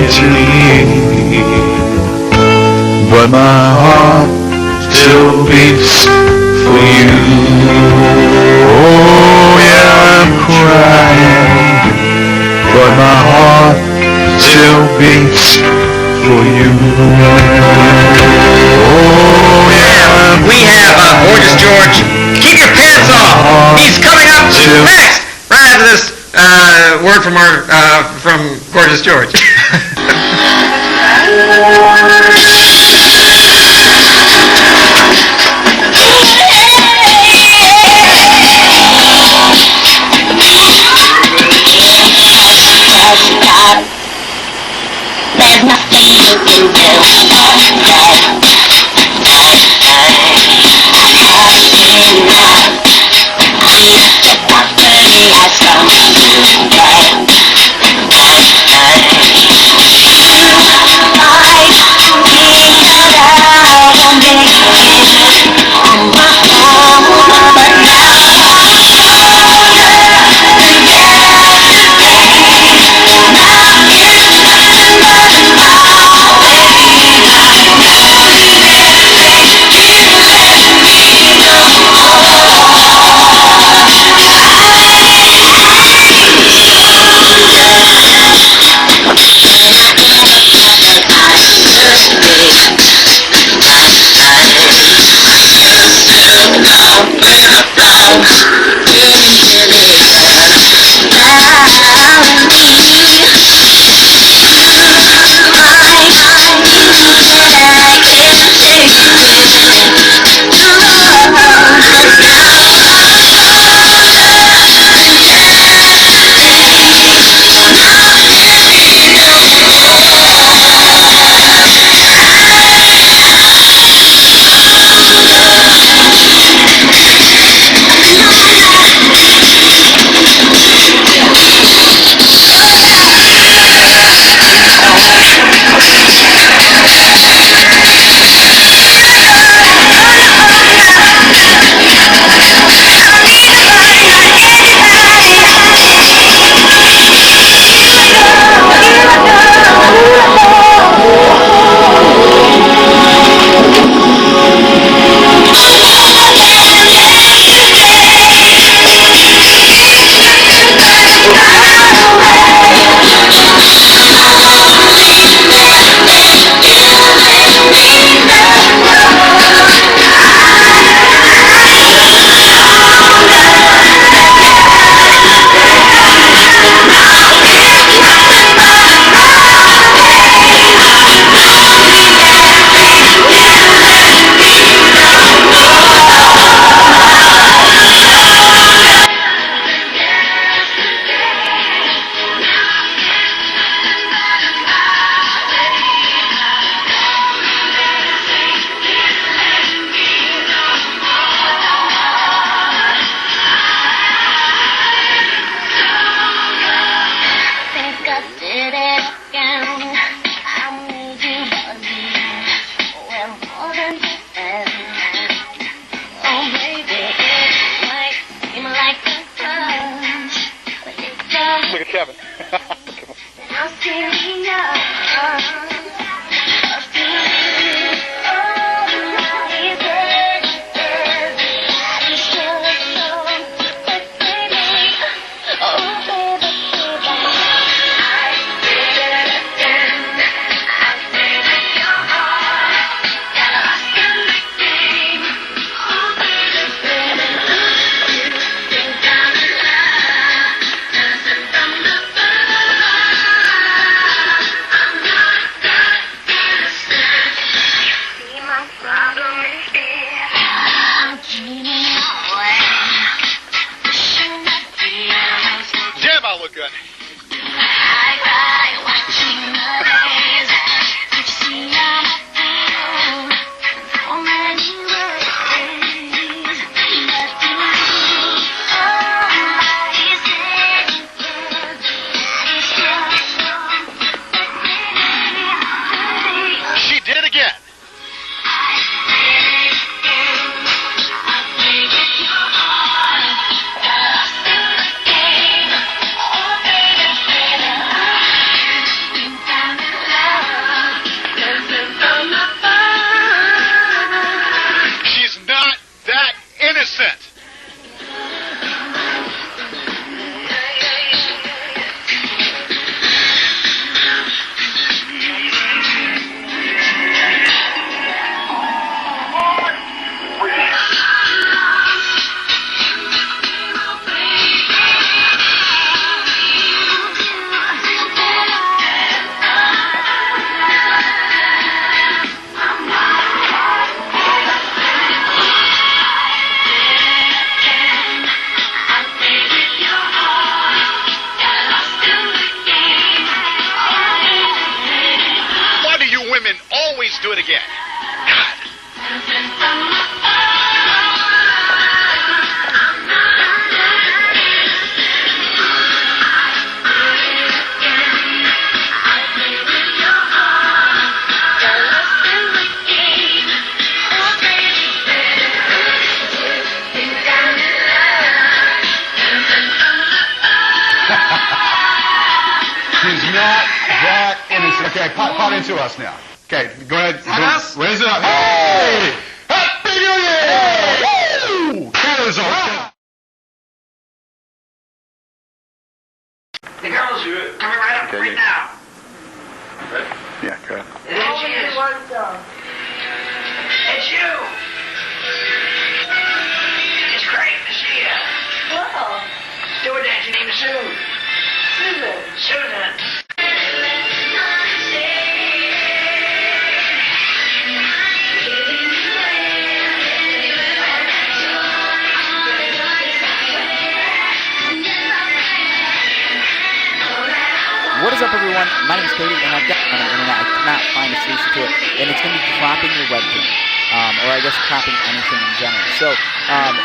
to me, but my heart still beats for you. Oh yeah, I'm crying, but my heart still beats for you. Oh yeah, we have Gorgeous George. Keep your pants off. He's coming up next, right after this word from Gorgeous George. There's nothing you can do. it again. God. She's not that innocent. Okay, pop into us now. Okay, go ahead. Us? Raise it up. Hey! Happy New Year! Woo! Canada's on. The girls are coming right up right now. Yeah, go ahead. There she is. It's you. It's great to see you. Wow. Do a dance. Your name is Sue. Susan. What is up, everyone? My name is Cody, and I've got on the internet. I cannot find a solution to it, and it's going to be cropping your webcam, or I guess cropping anything in general. So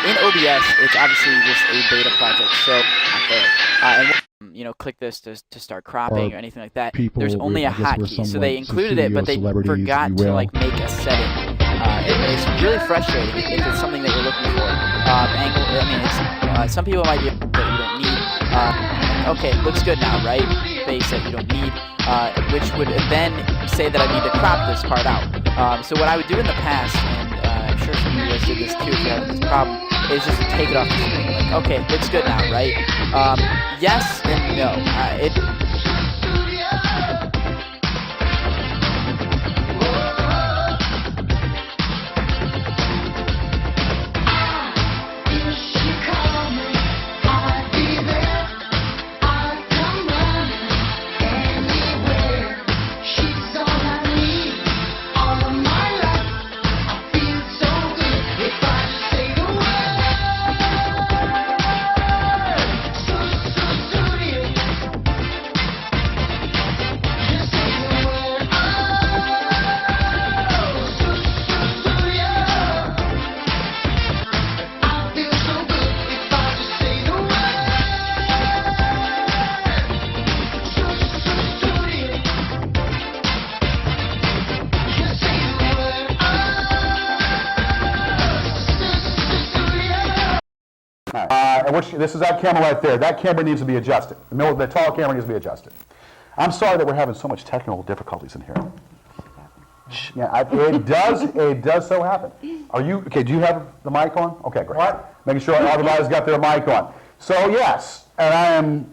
in OBS, it's obviously just a beta project, so not there. And click this to start cropping or anything like that. There's only a hotkey, so they included it, but they forgot to make a setting. It's really frustrating if it's something that you're looking for. Some people might be able that you don't need. Okay, looks good now, right? Base that you don't need, which would then say that I need to crop this part out. So what I would do in the past, and I'm sure some of you guys did this too if you're having this problem, is just to take it off the screen. Like, okay, looks good now, right? Yes and no. This is that camera right there. That camera needs to be adjusted. The tall camera needs to be adjusted. I'm sorry that we're having so much technical difficulties in here. Yeah, it does so happen. Are you, okay, do you have the mic on? Okay, great. What? Making sure everybody's got their mic on. So yes, and I am,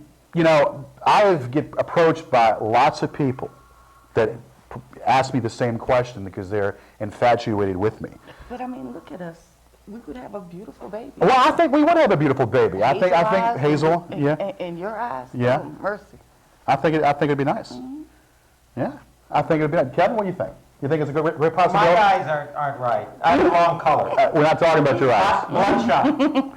I get approached by lots of people that ask me the same question because they're infatuated with me. But I mean, look at us. We could have a beautiful baby. Well, I think we would have a beautiful baby. I think Hazel, In your eyes, yeah. Oh, mercy. I think it'd be nice. Mm-hmm. Yeah, I think it'd be nice. Kevin, what do you think? You think it's a great possibility? My eyes aren't right. I have the wrong color. We're not talking about your eyes. Bloodshot.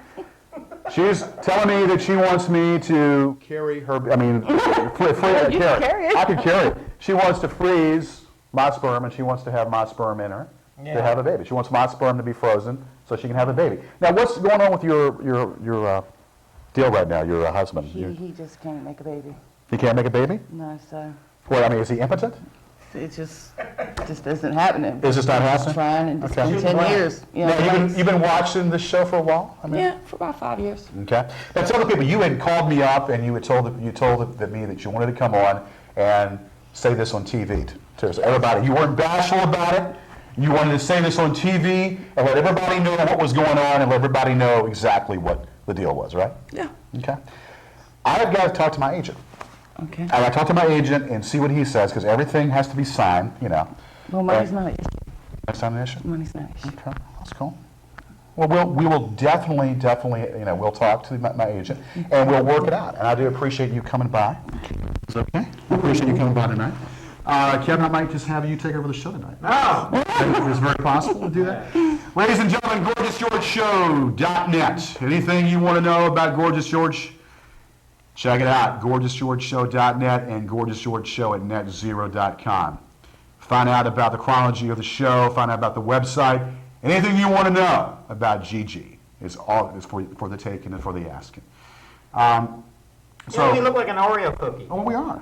She's telling me that she wants me to carry her. I mean, carry it. I could carry it. She wants to freeze my sperm, and she wants to have my sperm in her to have a baby. She wants my sperm to be frozen so she can have a baby. Now, what's going on with your deal right now? Your husband? He just can't make a baby. He can't make a baby? No, sir. What? I mean, is he impotent? It just isn't happening. It's just not happening? Trying, and it's Okay. been 10 years. Now, you've been watching this show for a while? I mean, yeah, for about 5 years. Okay. Now, tell the people, you had called me up and you had told me that you wanted to come on and say this on TV to everybody. You weren't bashful about it. You wanted to say this on TV and let everybody know what was going on and let everybody know exactly what the deal was, right? Yeah. Okay. I've got to talk to my agent. Okay. I got to talk to my agent and see what he says because everything has to be signed, Well, money's not an issue. That's not an issue? Money's not an issue. Okay, that's cool. Well, we will definitely, we'll talk to my agent and we'll work it out. And I do appreciate you coming by. Is that okay? I appreciate you coming by tonight. Kevin, I might just have you take over the show tonight. No! It's very possible to do that. Ladies and gentlemen, GorgeousGeorgeShow.net. Anything you want to know about Gorgeous George, check it out. GorgeousGeorgeShow.net and GorgeousGeorgeShow@netzero.com. find out about the chronology of the show, find out about the website, anything you want to know about Gigi is for the taking and for the asking. You look like an Oreo cookie. Oh, we are.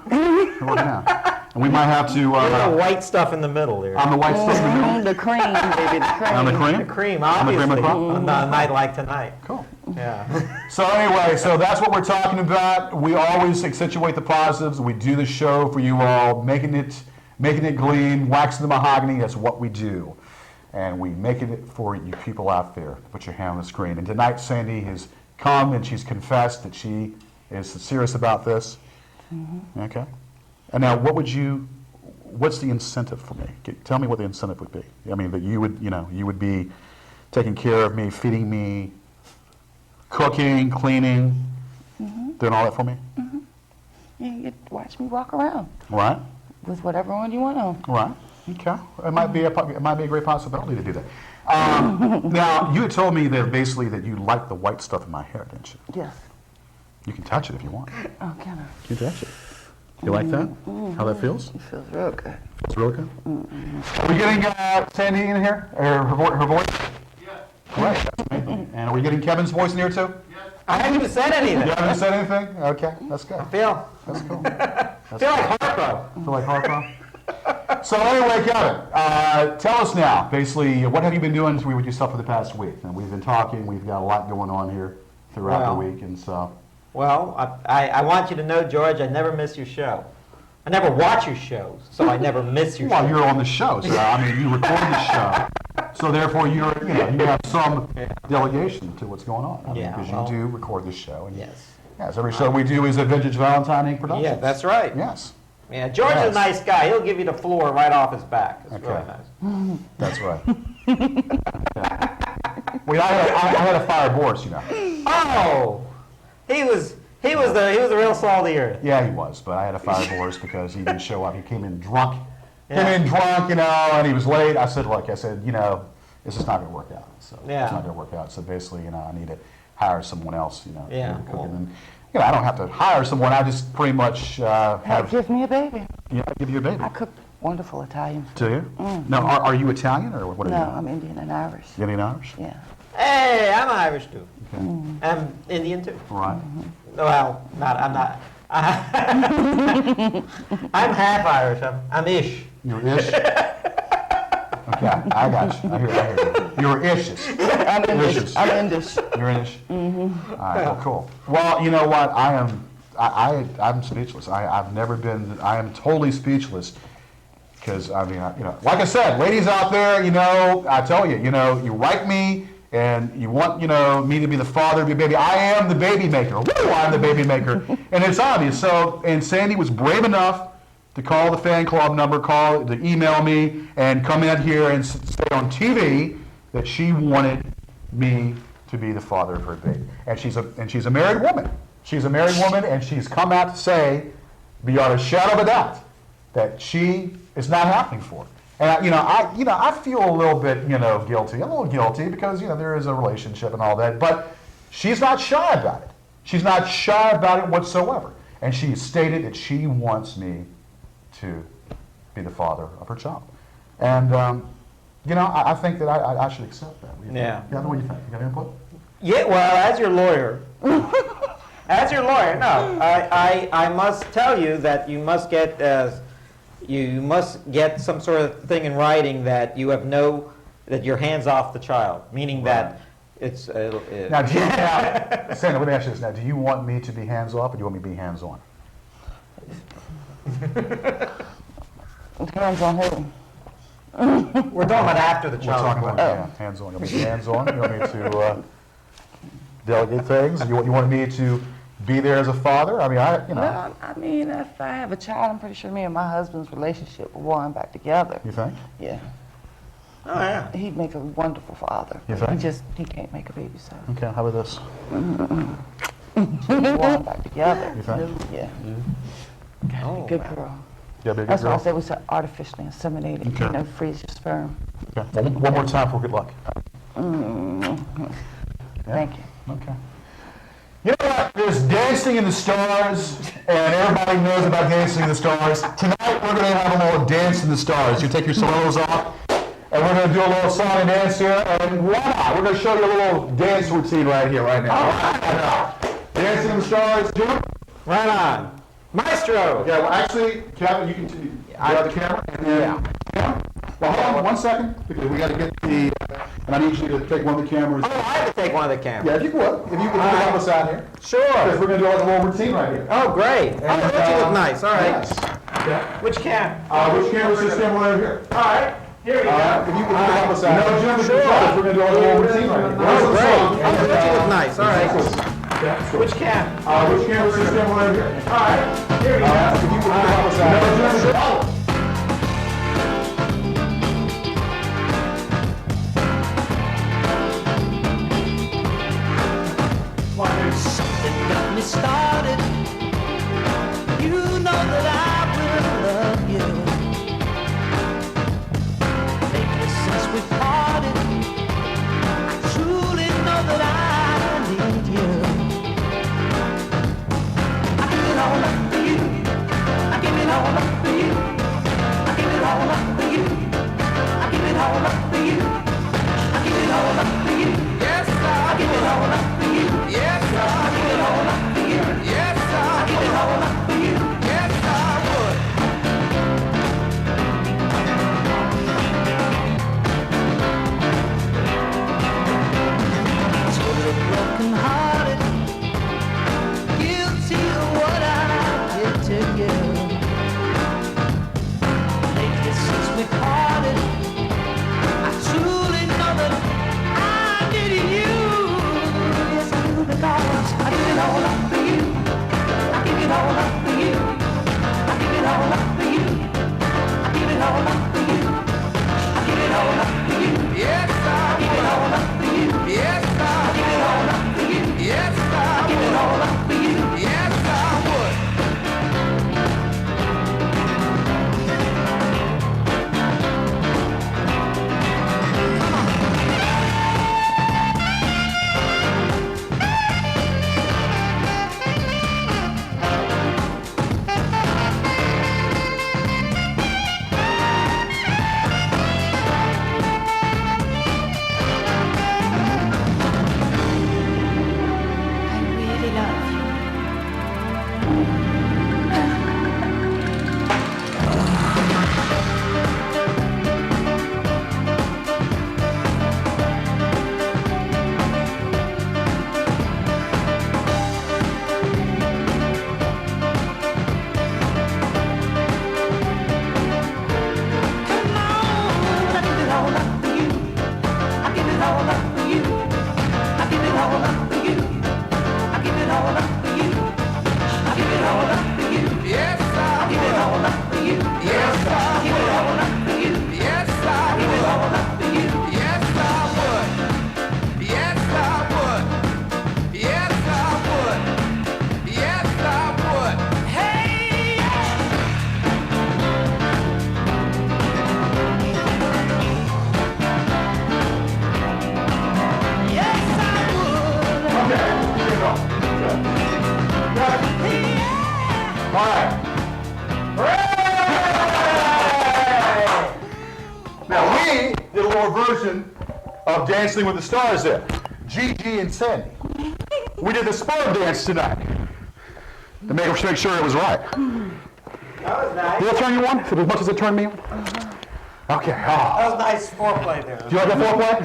And we might have to. You got the white stuff in the middle there. I'm the white stuff in the middle. The cream, baby, the cream. I'm the cream? The cream, I'm the obviously. cream of the crop? On a night like tonight. Cool. Yeah. So anyway, so that's what we're talking about. We always accentuate the positives. We do the show for you all, making it gleam, waxing the mahogany. That's what we do. And we make it for you people out there. Put your hand on the screen. And tonight, Sandy has come and she's confessed that she is serious about this. Mm-hmm. Okay. And now, what's the incentive for me? Tell me what the incentive would be. I mean, that you would be taking care of me, feeding me, cooking, cleaning, doing all that for me? Mm-hmm. Yeah, you get to watch me walk around. Right. With whatever one you want on. Right. Okay. It might be a great possibility to do that. Now, you had told me that basically that you like the white stuff in my hair, didn't you? Yes. You can touch it if you want. Oh, can I? You can touch it. You like that? How that feels? It feels real good. Feels really good? Are we getting Sandy in here? Or her voice? Yes. Great. That's amazing. And are we getting Kevin's voice in here too? Yes. I haven't even said anything. You haven't said anything? Okay, that's good. I feel That's cool. like Harpo. Feel like Harpo? So anyway, Kevin, tell us now, basically, what have you been doing with yourself for the past week? And we've been talking, we've got a lot going on here throughout the week, and so. Well, I want you to know, George, I never miss your show. I never watch your shows, so I never miss your show. Well, you're on the show, so I mean, you record the show, so therefore you have some delegation to what's going on. I mean, because you do record the show. And Yes. Yes, every show we do is a Vintage Valentine Inc. production. Yeah, that's right. Yes. Yeah, George is a nice guy. He'll give you the floor right off his back. It's Okay. really nice. That's right. Okay. Well, I had a fire Boris, you know. Oh, he was the real salt of the earth. Yeah, he was, but I had to fire Boris because he didn't show up. He came in drunk. Yeah. Came in drunk, and he was late. I said, this is not going to work out. So Yeah. it's not going to work out. So basically, I need to hire someone else, Yeah, to cook. well. And then, I don't have to hire someone. I just pretty much Give me a baby. give you a baby. I cook wonderful Italian food. Do you? Now, are you Italian or what are No, you? I'm Indian and Irish. Indian Irish? Yeah. Hey, I'm Irish too. Okay. I'm Indian too. Right. Well, I'm not. I'm half Irish. I'm Ish. You're Ish? Okay, I got you. I hear you. You're Ishish. I'm Indish. Ishish. I'm Indish. You're Inish? Mm-hmm. All right, well, cool. Well, you know what? I'm speechless. I am totally speechless because, like I said, ladies out there, I tell you, you like me and you want, me to be the father of your baby. I am the baby maker. Woo, I'm the baby maker. And it's obvious. So, and Sandy was brave enough to call the fan club number, to email me, and come in here and say on TV that she wanted me to be the father of her baby. And she's a married woman. She's a married woman, and she's come out to say, beyond a shadow of a doubt, that she is not happening for it. And I feel a little bit, guilty. I'm a little guilty because there is a relationship and all that. But she's not shy about it. She's not shy about it whatsoever. And she stated that she wants me to be the father of her child. And I think that I should accept that. What do you think? Yeah. What do you think? You got input? Yeah. Well, as your lawyer, no, I must tell you that you must get some sort of thing in writing that you have that you're hands off the child, meaning that it's. Now, Sandra, let me ask you this. Now, do you want me to be hands off, or do you want me to be hands on? Depends on who. We're talking about after the We're child. talking about hands on. You want me to be hands on? You want me to delegate things? You want me to be there as a father? I mean, No, I mean, if I have a child, I'm pretty sure me and my husband's relationship will wind back together. You think? Yeah. Oh yeah. He'd make a wonderful father. You think? He can't make a baby, so. Okay, how about this? We'll wind back together. You think? Yeah. Oh, Good wow. girl. Yeah, be a good That's why I girl? said we said artificially inseminated. Okay. Freeze your sperm. Okay. One more time for good luck. Thank you. Okay. You know what? There's Dancing in the Stars, and everybody knows about Dancing in the Stars. Tonight we're going to have a little little dance in the stars. You take your solos off, and we're going to do a little song and dance here. And why not? We're going to show you a little dance routine right here, right now. Dancing in the stars, Jim. Right on. Maestro! Okay, well, actually, Kevin, you can grab the camera. And then, yeah. Well, hold on 1 second, because we got to get the, and I need you to take one of the cameras. Oh, I have to take one of the cameras. Yeah, if you would. If you could help us out here. Sure. Because we're going to do like a little routine right here. Oh, great. Oh, don't you look nice. All right. Yes. Yeah. Which cam? Which camera is this camera right here? All right. Here we go. If you could help us out. No, Jim, Sure. we're going to do like a little routine right here. Oh, great. Oh, don't you look nice. All right. Yeah, Which cam? which camera is this camera right here? All right. Here we go. If you could help us out. No, Jim, Something got me started. You know that I will love you. Lately since we parted, I truly know that I need you. I give it all up for you. I give it all up for you. I give it all up for you. I give it all up for you. I give it all up for you. Yes, I give it all up for you. Yes, I give it all up for you. Yes, I give it all up for you. Yes, I would. Totally broken-hearted, guilty of what I did to you. Lately since we parted, I truly know that I need you. Yes, I do, because I give it all up for you. I give it all up for you. I give it all up for you. I give it all up for you. I give it all up for you. Yes, I give it all up for you. Yes, I give it all up for you. Yes, I give it all up for you. Yes, I would. I really love you. Come on, I give it all up for you. I give it all up for you. I give it all up for you. I give it all up for you. I give it all up for you. Yes, I give it all up for you. Yes, I give it all up for you. Yes, I give it all up for you. Yes, I would. Yes, I would. Yes, I would. Yes, I would. Hey, yes, I would. Okay, here we go. Got it. All right. Hooray! Now we did a little version of Dancing with the Stars there. Gigi and Sandy. We did the sperm dance tonight to make sure it was right. That was nice. Did that turn you on? As much as it turned me on? Okay. Oh. That was nice foreplay there. Do you like that foreplay?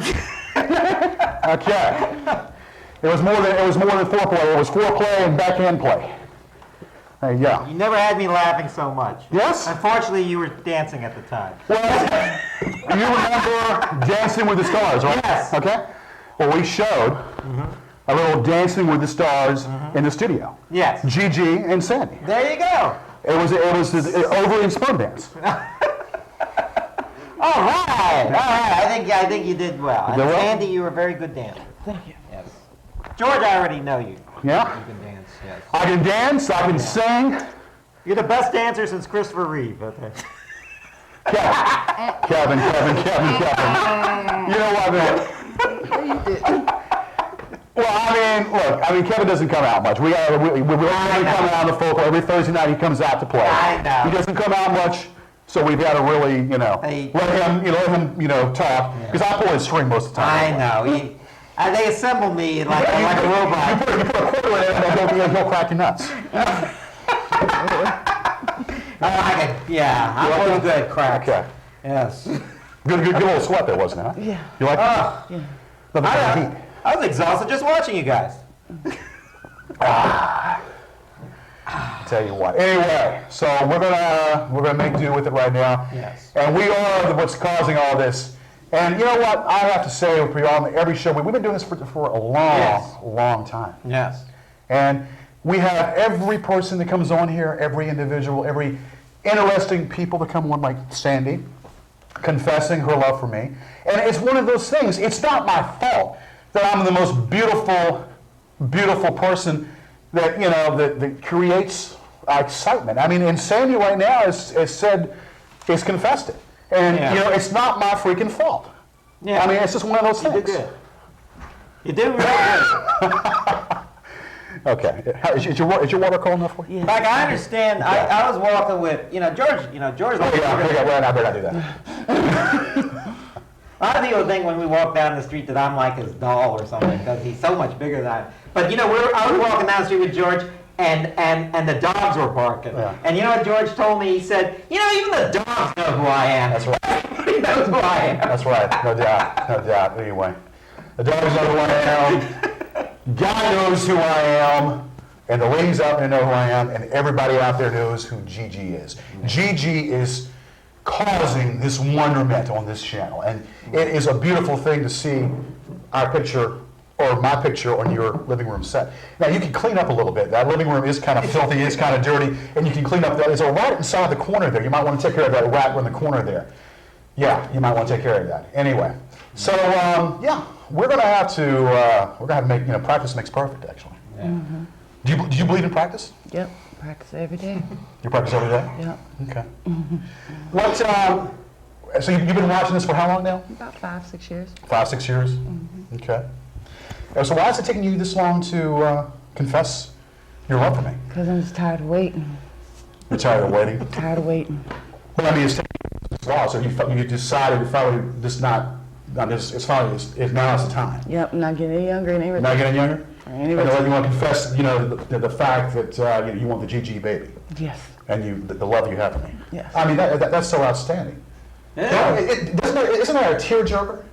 Okay. It was more than foreplay. It was foreplay and backhand play. There you go. You never had me laughing so much. Yes? Unfortunately, you were dancing at the time. Well, you remember Dancing with the Stars, right? Yes. Okay. Well, we showed a little Dancing with the Stars in the studio. Yes. Gigi and Sandy. There you go. It was over in sperm dance. All right. I think you did well. And Did well? Sandy, you were a very good dancer. Thank you. Yes. George, I already know you. Yeah. You can dance. Yes. I can dance. I can sing. You're the best dancer since Christopher Reeve. Okay. Kevin. You know what, man? Well, look, Kevin doesn't come out much. We're coming out on the folk. Every Thursday night he comes out to play. I know. He doesn't come out much So we've got to really, Hey. let him, talk, because I pull his string most of the time. I know. They assemble me like a robot. You put a quarter in it, and he'll crack your nuts. I'm always good at crack. Okay. Yes. Good little sweat there, wasn't it? Huh? Yeah. You like that? Yeah. Nothing but heat. I was exhausted just watching you guys. Tell you what. Anyway, so we're gonna make do with it right now. Yes. And we are what's causing all this. And you know what? I have to say, we all on every show. We've been doing this for a long time. Yes. And we have every person that comes on here, every individual, every interesting people that come on, like Sandy, confessing her love for me. And it's one of those things. It's not my fault that I'm the most beautiful person that that creates excitement. I mean, and Sandy right now has confessed it, and it's not my freaking fault. Yeah. I mean, it's just one of those You things. did good. You did really good. Okay, is your water cold enough for you? Yeah. Like, I understand. I was walking with, George. Oh yeah, I better not do that. I think think when we walk down the street that I'm like his doll or something because he's so much bigger than I am. But I was walking down the street with George and the dogs were barking. Yeah. And you know what George told me? He said, even the dogs know who I am. That's right. Everybody knows who I am. That's right. No doubt. Anyway, the dogs know who I am. God knows who I am. And the ladies out there know who I am. And everybody out there knows who Gigi is. Gigi is causing this wonderment on this channel. And it is a beautiful thing to see our picture or my picture on your living room set. Now, you can clean up a little bit. That living room is kind of filthy, it's kind of dirty, and you can clean up that. It's right inside the corner there. You might want to take care of that rat in the corner there. Yeah, you might want to take care of that. Anyway, so, we're going to have to make, practice makes perfect, actually. Yeah. Mm-hmm. Do you believe in practice? Yep. Practice every day. You practice every day? Yep. Okay. What, so you've been watching this for how long now? About 5-6 years. 5-6 years? Mm-hmm. Okay. So why is it taking you this long to confess your love for me? Because I'm just tired of waiting. You're tired of waiting? Tired of waiting. Well, I mean, it's taking you this long, so you decided finally now is the time. Yep. Not getting any younger and any Not getting younger? Any And you want to confess, the fact that you want the GG baby. Yes. And the love you have for me. Yes. I mean, that's so outstanding. Yeah. Isn't that a tearjerker?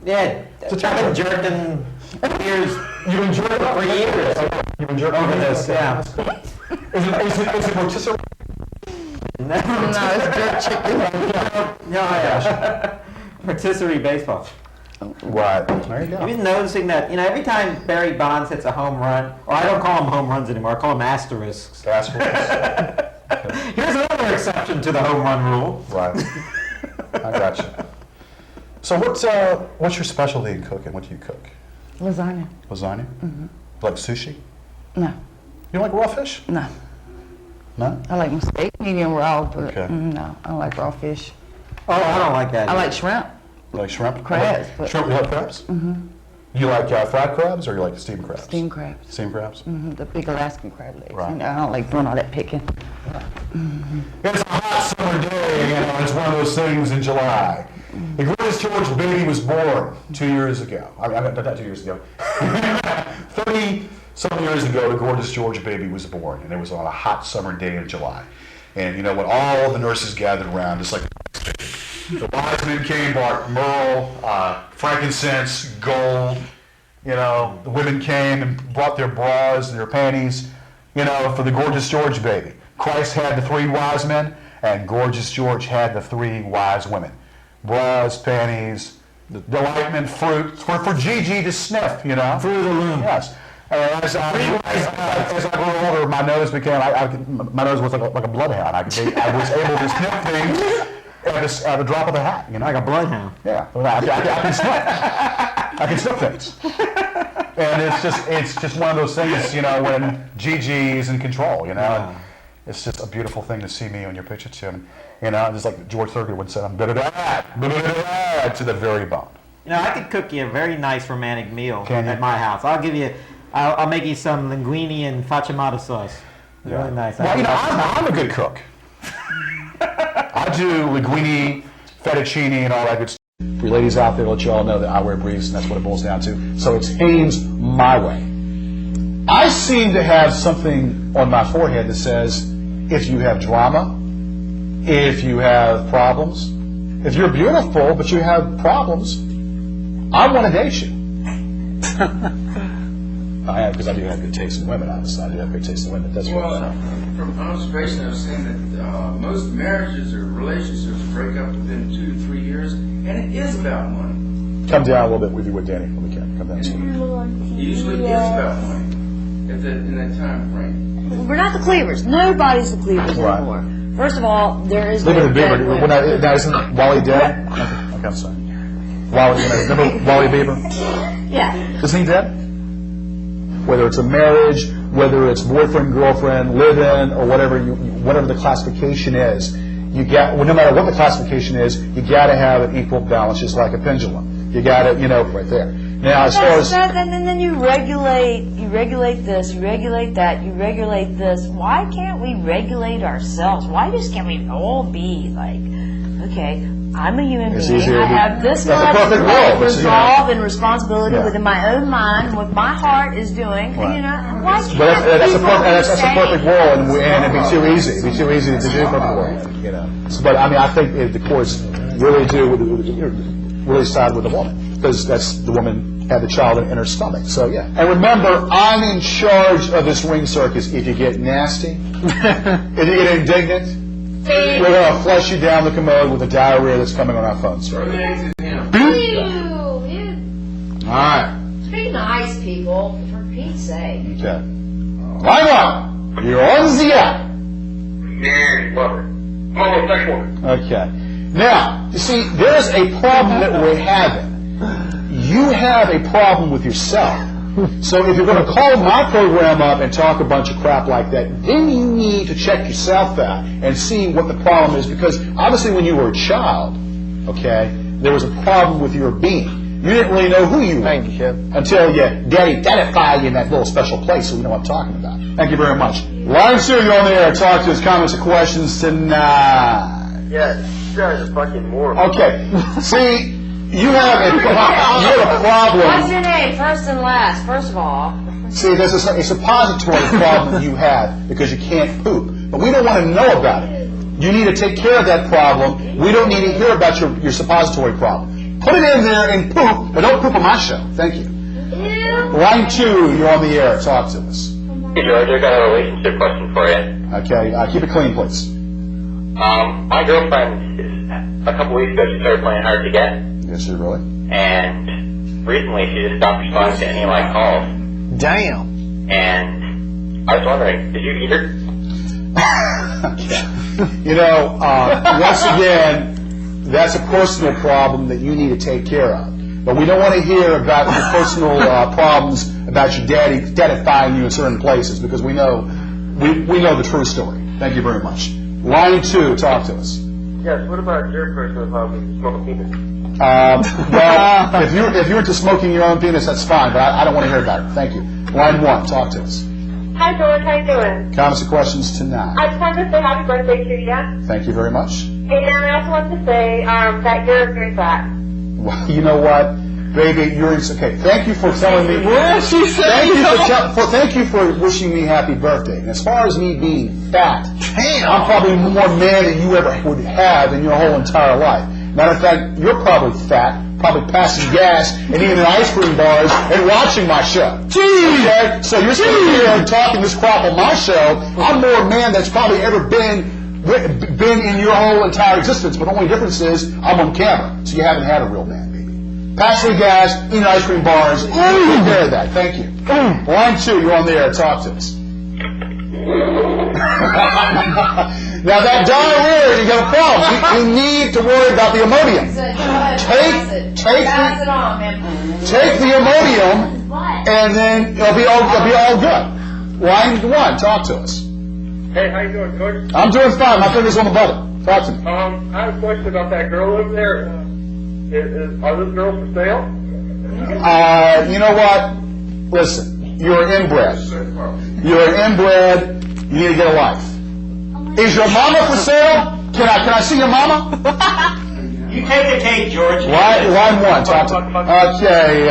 Yeah. It's a I've been challenge. jerking years. You've been jerking For years. You've been jerking Over this, yeah. Is it rotisserie? No, it's jerk chicken. No, yeah. Rotisserie baseball. Right. There you go. You've been noticing that, every time Barry Bonds hits a home run, or I don't call them home runs anymore, I call them asterisks. Asterisks. Here's another exception to the home run rule. Right. I got you. So what's your specialty in cooking? What do you cook? Lasagna. Lasagna? Mm-hmm. Like sushi? No. You don't like raw fish? No. No? I like my steak medium raw, but Okay. no, I don't like raw fish. Oh, I don't like that. I like shrimp. You like shrimp? Crabs, but- Shrimp, you like crabs? Mm-hmm. You like fried crabs or you like steamed crabs? Steamed crabs. Steamed crabs? The big Alaskan crab legs. Right. I don't like doing all that picking. It's a hot summer day, it's one of those things in July. The greatest George baby was born 2 years ago. I mean, not 2 years ago. 30-some years ago, the gorgeous George baby was born, and it was on a hot summer day in July. And when all the nurses gathered around, just like the wise men came, brought myrrh, frankincense, gold. The women came and brought their bras and their panties, for the gorgeous George baby. Christ had the 3 wise men, and gorgeous George had the 3 wise women. Bras, panties, delightment, fruit, for Gigi to sniff, Fruit of the loom. Yes. And as I grew older, my nose became, my nose was like a bloodhound. I was able to sniff things at the drop of a hat, Like a bloodhound. Yeah, I can sniff. I can sniff things. And it's just one of those things, when Gigi is in control, Yeah. It's just a beautiful thing to see me on your picture, Tim. Just like George Thorogood would say, I'm bitter to that, to the very bone. I could cook you a very nice romantic meal Can you? at my house. I'll make you some linguine and facciamato sauce. Really nice. Well, I'm a good cook. I do linguine, fettuccine, and all that good stuff. For you ladies out there, let you all know that I wear briefs, and that's what it boils down to. So it's Hanes my way. I seem to have something on my forehead that says, if you have drama, if you have problems, if you're beautiful but you have problems, I want to date you. I have, because I do have good taste in women, obviously. I do have good taste in women. That's Well, from observation, I've seen that most marriages or relationships break up within 2 to 3 years, and it is about money. Come down a little bit with you with Danny when we can. Come down. It usually is about money in that time frame. We're not the cleavers. Nobody's the cleavers Right. anymore. First of all, there is Look at no the dead Bieber. women. Now, isn't Wally dead? Okay, I'm sorry. Wally, remember Wally Bieber? Yeah. Isn't he dead? Whether it's a marriage, whether it's boyfriend, girlfriend, live-in, or whatever the classification is, you got. Well, no matter what the classification is, you got to have an equal balance, just like a pendulum. You got to, right there. Now, as far as And then you regulate this, you regulate that, you regulate this. Why can't we regulate ourselves? Why just can't we all be like, okay, I'm a human It's being. easier I to be- have this that's a much perfect world, but, resolve and responsibility Yeah. within my own mind, what my heart is doing. Right. Why can't But that's a people that's a say- perfect world, and it'd be too easy. It'd be too easy to do perfect world, So, but I mean, I think the courts really do really side with the woman, because that's the woman had the child in her stomach. So yeah. And remember, I'm in charge of this ring circus. If you get nasty, if you get indignant, we're gonna flush you down the commode with the diarrhea that's coming on our phones. Throw Right? the eggs in him. All right. Be nice, people, for Pete's sake. Okay. Line one. You're on the air. Okay. Now, you see, there's a problem that we're having. You have a problem with yourself. So if you're going to call my program up and talk a bunch of crap like that, then you need to check yourself out and see what the problem is, because obviously when you were a child, okay, there was a problem with your being. You didn't really know who you were until your daddy identified you in that little special place, so you know what I'm talking about. Thank you very much. Line 2, you're on the air. Talk to us, comments, and questions tonight. Yeah, you guys are fucking moron. Okay. See, you have a problem. What's your name, first and last, first of all? See, there's a suppository problem that you have because you can't poop. But we don't want to know about it. You need to take care of that problem. We don't need to hear about your suppository problem. Put it in there and poop, but don't poop on my show. Thank you. Line 2, you're on the air. Talk to us. Hey George, I got a relationship question for you. Okay, keep it clean, please. My girlfriend, a couple weeks ago, she started playing hard to get. Yes, you really? And recently she just stopped responding to any of my calls. Damn. And I was wondering, did you eat her? Once again, that's a personal problem that you need to take care of. But we don't want to hear about your personal problems about your daddy identifying you in certain places, because we know the true story. Thank you very much. Line 2, talk to us. Yes, what about your personal problem with smoking penis? Well, if you're into smoking your own penis, that's fine, but I don't want to hear about it. Thank you. Line 1, talk to us. Hi George, how you doing? Comments and questions tonight. I just wanted to say happy birthday to you. Thank you very much. And I also wanted to say that you're very fat. Well, you know what, baby, okay. Thank you for telling me. What she said? Thank you for wishing me happy birthday. And as far as me being fat, Damn. I'm probably more man than you ever would have in your whole entire life. Matter of fact, you're probably fat, probably passing gas and eating ice cream bars and watching my show. Okay? So you're sitting here and talking this crap on my show. I'm more man that's probably ever been in your whole entire existence. But the only difference is I'm on camera, so you haven't had a real man, baby. Passing gas, eating ice cream bars, take care of that. Thank you. Line 2, you're on the air. Talk to us. Now that diarrhea, you got a problem. You need to worry about the Imodium. Take the Imodium, and then it'll be all good. Line 1, talk to us. Hey, how you doing, George? I'm doing fine. My finger's on the button. Talk to me. I have a question about that girl over there. Are those girls for sale? You know what? Listen, you're inbred. You're inbred. You need to get a life. Is your mama for sale? Can I see your mama? You take the cake, George. Line 1, talk to me. Okay,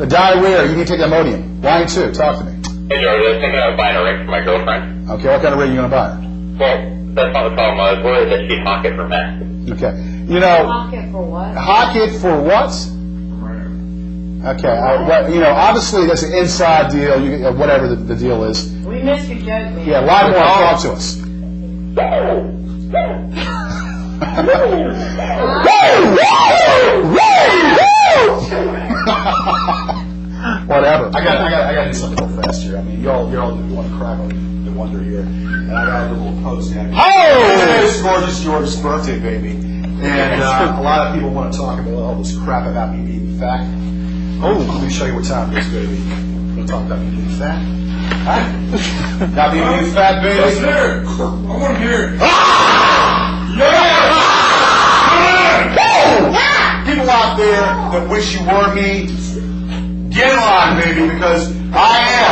diarrhea, you need to take Imodium. Line 2, talk to me. Hey, George, I was thinking of buying a ring for my girlfriend. Okay, what kind of ring are you going to buy her? Well, that's not the problem. I was worried that she'd hawk it for men. Okay, you know... Hawk it for what? Hawk it for what? Okay, well, you know, obviously that's an inside deal, whatever the deal is. We missed your joke, man. Yeah, line 1, talk to us. Whatever. I got to do something real fast here. I mean, y'all want to crack on the wonder here, and I got a little post down here. Oh, it's gorgeous George's birthday, baby, and a lot of people want to talk about all this crap about me being fat. Oh, let me show you what time it is, baby. We're going to talk about me being fat. Huh? About me being fat, baby. Let's hear it. I want to hear it. People out there that wish you were me, get in line, baby, because I am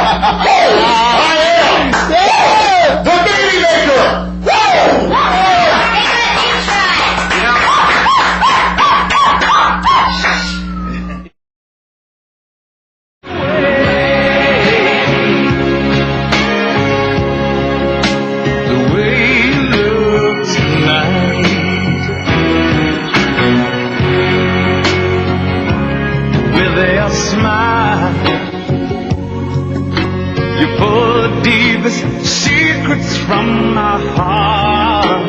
the baby maker. The way you look tonight, with a smile, you pull the deepest secrets from my heart.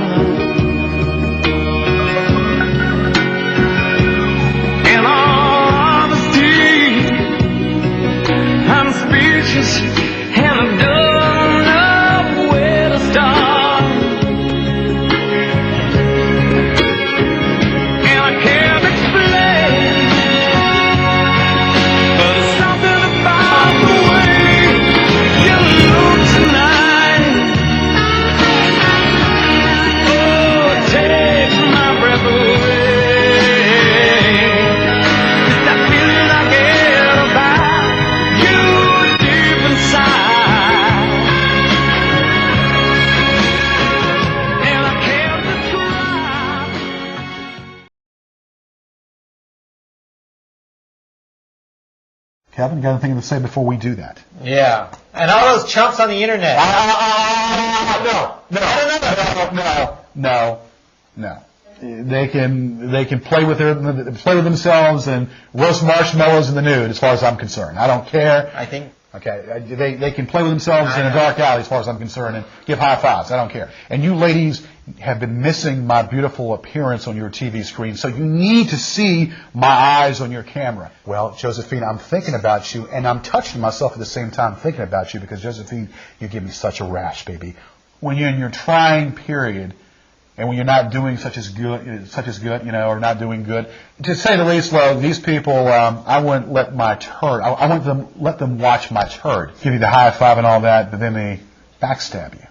In all honesty, I'm speechless and I don't know where to start. And I can't explain, but there's something about the way you look tonight. Oh, it takes my breath away. It's that feeling I get about you deep inside, and I can't describe. Kevin, got anything to say before we do that? Yeah. And all those chumps on the internet. No. They can play with themselves and roast marshmallows in the nude, as far as I'm concerned. I don't care. I think. Okay, they can play with themselves in a dark alley, as far as I'm concerned, and give high fives. I don't care. And you ladies have been missing my beautiful appearance on your TV screen, so you need to see my eyes on your camera. Well, Josephine, I'm thinking about you, and I'm touching myself at the same time thinking about you, because Josephine, you give me such a rash, baby. When you're in your trying period, and when you're not doing such as good, you know, or not doing good, to say the least, well, these people, I wouldn't let my turd, I wouldn't let them watch my turd, give you the high five and all that, but then they backstab you.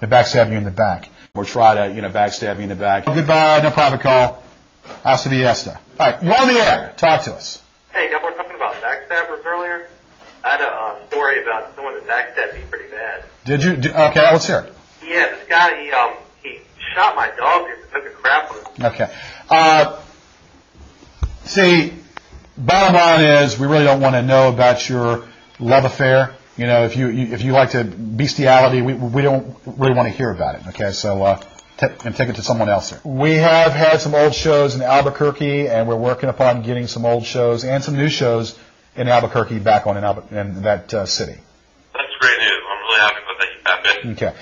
They backstab you in the back, or try to, backstab you in the back. Goodbye, no private call. Hasta Fiesta. All right, you're on the air. Talk to us. Hey, we were talking about backstabbers earlier. I had a story about someone that backstabbed me pretty bad. Did you? Okay, let's hear it. Yeah, this guy, he shot my dog and took a crap on him. Okay. See, bottom line is we really don't want to know about your love affair. You know, if you like to bestiality, we don't really want to hear about it. Okay, so take it to someone else here. We have had some old shows in Albuquerque, and we're working upon getting some old shows and some new shows in Albuquerque back on in that city. That's great news. I'm really happy with that you tapped in. Okay.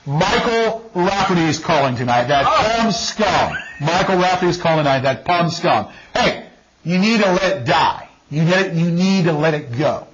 Michael Rafferty is calling tonight. That palm scum. Michael Rafferty is calling tonight. That palm scum. Hey, you need to let it die. You need to let it go.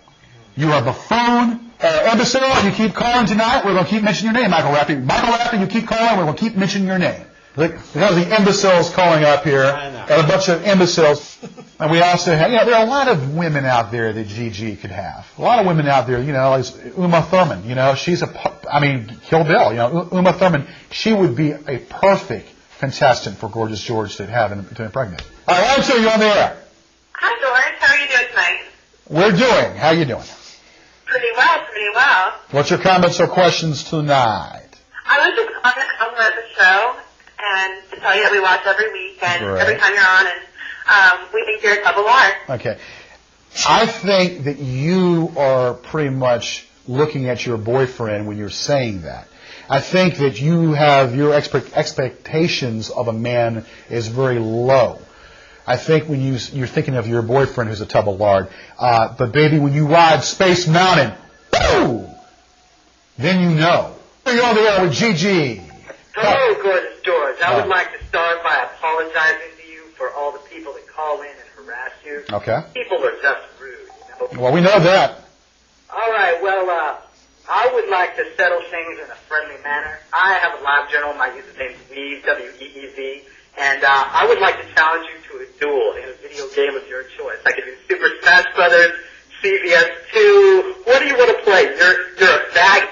You are a buffoon, imbecile. You keep calling tonight. We're going to keep mentioning your name, Michael Rafferty. Michael Rafferty, you keep calling. We're going to keep mentioning your name. Because the imbeciles calling up here, and a bunch of imbeciles. And we also have, there are a lot of women out there that Gigi could have. A lot of women out there, like Uma Thurman, she's Kill Bill, Uma Thurman, she would be a perfect contestant for Gorgeous George to impregnate. All right, answer, you're on the air. Hi, George. How are you doing tonight? We're doing. How are you doing? Pretty well, pretty well. What's your comments or questions tonight? I was just on compliment the show and to tell you that we watch every week and Right. every time you're on, and we think you're a couple art. Okay. I think that you are pretty much looking at your boyfriend when you're saying that. I think that you have your expectations of a man is very low. I think when you're thinking of your boyfriend who's a tub of lard, but baby, when you ride Space Mountain, boom, then you know. You're on the air with Gigi. Hello, gorgeous George. I would like to start by apologizing to you for all the people that call in and harass you. Okay. People are just rude, you know. Well, we know that. All right, well, I would like to settle things in a friendly manner. I have a live journal. My username is Weave, W-E-E-V, and I would like to challenge you to a duel in a video game of your choice. I could do Super Smash Brothers, CVS 2. What do you want to play? You're a bag.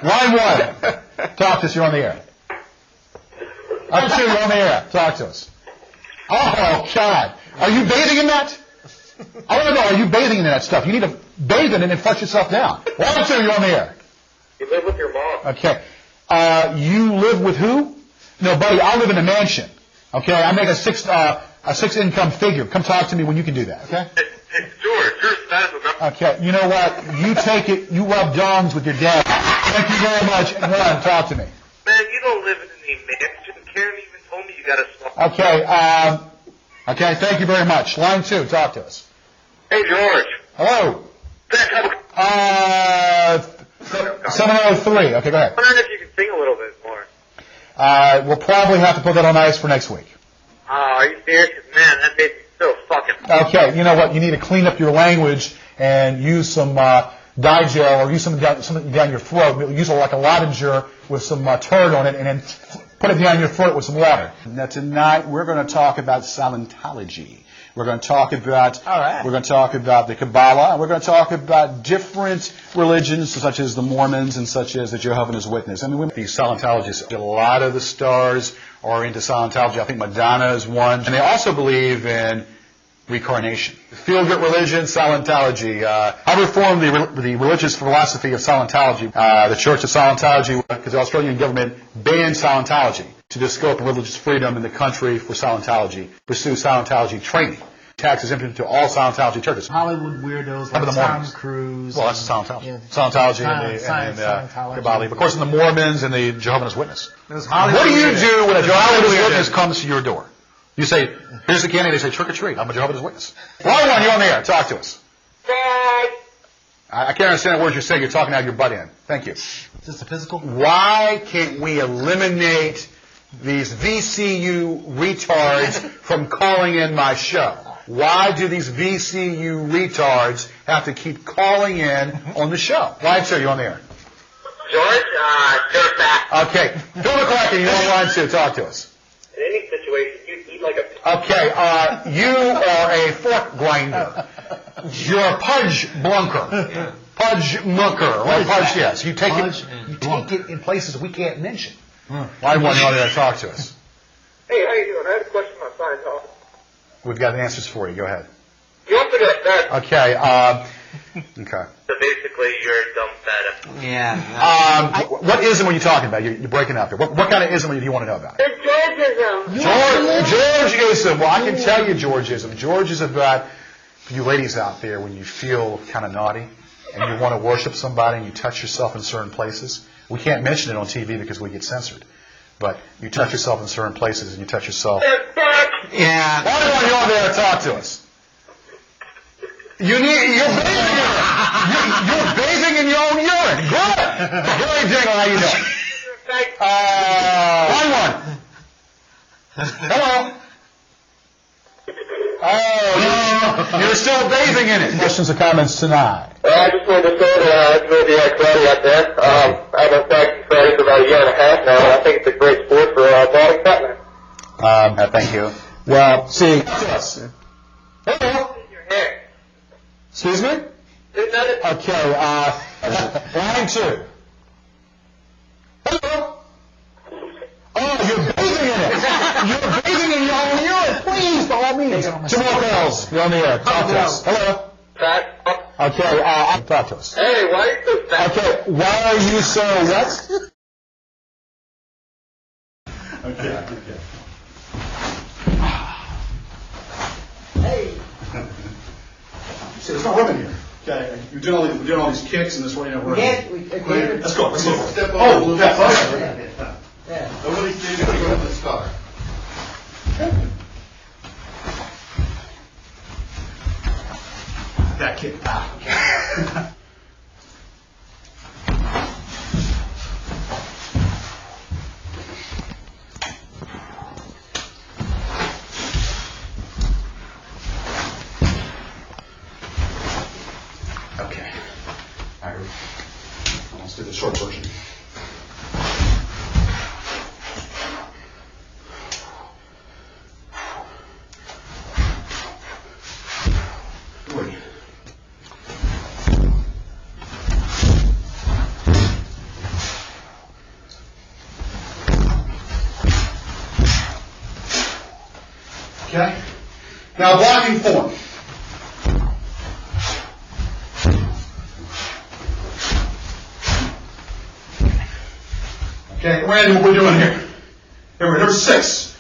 Line one. Talk to us. You're on the air. Line two. You're on the air. Talk to us. Oh, God. Are you bathing in that? I want to know, are you bathing in that stuff? You need to bathe in it and flush yourself down. Line two. You're on the air. You live with your mom. Okay. You live with who? No, buddy, I live in a mansion. Okay? I make a six income figure. Come talk to me when you can do that. Okay? Hey, George, you're a status member. Okay, you know what? You take it, you rub dongs with your dad. Thank you very much. And run, talk to me. Man, you don't live in any mansion. Karen even told me you got a small... Okay, thank you very much. Line two, talk to us. Hey, George. Hello. 703. Okay, go ahead. I'm wondering if you can sing a little bit more. We'll probably have to put that on ice for next week. Are you serious? 'Cause, man, that baby's so fucking... Okay, you know what? You need to clean up your language and use some Digel or use something down your throat. Use like a lozenger with some turd on it and then put it down your throat with some water. Now tonight we're going to talk about Scientology. We're going to talk about we're going to talk about the Kabbalah, and we're going to talk about different religions such as the Mormons and such as the Jehovah's Witnesses. I mean, these Scientologists, a lot of the stars are into Scientology. I think Madonna is one, and they also believe in reincarnation. Feel-good religion, Scientology. I reformed the religious philosophy of Scientology. The Church of Scientology, because the Australian government banned Scientology to the scope of religious freedom in the country for Scientology, pursue Scientology training. Taxes implemented to all Scientology churches. Hollywood weirdos like Tom Cruise. Well, that's Scientology. Yeah. Scientology and Kabbalah. Of course, and the Mormons and the Jehovah's Witnesses. What do you do when a Jehovah's Witness comes to your door? You say, here's the candy. They say, trick or treat. I'm a Jehovah's Witness. Line one, you're on the air. Talk to us. I can't understand the words you're saying. You're talking out of your butt end. Thank you. Is this a physical? Why can't we eliminate these VCU retards from calling in my show? Why do these VCU retards have to keep calling in on the show? Line two, you're on the air. George, you're back. Okay. Bill McCracken, you're on line two. Talk to us. In any situation, you eat like a... Okay, you are a fork grinder. You're a pudge blunker. Pudge mucker. Or pudge, yes. You take it in places we can't mention. Line one, you're on there. Talk to us. Hey, how you doing? I had a question about Scientology. We've got answers for you. Go ahead. You also got that. Okay. Okay. So basically, you're a dumb fat. Yeah. What ism are you talking about? You're breaking up here. What kind of ism do you want to know about? It's Georgism. Georgism. Well, I can tell you Georgism. George is about you ladies out there when you feel kind of naughty and you want to worship somebody and you touch yourself in certain places. We can't mention it on TV because we get censored. But you touch yourself in certain places and you touch yourself. Yeah. Why do you want there to talk to us? You're bathing in your own urine. Good. Billy Dingle, how you doing? Line one. Hello. Oh, you're still bathing in it. Questions or comments tonight? I just wanted to say that it's going to be karate out there. I've been practicing karate for about a year and a half now, and I think it's a great sport for body fatness. Thank you. Well, see. Hello. Your hair. Excuse me? Okay, line two. Hello. Oh, you're bathing in it. You're bathing in your own urine. Please, by all means. Two more calls. You're on the air. Talk to us. Hello. Fat. Okay, talk to us. Hey, why are you so fat? Okay, why are you so what? Okay. Hey. See, there's no room in here. Okay, we're doing all these kicks and this way, we're. Let's go. Step over Oh, a little yeah. bit. Yeah. Nobody can go in this car. That kick. Okay. All right. Let's do the short version. Three. Okay. Now blocking form. Okay, Randy, what we're doing here. Here we're number 6.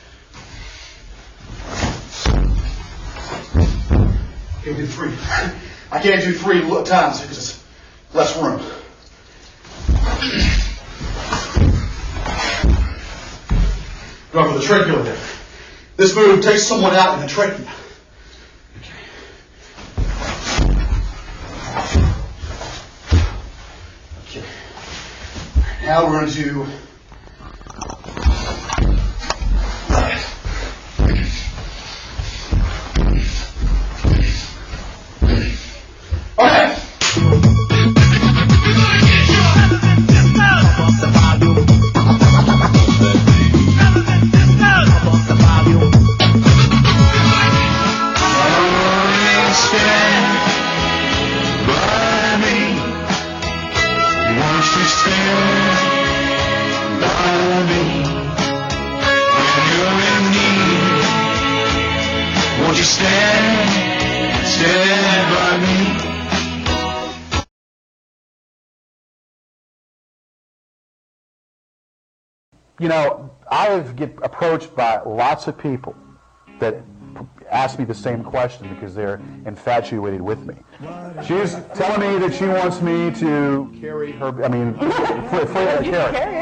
Okay, we do 3. I can't do 3 times because it's less room. Going for the trachea there. This move takes someone out in the trachea. Okay. Now we're going to do okay. You know, I get approached by lots of people that ask me the same question because they're infatuated with me. She's telling me that she wants me to carry her,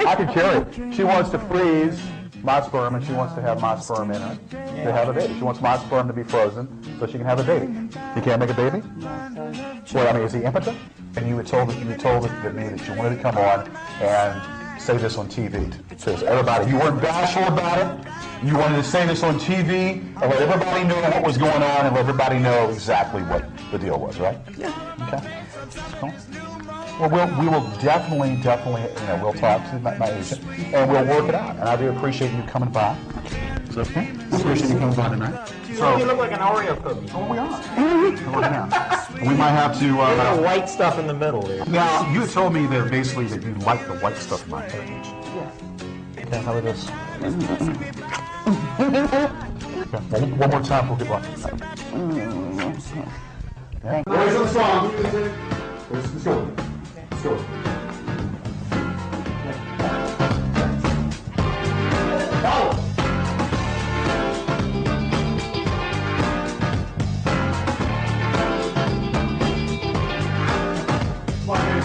I could carry it. She wants to freeze my sperm and she wants to have my sperm in her to have a baby. She wants my sperm to be frozen so she can have a baby. You can't make a baby? Well, I mean, is he impotent? And you told me that you wanted to come on and say this on TV. Says everybody, you weren't bashful about it. You wanted to say this on TV and let everybody know what was going on and let everybody know exactly what the deal was, right? Yeah. Okay. Cool. Well, we will definitely, we'll talk to my agent and we'll work it out. And I do appreciate you coming by. Is that okay? Appreciate you coming by tonight. So you look like an Oreo cookie. Oh, we are. We might have to. There's the white stuff in the middle there. Now, you told me that basically that you like the white stuff in my package. Yeah. Okay, how about this? Okay, one more time, we'll get lucky. Okay. Boys on the song. Let's go. Let's go.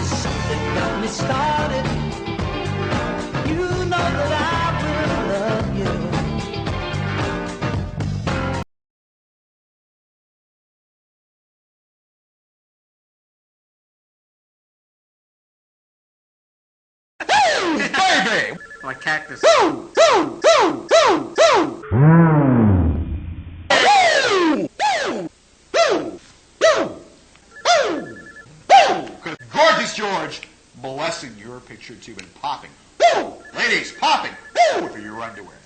Something got me started. You know that I will love you. Baby! Like cactus. Gorgeous George, blessing your picture tube and popping. Ladies, popping for your underwear.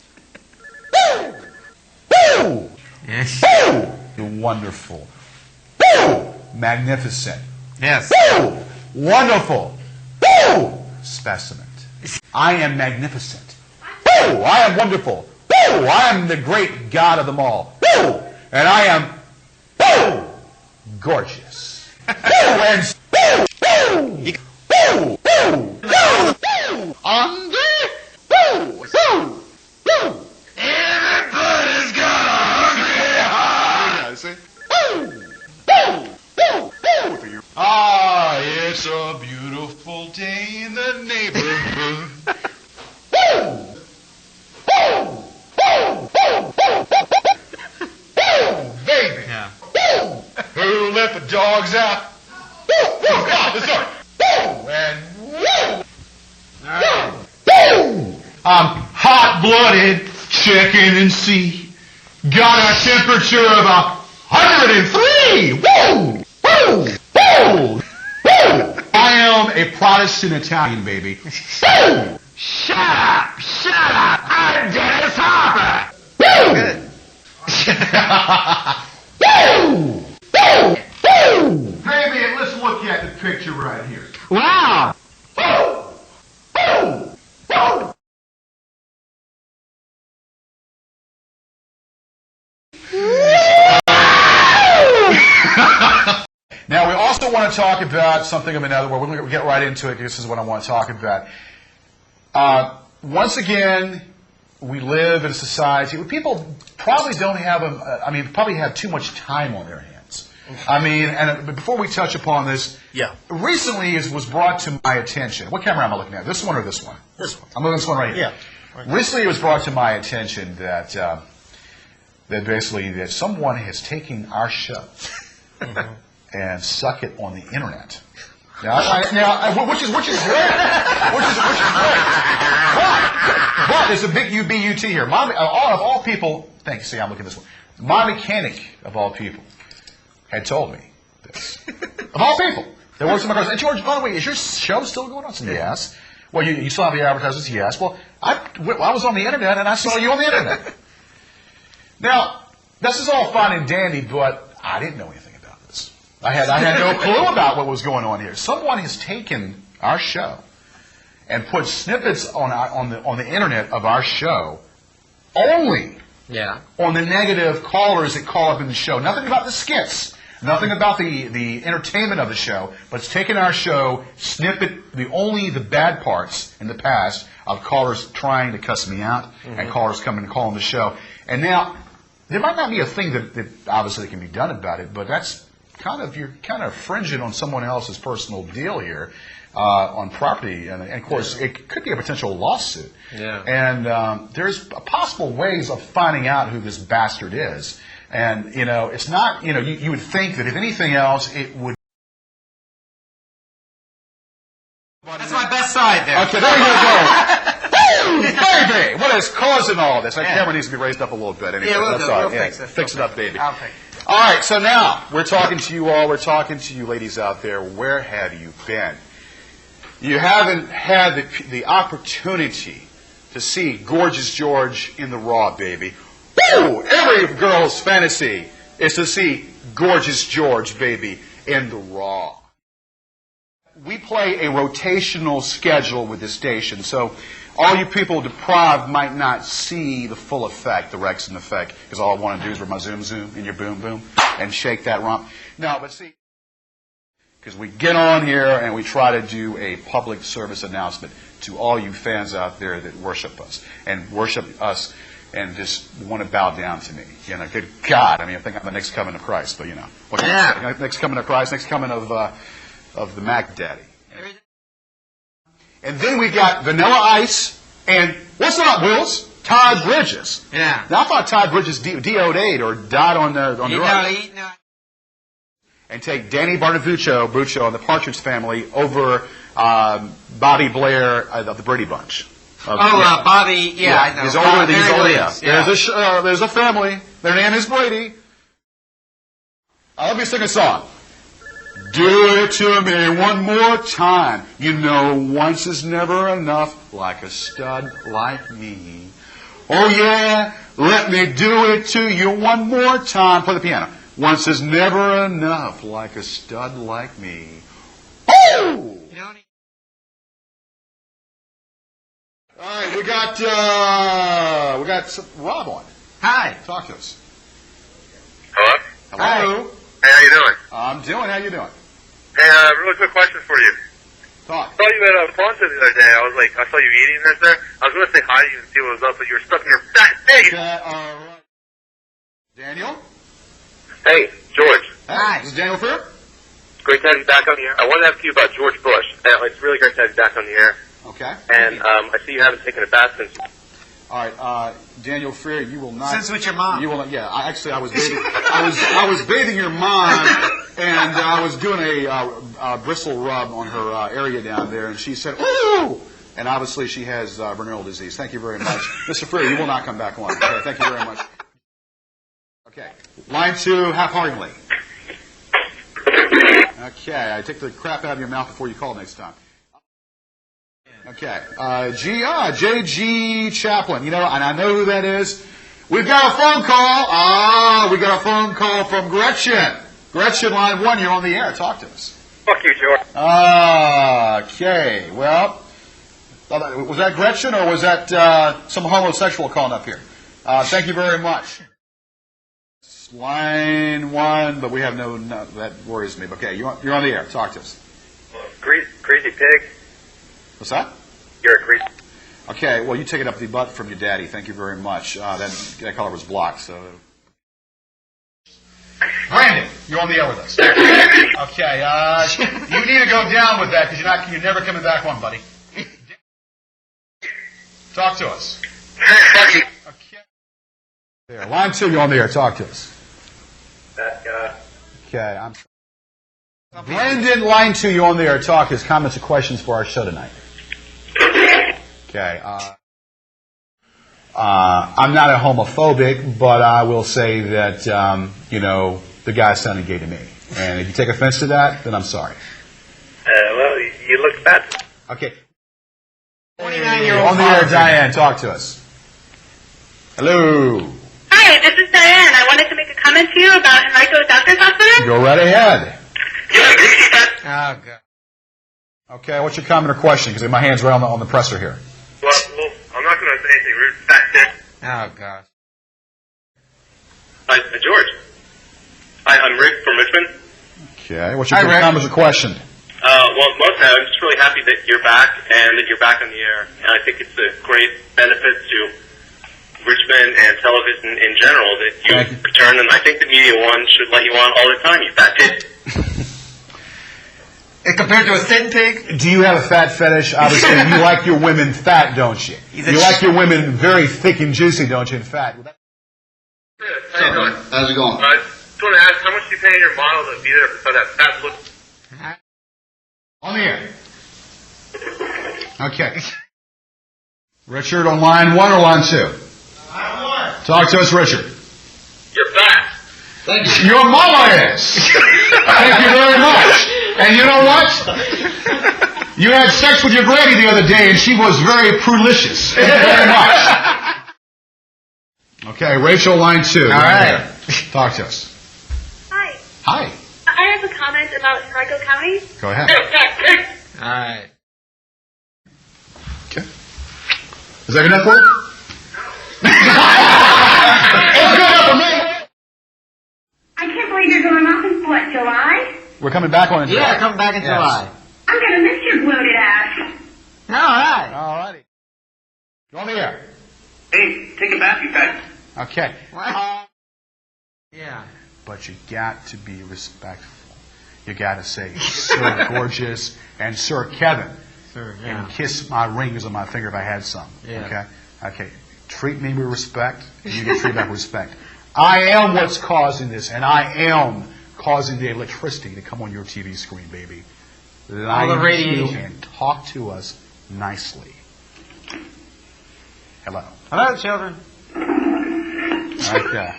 Yes. You're wonderful. Magnificent. Yes. Wonderful. Specimen. I am magnificent. I am wonderful. I am the great God of them all. And I am gorgeous. And dogs out. Woo! Woo! God, sorry. Woo! And woo! Woo! Hot-blooded, chicken and sea. Got a temperature of 103. Woo! Woo! Woo! Woo! I am a Protestant Italian, baby. Woo! Shut up! Shut up! I'm Dennis Hopper. Woo! Good. Woo! Woo! Woo! Baby, let's look at the picture right here. Wow! Woo! Woo! Woo! Now, we also want to talk about something of another. We're going to get right into it. This is what I want to talk about. Once again, we live in a society where people probably don't have, probably have too much time on their hands. But before we touch upon this, recently it was brought to my attention. What camera am I looking at? This one or this one? This one. I'm looking at this one right here. Yeah. Right. Recently it was brought to my attention that that someone has taken our show and stuck it on the internet. Which is great. But there's a big UBUT here. Of all people, thanks. See, I'm looking at this one. My mechanic, of all people, had told me this. Of all people, that works in my car. And George, by the way, is your show still going on? I said, yes. Well, you still have the advertisements? Yes. Well, I was on the internet and I saw you on the internet. Now, this is all fine and dandy, but I didn't know anything about this. I had no clue about what was going on here. Someone has taken our show and put snippets on the internet of our show only on the negative callers that call up in the show. Nothing about the skits, nothing about the entertainment of the show, but it's taken our show, snippet only the bad parts in the past of callers trying to cuss me out and callers coming and calling the show. And now, there might not be a thing that obviously can be done about it, but that's you're kind of infringing on someone else's personal deal here on property, and of course it could be a potential lawsuit. Yeah. And there's possible ways of finding out who this bastard is, and it's not you would think that if anything else it would. That's my best side there. Okay, there you go. Baby, what is causing all this? That camera needs to be raised up a little bit. Anyway. We'll fix it. Fix it up, baby. I'll fix it. All right, so now we're talking to you all. We're talking to you ladies out there. Where have you been? You haven't had the opportunity to see Gorgeous George in the Raw, baby. Woo! Every girl's fantasy is to see Gorgeous George, baby, in the Raw. We play a rotational schedule with this station, so all you people deprived might not see the full effect, the Rexon effect, because all I want to do is with my zoom and your boom boom and shake that rump. No, but see, because we get on here and we try to do a public service announcement to all you fans out there that worship us and just want to bow down to me. Good God, I think I'm the next coming of Christ, but what can I say? Next coming of Christ, next coming of the Mac Daddy. And then we got Vanilla Ice and, what's up, Wills? Todd Bridges. Yeah. Now, I thought Todd Bridges DO'd or died on the road. No. And take Danny Buccio and the Partridge Family over Bobby Blair of the Brady Bunch. Bobby, I know. He's older. There's a family. Their name is Brady. Let me sing a song. Do it to me one more time. Once is never enough, like a stud like me. Oh yeah, let me do it to you one more time. Play the piano. Once is never enough, like a stud like me. Oh! All right, we got Rob on. Hi. Talk to us. Hello? Hello. Hey, how you doing? I'm doing. How you doing? Hey, really quick question for you. Talk. I saw you at Ponce the other day. I saw you eating this there. I was going to say hi to you and see what was up, but you were stuck in your fat face. Okay, all right. Daniel? Hey, George. Hi. Is Daniel Fair? Great to have you back on the air. I wanted to ask you about George Bush. It's really great to have you back on the air. Okay. And I see you haven't taken a bath since. All right, Daniel Freer, you will not. Since with your mom. You will not. Yeah, I was bathing. I was bathing your mom, and I was doing a bristle rub on her area down there, and she said, "Ooh!" And obviously she has venereal disease. Thank you very much, Mr. Freer. You will not come back on. Okay, thank you very much. Okay, line 2, half-heartedly. Okay, I take the crap out of your mouth before you call next time. Okay, J.G. Chaplin, you know, and I know who that is. We've got a phone call. We got a phone call from Gretchen. Gretchen, line 1, you're on the air. Talk to us. Fuck you, George. Okay, well, was that Gretchen or was that some homosexual calling up here? Thank you very much. Line 1, but we have no that worries me. Okay, you're on the air. Talk to us. Greasy pig. What's that? You're a greasy. Okay, well, you take it up the butt from your daddy. Thank you very much. That color was blocked, so. Brandon, you're on the air with us. Okay, you need to go down with that because you're never coming back on, buddy. Talk to us. Okay. There, line 2, you're on the air. Talk to us. That guy. Okay, Brandon, line 2, you're on the air. Talk to us. Comments or questions for our show tonight. Okay. I'm not a homophobic, but I will say that, the guy sounded gay to me. And if you take offense to that, then I'm sorry. Well, you look bad. Okay. 29-year-old On the air, Diane, talk to us. Hello. Hi, this is Diane. I wanted to make a comment to you about Enrico's doctor's hospital. Go right ahead. Oh, God. Okay, what's your comment or question? Because my hand's right on the presser here. Well, I'm not going to say anything rude. Fat dick. Oh, gosh. Hi, George. Hi, I'm Rick from Richmond. Okay, what's your comment or question? Well, mostly I'm just really happy that you're back and that you're back on the air. And I think it's a great benefit to Richmond and television in general that you return. And I think the Media One should let you on all the time, you fat pig. And compared to a thin pig? Do you have a fat fetish? Obviously, you like your women fat, don't you? You like your women very thick and juicy, don't you, and fat? How you doing? How's it going? I just want to ask, how much do you pay your model to be there for that fat look? On the air. Okay. Richard on line 1 or line 2? Line 1. Talk to us, Richard. You're fat. Thank you. Your mama is. Thank you very much. And you know what? You had sex with your granny the other day, and she was very prolicious. Thank you very much. Okay, Rachel, line 2. All right. Talk to us. Hi. Hi. I have a comment about Henrico County. Go ahead. All right. Okay. Is that enough for you? It's good enough for me. I can't believe you're going off in what, July? We're coming back on it. Yeah, coming back in July. I'm going to miss your bloated ass. All right. All righty. Go on the air. Hey, take a bath, you fat. Okay. Yeah. But you got to be respectful. You got to say, Sir Gorgeous and Sir Kevin. Sure, yeah. And kiss my rings on my finger if I had some. Yeah. Okay. Treat me with respect, and you get treated back with respect. I am what's causing this, and I am causing the electricity to come on your TV screen, baby. All the radiation. And talk to us nicely. Hello. Hello, children. Okay.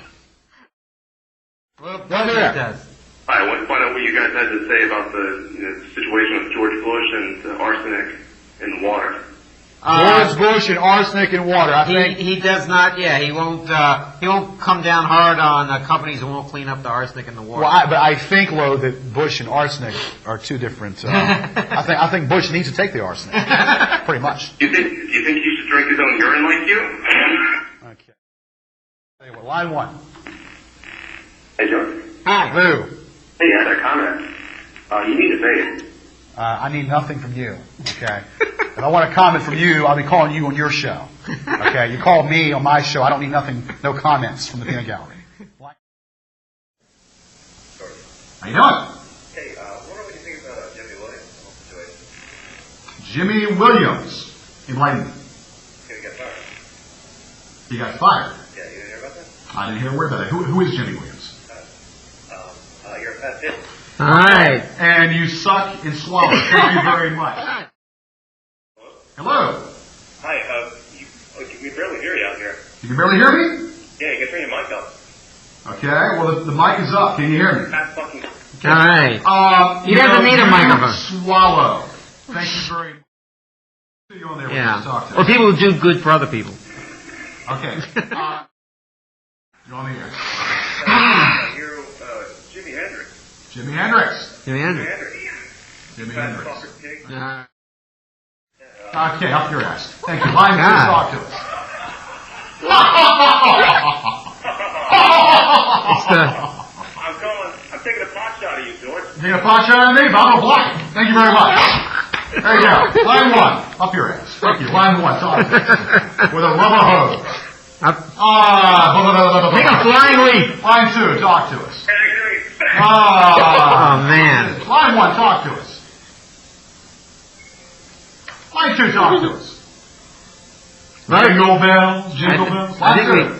Well, there. it does. I want to find out what you guys had to say about the situation with George Bush and arsenic in the water. George Bush and arsenic in water. I think He does not. Yeah, he won't come down hard on companies that won't clean up the arsenic in the water. Well, but I think, Lo, that Bush and arsenic are two different. I think Bush needs to take the arsenic, pretty much. Do you think he should drink his own urine like you? Okay. Anyway, line 1. Hey, George. Hi. Lou. Hey, I had a comment. You need to say it. I need nothing from you. Okay. If I want a comment from you, I'll be calling you on your show. Okay. You call me on my show. I don't need nothing. No comments from the peanut gallery. How you doing? Hey, what do you think about Jimmy Williams? Jimmy Williams. Enlighten me. He's gonna get fired. He got fired. Yeah, you didn't hear about that? I didn't hear a word about that. Who is Jimmy Williams? You're a fat bitch. All right. And you suck and swallow. Thank you very much. Hello. Hi, we barely hear you out here. You can barely hear me? Yeah, you can turn your mic up. Okay, well, the mic is up. Can you hear me? Fat fucking... All right. You He doesn't need a microphone. Swallow. Thank you very much. See you on there when you talk Yeah. to Or people who do good for other people. Okay. You're on the air. You're Jimi Hendrix. Jimi Hendrix. Jimi Hendrix. Jimi Fat Hendrix. fucker pig. Okay, up your ass. Thank you. Line, please talk to us. I'm taking a pot shot of you, George. Taking a pot shot at me, but I'm a block. Thank you very much. There you go. Line 1, up your ass. Thank you. Line 1, talk to us. With a rubber hose. Make a flying leap. Line 2, talk to us. Oh, man. Line 1, talk to us. Line 2, talk to us. Jingle bells, jingle bells. Line 2,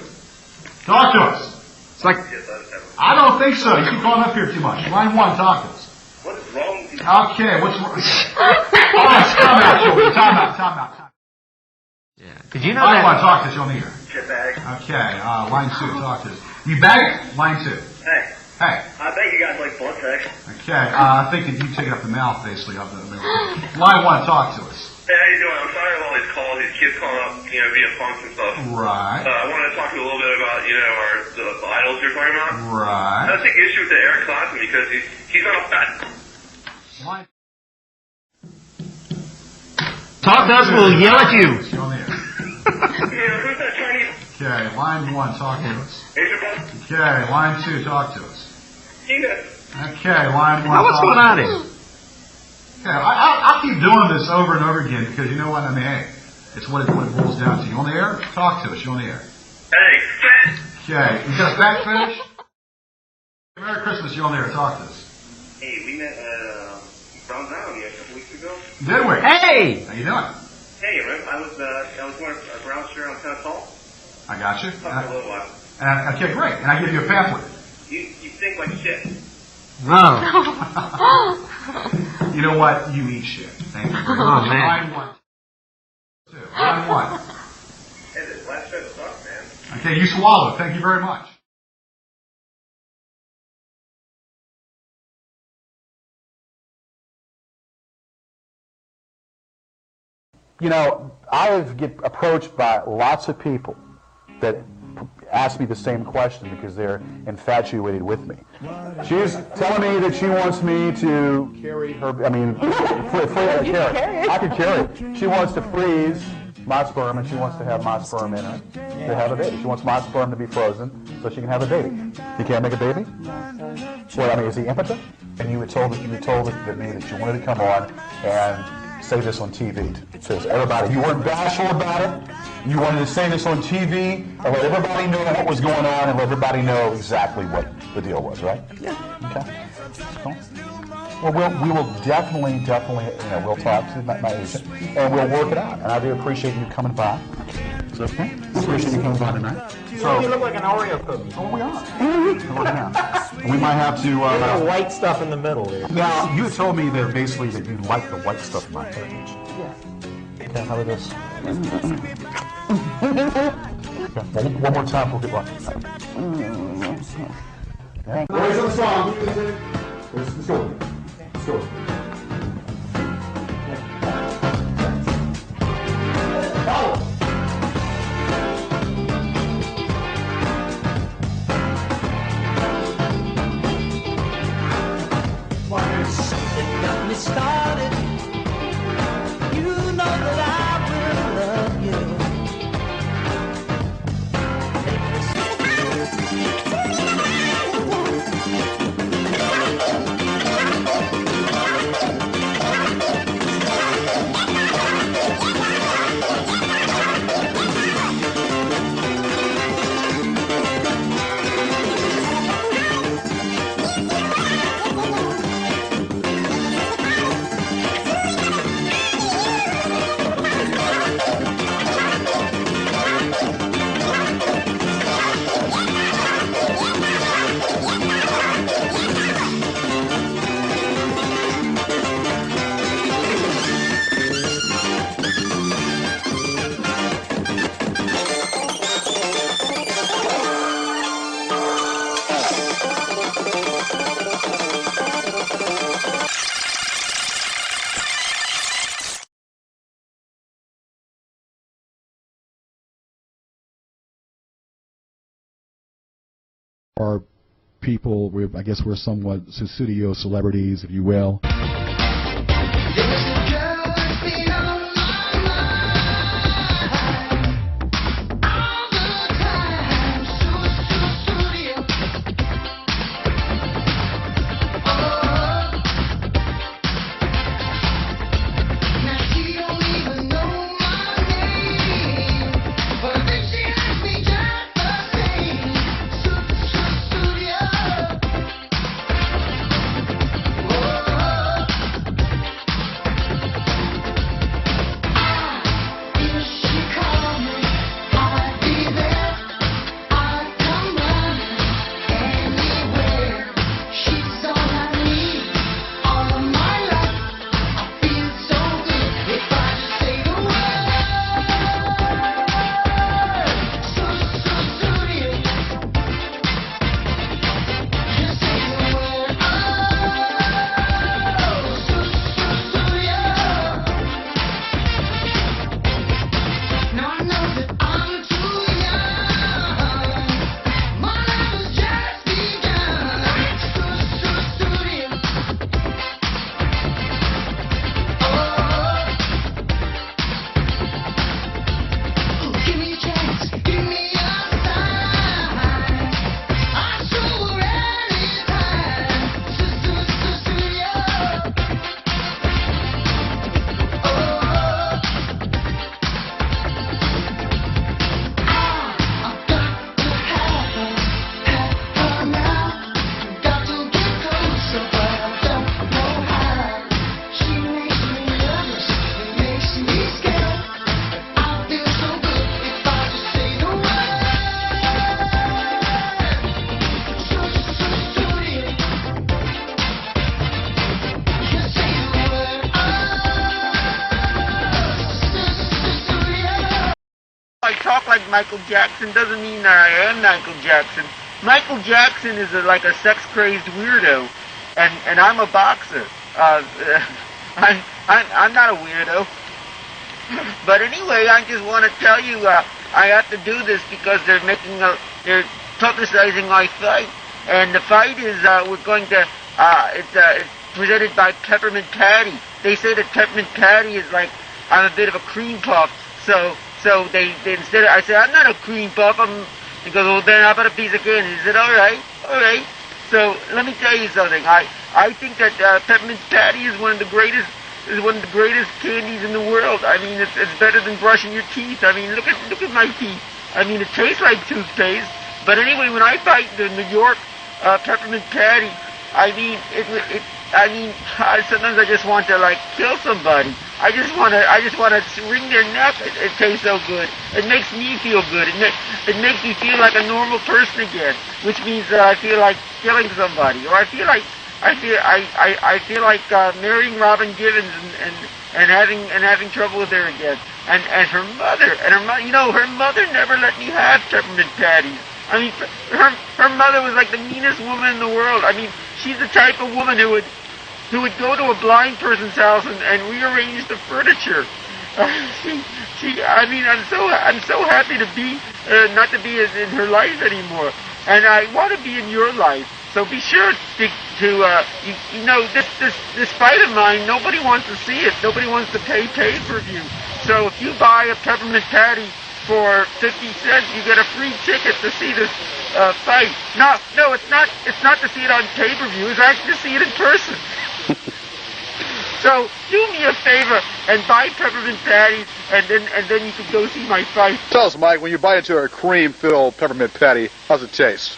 talk to us. It's like... I don't think so. You keep calling up here too much. Line 1, talk to us. What is wrong with you? Okay, what's wrong? Oh, it's time out, Joey. Time out. Yeah. Did you know Line that? 1, talk to us on the air. Shitbag. Okay, line 2, talk to us. You bag it? Line 2. Hey. Hey. I think you guys like blood sex. Okay, I think that you take it up the mouth, basically. Line 1, talk to us. Hey, how you doing? I'm sorry about all these calls, these kids calling up, via phones and stuff. Right. I wanted to talk to you a little bit about, the idols you're talking about. Right. I take issue with the Eric Clapton because he's not a fat. Line. Talk to us, we'll yell at you. You're on the air. Who's that Chinese? Okay, line 1, talk to us. Asian boy? Okay, line 2, talk to us. Penis. Okay, line 1. Now, what's going on here? Okay, I'll keep doing this over and over again because you know what? I mean, hey, it's what it boils down to. You on the air? Talk to us. You on the air? Hey, fat. Okay, you got a fat finish? Merry Christmas. You on the air? Talk to us. Hey, we met Brown Down a couple weeks ago. Did we? Hey! How you doing? Hey, I was wearing a brown shirt. I'm kind of tall. I got you. Talk for a little while. Okay, great. And I give you a pamphlet. You stink like shit. Oh. You know what? You eat shit. Thank you very much. Oh, man. Line 1. 2. Line 1. Hey, this last show sucks, man. Okay, you swallowed. Thank you very much. You know, I get approached by lots of people that ask me the same question because they're infatuated with me. She's telling me that she wants me to carry her, I can carry it. She wants to freeze my sperm and she wants to have my sperm in her to have a baby. She wants my sperm to be frozen so she can have a baby. You can't make a baby? Well, I mean, is he impotent? And you told me that you wanted to come on and say this on TV. Says everybody, you weren't bashful about it. You wanted to say this on TV and let everybody know what was going on and let everybody know exactly what the deal was, right? Yeah. Okay. Cool. Well, we will definitely, we'll talk to my agent and we'll work it out. And I do appreciate you coming by. So, appreciate you coming by tonight. So, You look like an Oreo cookie. oh, we are. We might have to. There's white stuff in the middle there. Now, you told me that basically that you like the white stuff in my package. Yeah. Okay, how about this? Okay, one more time for good luck. Okay. Boys on the song. Let's go. Let's go. Something got me started. You know that I will love you. are people, I guess we're somewhat studio celebrities, if you will. I talk like Michael Jackson doesn't mean that I am Michael Jackson. Michael Jackson is like a sex-crazed weirdo, and I'm a boxer. I'm not a weirdo. But anyway, I just want to tell you, I have to do this because they're publicizing my fight, and the fight is we're going to it's presented by Peppermint Patty. They say that Peppermint Patty is like I'm a bit of a cream puff, so they instead of, I said, I'm not a cream puff. He goes, well then how about a piece of candy? He said, all right. So let me tell you something. I think that Peppermint Patty is one of the greatest candies in the world. I mean, it's better than brushing your teeth. I mean, look at my teeth. I mean, it tastes like toothpaste. But anyway, when I fight the New York Peppermint Patty, I mean, sometimes I just want to like kill somebody. I just want to wring their neck. It tastes so good. It makes me feel good. It makes me feel like a normal person again, which means that I feel like killing somebody, or I feel like marrying Robin Givens and having trouble with her again. And her mother, you know, her mother never let me have Peppermint Patties. I mean, her mother was like the meanest woman in the world. I mean, she's the type of woman who would go to a blind person's house and rearrange the furniture. I mean, I'm so happy to be not to be in her life anymore, and I want to be in your life. So be sure to you know, this fight of mine, nobody wants to see it. Nobody wants to pay per view. So if you buy a Peppermint Patty for 50 cents, you get a free ticket to see this fight. No, it's not to see it on pay-per-view. It's actually to see it in person. So do me a favor and buy Peppermint Patties, and then you can go see my fight. Tell us, Mike, when you bite into a cream-filled Peppermint Patty, how's it taste?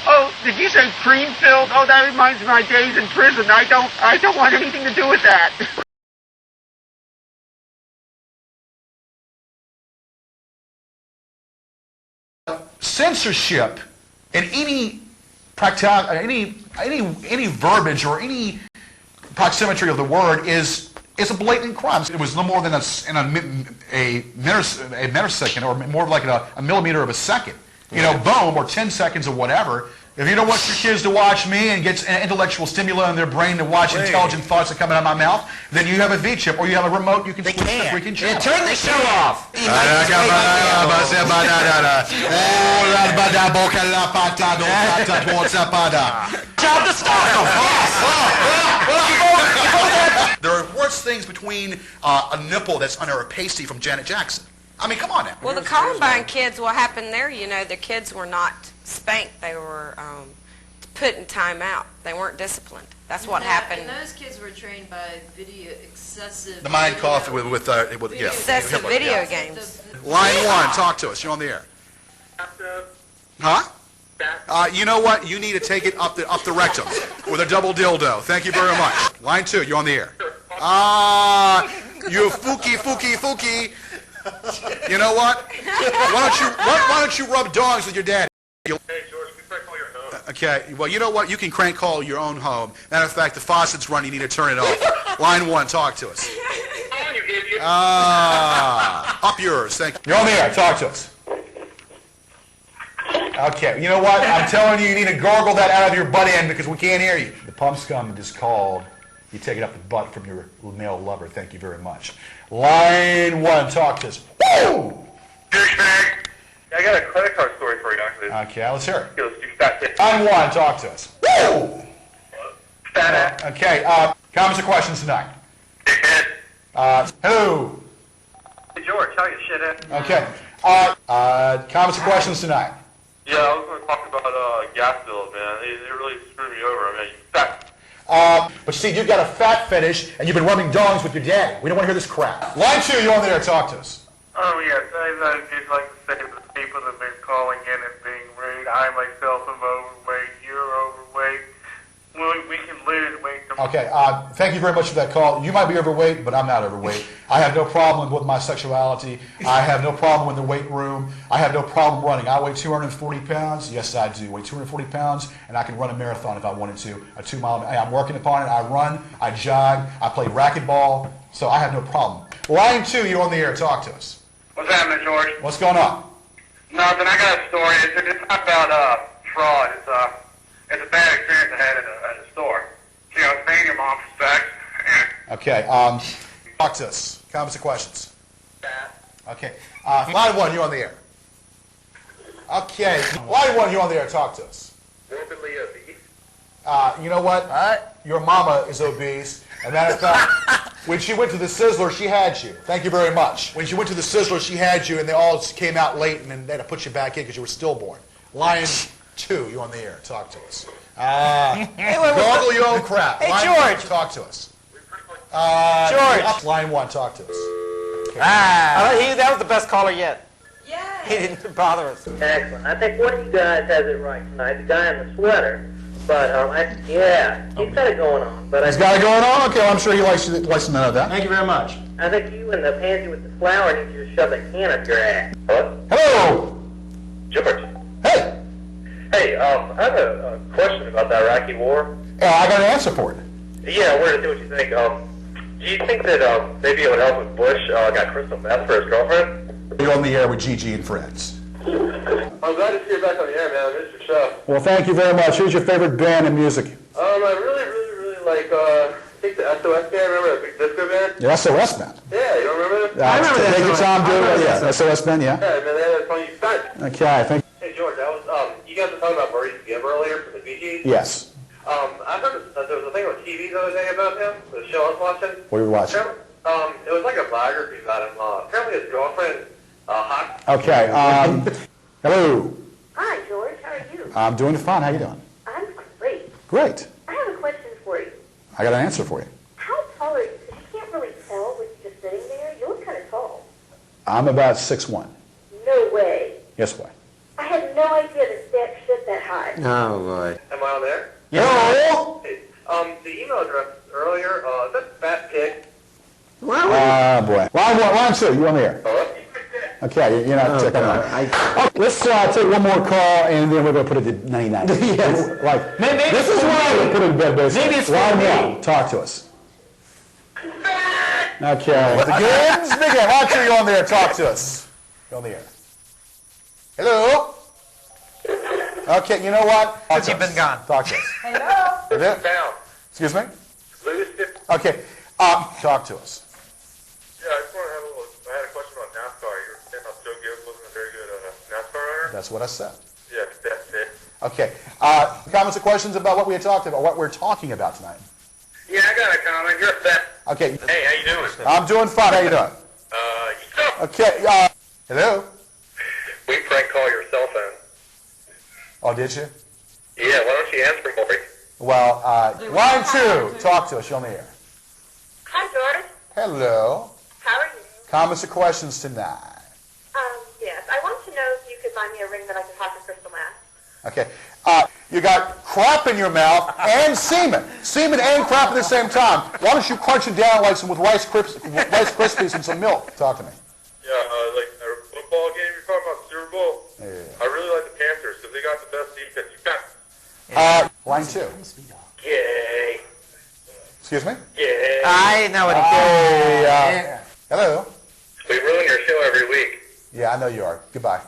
Oh, did you say cream-filled? Oh, that reminds me of my days in prison. I don't want anything to do with that. Censorship in any verbiage or any proximity of the word is a blatant crime. It was no more than a millisecond, or more like a millimeter of a second. You know, boom, or 10 seconds or whatever. If you don't want your kids to watch me and get an intellectual stimuli in their brain to watch intelligent thoughts that come out of my mouth, then you have a V-chip or you have a remote. You can switch the freaking channel. Yeah, turn the show off. Job to start. There are worse things between a nipple that's under a pasty from Janet Jackson. I mean, come on now. Well, the Columbine kids, what happened there, you know, the kids were not spanked. They were put in timeout. They weren't disciplined. That's what happened. And those kids were trained by excessive... The mind cough with yeah. Excessive video games. Line 1, talk to us. You're on the air. Huh? You know what? You need to take it up the rectum with a double dildo. Thank you very much. Line 2, you're on the air. You fooky. You know what? Why don't you rub dogs with your daddy? Hey, George, we prank call your home. Okay, well, you know what? You can crank call your own home. Matter of fact, the faucet's running. You need to turn it off. Line 1, talk to us. Come on, you idiot. Up yours. Thank you. You're on the air. Talk to us. Okay, you know what? I'm telling you, you need to gargle that out of your butt end because we can't hear you. The pump scum just called. You take it up the butt from your male lover. Thank you very much. Line 1, talk to us. Woo! Douchebag. I got a credit card story for you, actually. Okay, let's hear it. Let's do fat shit. Line 1, talk to us. Woo! Fat ass. Okay, comments or questions tonight? Hello. Hey, George, how you shithead? Okay. Comments or questions tonight? Yeah, I was going to talk about gas bills, man. It really screwed me over. I mean, you fat. But see, you've got a fat fetish, and you've been rubbing dogs with your daddy. We don't want to hear this crap. Line 2, you're on there. Talk to us. Oh, yes. I'd just like to say to the people that have been calling in and being rude, I myself am overweight. You're overweight. We can lose weight. Okay, thank you very much for that call. You might be overweight, but I'm not overweight. I have no problem with my sexuality. I have no problem in the weight room. I have no problem running. I weigh 240 pounds. Yes, I do. Weigh 240 pounds, and I can run a marathon if I wanted to, a 2-mile. I'm working upon it. I run. I jog. I play racquetball. So I have no problem. Line 2, you're on the air. Talk to us. What's happening, George? What's going on? Nothing. I got a story. It's not about fraud. It's a bad experience I had at a store. You know, it's paying your mom for sex. Okay, talk to us. Comments or questions? Okay, line 1, you're on the air. Okay, line 1, you're on the air. Talk to us. Morbidly obese. You know what? Your mama is obese. And matter of fact, when she went to the Sizzler, she had you. Thank you very much. When she went to the Sizzler, she had you, and they all came out late, and then they had to put you back in because you were stillborn. Line 2, you're on the air. Talk to us. Gargle your own crap. Hey, Line George. 1, talk to us. George. Line 1, talk to us. Okay. That was the best caller yet. Yeah. He didn't bother us. Excellent. I think one of you guys has it right tonight. The guy in the sweater. But, he's got it going on. But He's got it going on? Okay, well, I'm sure he likes to know that. Thank you very much. I think you and the pansy with the flower need to just shove a can up your ass. Hello? Hello! George. Hey! Hey, I have a question about the Iraqi war. I got an answer for it. Yeah, I wanted to see what you think. Do you think that maybe it would help if Bush got crystal meth for his girlfriend? You're on the air with Gigi and friends. I'm glad to see you back on the air, man. I missed your show. Well, thank you very much. Who's your favorite band in music? I really like, I think the SOS band. Remember that big disco band? The SOS band. Yeah, you don't remember that? I remember that. Take your time, do it. Yeah, SOS band, yeah. Yeah, man, they had a funny stunt. Okay, thank you. Hey, George, you guys were talking about Maurice Gibb earlier from the Bee Gees. Yes. I heard that there was a thing on TV the other day about him, the show I was watching. What are you watching? It was like a biography about him. Apparently his girlfriend, hot. Okay, hello. Hi, George. How are you? I'm doing fine. How you doing? I'm great. Great. I have a question for you. I got an answer for you. How tall are you? Because you can't really tell with just sitting there. You look kind of tall. I'm about 6'1". No way. Yes, why? I had no idea that Steph shit that high. Oh, boy. Am I on there? Yeah. Hello? Hey, the email address earlier, is that Fat Pig? Boy. Line 2, you on the air. Hello? Okay, you're not checking out. Okay, let's take one more call, and then we're going to put it to 99. Yes. Like, Maybe this is why we put it in bed, basically. Maybe it's Line 1, talk to us. Okay. Begins. Line 2, you're on the air. Talk to us. You're on the air. Hello? Okay, you know what? Since you've been gone. Talk to us. Hello? Excuse me? Okay, talk to us. Yeah, I just want to have a little. I had a question about NASCAR. You were saying how Joe Gibbs wasn't a very good NASCAR runner. That's what I said. Yeah, that's it. Okay, comments or questions about what we had talked about, what we're talking about tonight? Yeah, I got a comment. You're a vet. Okay. Hey, how you doing? I'm doing fine. How you doing? You suck. Okay, hello? We prank call your cell phone. Oh, did you? Yeah, why don't you answer for me? Well, line 2, talk to us. You're on the air. Hi, George. Hello. How are you? Comments or questions tonight? Yes. I want to know if you could find me a ring that I can talk to Crystal Mass. Okay. You got crap in your mouth and semen. Semen and crap at the same time. Why don't you crunch it down like some with Rice Krispies and some milk? Talk to me. Yeah, like a football game you're talking about, Super Bowl. Yeah. I really like the Panthers because they got the best defense. You got. Line 2. Yay. Excuse me? Yay. I know what he did. Hello. We ruin your show every week. Yeah, I know you are. Goodbye.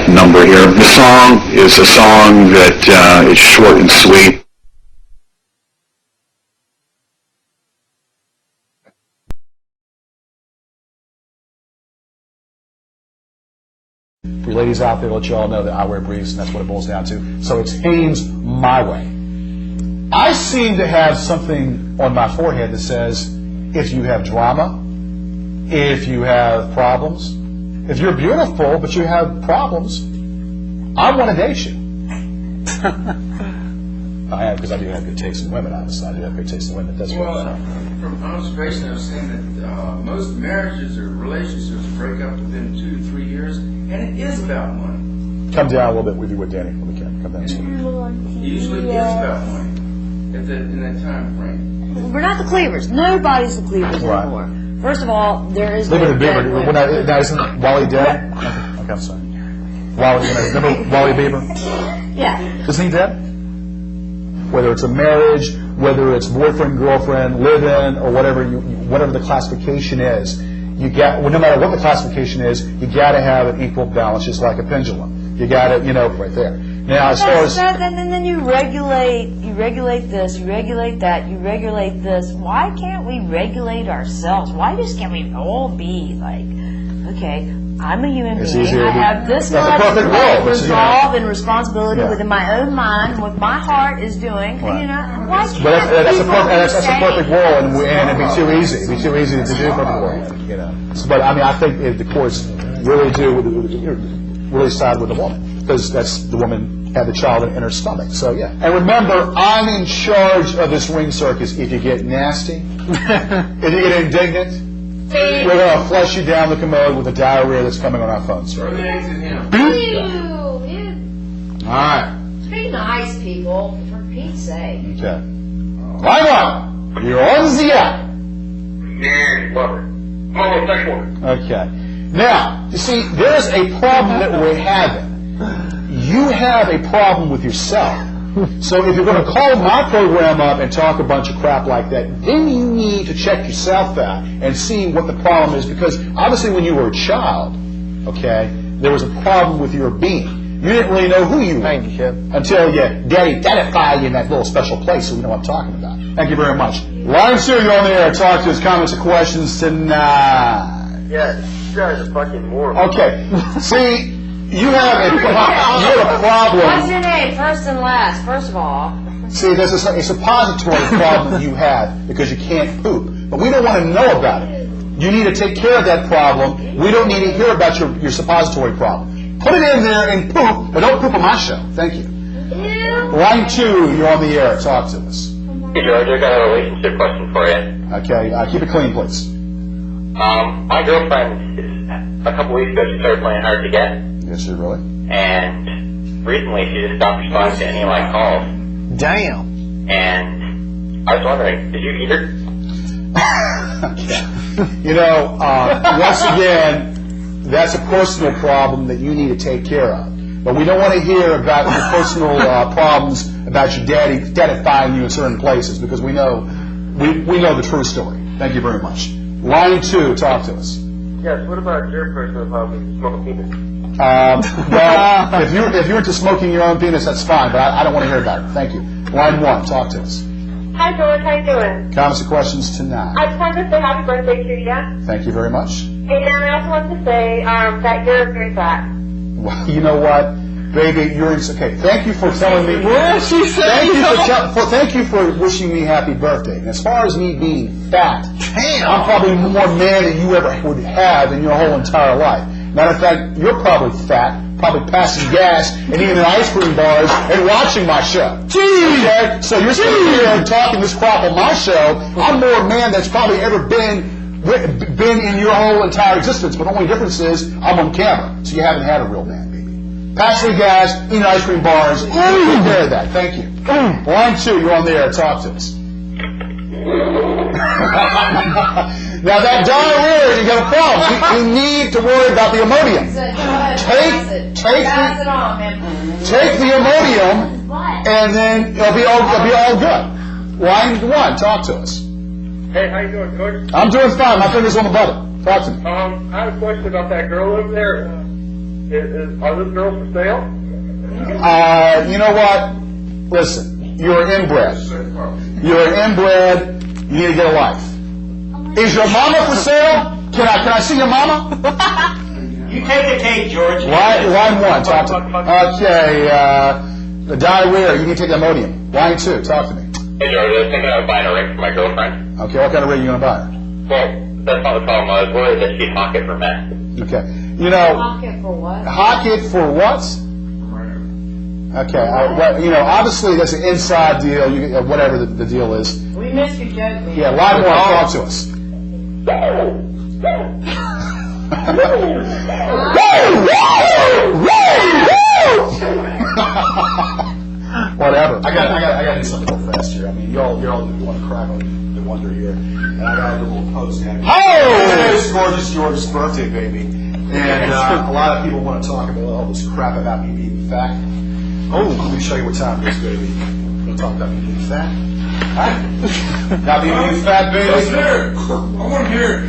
Number here. The song is a song that is short and sweet. For you ladies out there, let you all know that I wear briefs, and that's what it boils down to. So it's Hanes my way. I seem to have something on my forehead that says, if you have drama, if you have problems, if you're beautiful but you have problems, I want to date you. I have, because I do have good taste in women, obviously. I do have good taste in women. That's Well, from observation, I've seen that most marriages or relationships break up within 2 to 3 years, and it is about money. Come down a little bit with you with Danny when we can. Come down. It usually is about money in that time frame. We're not the Cleavers. Nobody's the Cleavers Right. anymore. First of all, there is Liberty no Beaver. dead women. Now, isn't Wally dead? Okay, I'm sorry. Wally, remember Wally Beaver? Yeah. Isn't he dead? Whether it's a marriage, whether it's boyfriend, girlfriend, live-in, or whatever the classification is, you got. Well, no matter what the classification is, you got to have an equal balance, just like a pendulum. You got to, right there. Now, as far as And then you regulate this, you regulate that, you regulate this. Why can't we regulate ourselves? Why just can't we all be like, okay, I'm a human It's being. easier I to- have this that's a much perfect world, but, resolve and responsibility Yeah. within my own mind, what my heart is doing. Right. Why can't But that's a people that's a say- perfect world, and it'd be too easy. It'd be too easy to do perfect world, So, but I mean, I think the courts really do really side with the woman, because that's the woman had the child in her stomach. So yeah. And remember, I'm in charge of this ring circus. If you get nasty, if you get indignant, we're gonna flush you down the commode with the diarrhea that's coming on our phones. Throw the eggs at him. Ew, ew. All right. Be nice. people, for Pete's sake. Okay. Line one, you're on the air. Yeah, whatever. Homosexual. Okay. Now, you see, there's a problem that we're having. You have a problem with yourself. So if you're going to call my program up and talk a bunch of crap like that, then you need to check yourself out and see what the problem is, because obviously when you were a child, okay, there was a problem with your being. You didn't really know who you were until your daddy identified you in that little special place, so we know what I'm talking about. Thank you very much. Line 2, you're on the air. Talk to us, comments, and questions tonight. Yeah, you guys are fucking moron. Okay. See, you have a problem. What's your name, first and last, first of all? See, there's a suppository problem that you have because you can't poop. But we don't want to know about it. You need to take care of that problem. We don't need to hear about your suppository problem. Put it in there and poop, but don't poop on my show. Thank you. Line 2, you're on the air. Talk to us. Hey, George, I got a relationship question for you. Okay, keep it clean, please. My girlfriend, a couple weeks ago, she started playing hard to get. Yes, she really? And recently, she just stopped responding to any of my calls. Damn. And I was wondering, did you eat her? Okay. You know, once again, that's a personal problem that you need to take care of. But we don't want to hear about your personal problems about your daddy identifying you in certain places, because we know the true story. Thank you very much. Line 2, talk to us. Yes, what about your personal problem, smoking penis? Well, if you're into smoking your own penis, that's fine, but I don't want to hear about it. Thank you. Line 1, talk to us. Hi, George. How you doing? Comments and questions tonight. I just wanted to say happy birthday to you. Thank you very much. And I also wanted to say that you're very fat. Well, you know what, baby, you're okay. Thank you for telling me. What did she say? Thank you for wishing me happy birthday. And as far as me being fat, I'm probably more man than you ever would have in your whole entire life. Matter of fact, you're probably fat, probably passing gas and eating in ice cream bars and watching my show. Okay? So you're sitting here and talking this crap on my show. I'm more man that's probably ever been in your whole entire existence, but the only difference is I'm on camera, so you haven't had a real man, baby. Passing gas, eating ice cream bars, take care of that. Thank you. Line 2, you're on the air. Talk to us. Now that diarrhea, you got a problem. You need to worry about the Imodium. Take the Imodium, and then it'll be all good. Line 1, talk to us. Hey, how you doing, George? I'm doing fine. My finger's on the button. Talk to me. I have a question about that girl over there. Are those girls for sale? You know what? Listen, you're inbred. You're inbred. You need to get a life. Is your mama for sale? Can I see your mama? You take the cake, George. Line 1, talk to me. Okay, the diarrhea, you need to take Imodium. Line 2, talk to me. Hey, George, I was thinking about buying a ring for my girlfriend. Okay, what kind of ring are you going to buy her? Well, that's not the problem. I was worried that she'd hawk it for men. Okay. You know... Hawk it for what? Hawk it for what? Okay, obviously that's an inside deal, whatever the deal is. We missed your joke, man. Yeah, line 1, talk to us. Whatever. I got to do something real fast here. I mean, y'all want to crack on the wonder here, and I got a little post here. Oh, it's gorgeous George's birthday, baby, and a lot of people want to talk about all this crap about me being fat. Oh, let me show you what time it is, baby. We're going to talk about me being fat. Huh? Not me being fat, baby. Let's hear it. I want to hear it.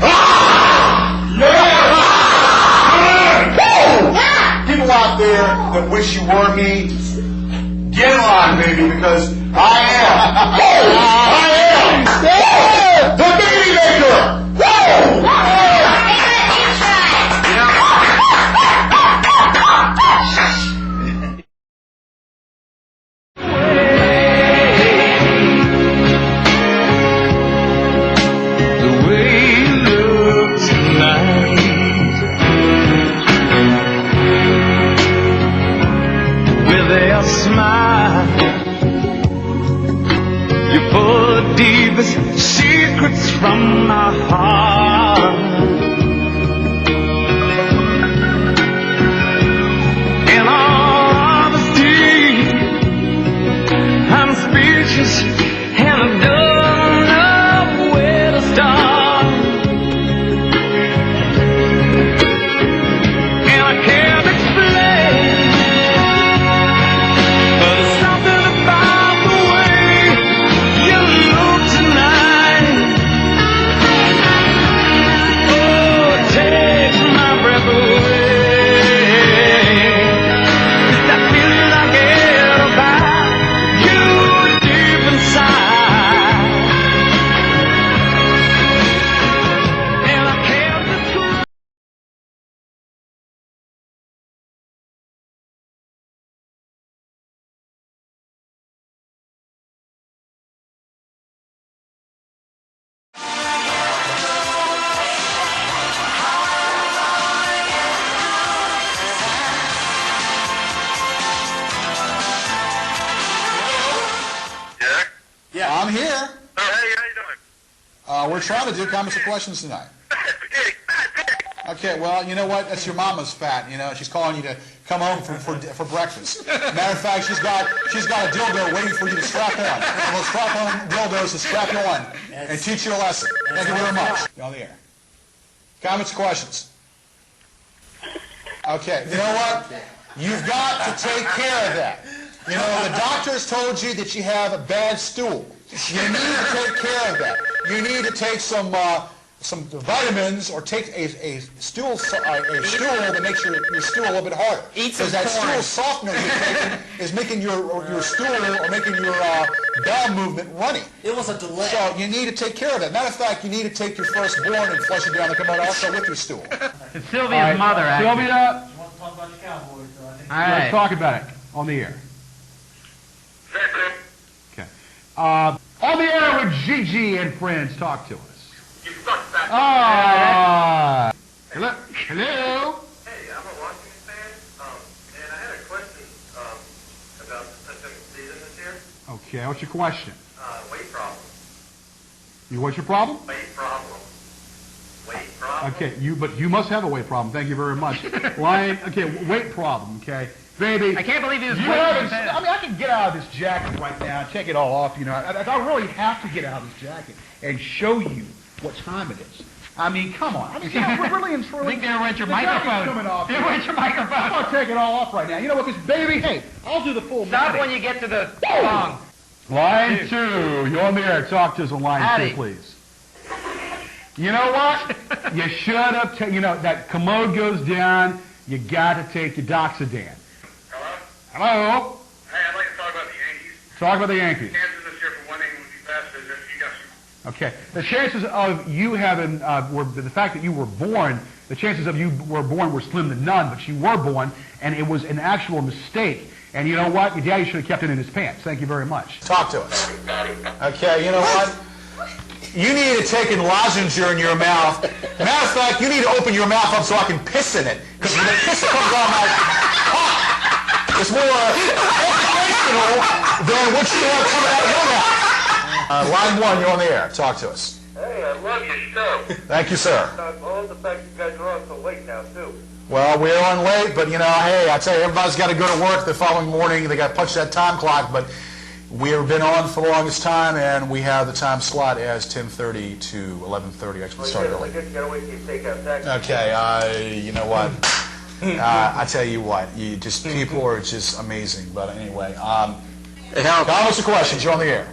People out there that wish you were me, get in line, baby, because I am the baby maker. Secrets from my heart. In all honesty, I'm here. Oh, hey, how you doing? We're trying to do comments and questions tonight. Okay, well, you know what? That's your mama's fat. You know, she's calling you to come home for breakfast. Matter of fact, she's got a dildo waiting for you to strap on. And we'll strap on dildos to strap you on and teach you a lesson. Thank you very much. You're on the air. Comments, questions? Okay, you know what? You've got to take care of that. You know, the doctors told you that you have a bad stool. You need to take care of that. You need to take some vitamins or take a stool that makes your stool a little bit harder. Because that stool softener you're taking is making your stool or making your bowel movement runny. It was a delay. So you need to take care of that. Matter of fact, you need to take your firstborn and flush it down the commode also with your stool. It's Sylvia's mother, actually. Sylvia, You want to talk about the Cowboys, so I think. All right. let's talk about it on the air. Okay. On the air with Gigi and friends. Talk to us. Hello? Hello? Hey, I'm a Washington fan, and I had a question about the upcoming season this year. Okay, what's your question? Weight problem. What's your problem? Weight problem. Weight problem. Okay, but you must have a weight problem. Thank you very much. Lion, okay, weight problem, okay? Baby. I can't believe he was you waiting. I mean, I can get out of this jacket right now and take it all off, you know. I really have to get out of this jacket and show you what time it is. I mean, come on. I mean, you know, we're really and truly. I think there went your the microphone. jacket's coming off. There went your microphone. I'm going to take it all off right now. You know what, because, baby, hey, I'll do the full Stop Monty. when you get to the song. Line 2, you're on the air. Talk to us on line Howdy. 2, please. You know what? You should have you know, that commode goes down, you got to take your Doxadan. Hello? Hey, I'd like to talk about the Yankees. Talk about the Yankees. Chances this year for winning would be best as if you got Okay. The chances of you having, the fact that you were born, the chances of you were born were slim to none, but you were born, and it was an actual mistake. And you know what? Your daddy should have kept it in his pants. Thank you very much. Talk to us. Okay, you know what? You need to take a lozenge in your mouth. Matter of fact, you need to open your mouth up so I can piss in it. Because when the piss comes out my cock, it's more educational than what you have coming out of your mouth. Line 1, you're on the air. Talk to us. Hey, I love your show. Thank you, sir. I love the fact you guys are on so late now, too. Well, we're on late, but, you know, hey, I tell you, everybody's got to go to work the following morning. They got to punch that time clock, but we've been on for the longest time, and we have the time slot as 10:30 to 11:30. Actually, started early. I guess you got to wait till you take out taxes. Okay, you know what? I tell you what, people are just amazing. But anyway, comments or questions? You're on the air.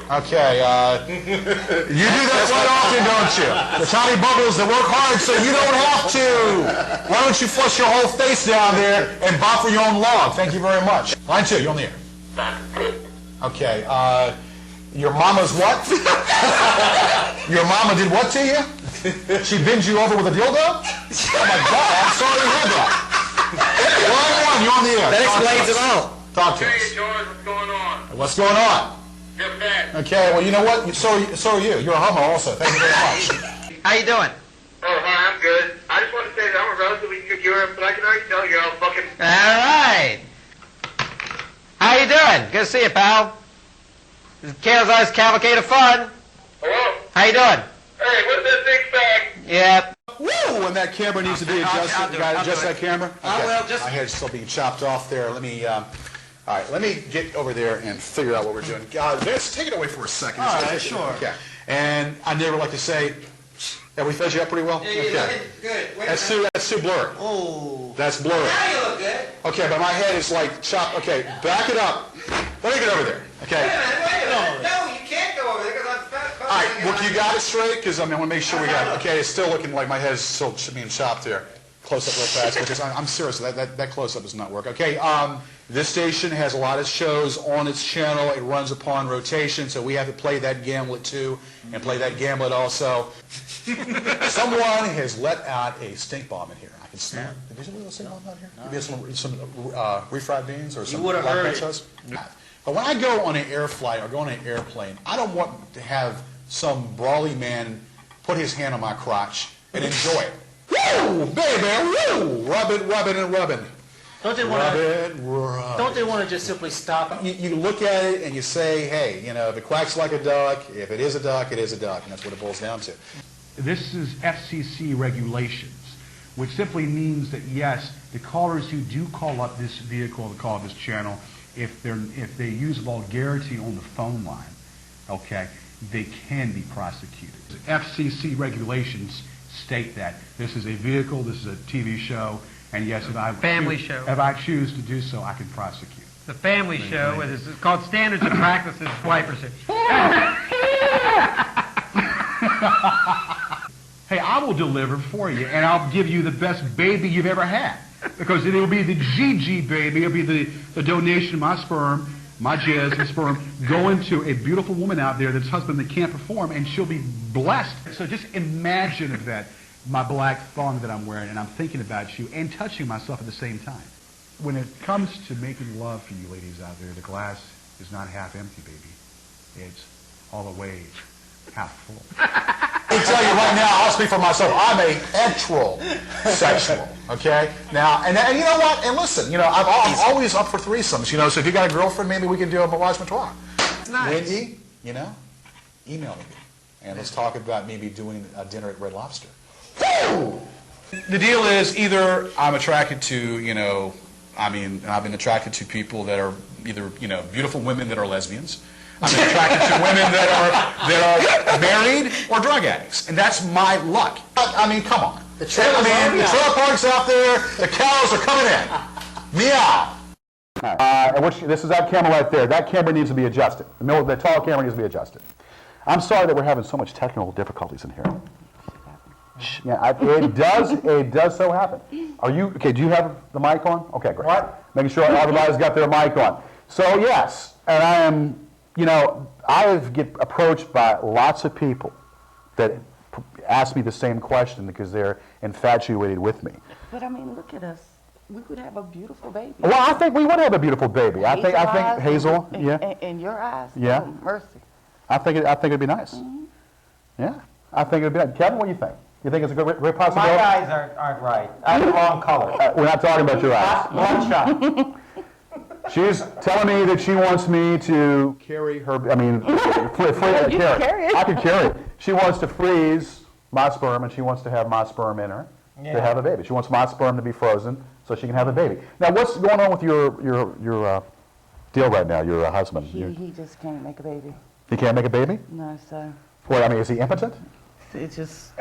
Okay, you do that quite often, don't you? The tiny bubbles that work hard so you don't have to. Why don't you flush your whole face down there and boffer your own log? Thank you very much. Line 2, you're on the air. Okay, your mama's what? Your mama did what to you? She bends you over with a dildo? Oh my God, I'm sorry to hear that. Line 1, you're on the air. That explains it all. Talk to us. Hey, George, what's going on? What's going on? You're fat. Okay, well, you know what? So are you. You're a homo also. Thank you very much. How you doing? Oh, hi, I'm good. I just want to say that I'm a relatively new viewer, but I can already tell you're all fucking... All right. How you doing? Good to see you, pal. This is Kansas Cavalcade of Fun. Hello? How you doing? Hey, what's that six-pack? Yep. Woo! And that camera needs to be adjusted. You got to adjust that camera? I will, just- My head's still being chopped off there. Let me... all right, let me get over there and figure out what we're doing. Vince, take it away for a second. All right, sure. Okay. And I never like to say, have we fed you up pretty well? Yeah, you're looking good. Wait a That's too blurry. Oh. That's blurry. Now you look good. Okay, but my head is like chopped. Okay, back it up. Let me get over there. Okay. Wait a minute. No, you can't go over there because I'm fat. All right, well, you got it straight? Because I want to make sure we got it. Okay, it's still looking like my head is still being chopped there. Close up real fast, because I'm serious. That close up does not work. Okay, this station has a lot of shows on its channel. It runs upon rotation, so we have to play that gamblet too, and play that gamblet also. Someone has let out a stink bomb in here. I can smell it. Did you let a stink bomb out here? Maybe some refried beans or some would've black heard bean it. sauce? But when I go on an air flight or go on an airplane, I don't want to have some brawly man put his hand on my crotch and enjoy it. Woo, baby, woo! Rubbing, rubbing, and rubbing. Don't they want to? Don't they want to just simply stop? You look at it and you say, hey, if it quacks like a duck, if it is a duck, it is a duck, and that's what it boils down to. This is FCC regulations, which simply means that yes, the callers who do call up this vehicle, call up this channel, if they use vulgarity on the phone line, okay, they can be prosecuted. FCC regulations state that this is a vehicle, this is a TV show, and yes, if I choose to do so, I can prosecute. The family show is called Standards and Practices Wipers. Hey, I will deliver for you, and I'll give you the best baby you've ever had. Because it will be the GG baby, it'll be the donation of my sperm, my jizz and sperm, going to a beautiful woman out there that's husband that can't perform, and she'll be blessed. So just imagine that, my black thong that I'm wearing, and I'm thinking about you and touching myself at the same time. When it comes to making love for you ladies out there, the glass is not half empty, baby. It's all the way half full. I tell you right now, I'll speak for myself, I'm a heterosexual, okay? Now, and you know what? And listen, I'm always up for threesomes, so if you got a girlfriend, maybe we can do a menage a trois. Nice. Wendy, email me. And let's talk about maybe doing a dinner at Red Lobster. Woo! The deal is either I'm attracted to, I've been attracted to people that are either, beautiful women that are lesbians. I'm attracted to women that are married or drug addicts, and that's my luck. Come on. The trailer park's out there. The cows are coming in. Meow. This is that camera right there. That camera needs to be adjusted. The tall camera needs to be adjusted. I'm sorry that we're having so much technical difficulties in here. Yeah, it does so happen. Are you okay? Do you have the mic on? Okay, great. What? Making sure everybody's got their mic on. So yes, and I am. I get approached by lots of people that ask me the same question because they're infatuated with me. But look at us. We would have a beautiful baby. Well, I think we would have a beautiful baby. I think Hazel. In your eyes. Yeah. Oh, mercy. I think it'd be nice. Mm-hmm. Yeah. I think it'd be nice. Kevin, what do you think? You think it's a great possibility? My eyes aren't right. I have the wrong color. We're not talking about your eyes. One shot. She's telling me that she wants me to carry her, carry it. I could carry it. She wants to freeze my sperm, and she wants to have my sperm in her to have a baby. She wants my sperm to be frozen so she can have a baby. Now, what's going on with your deal right now, your husband? He just can't make a baby. He can't make a baby? No, sir. What, is he impotent? It just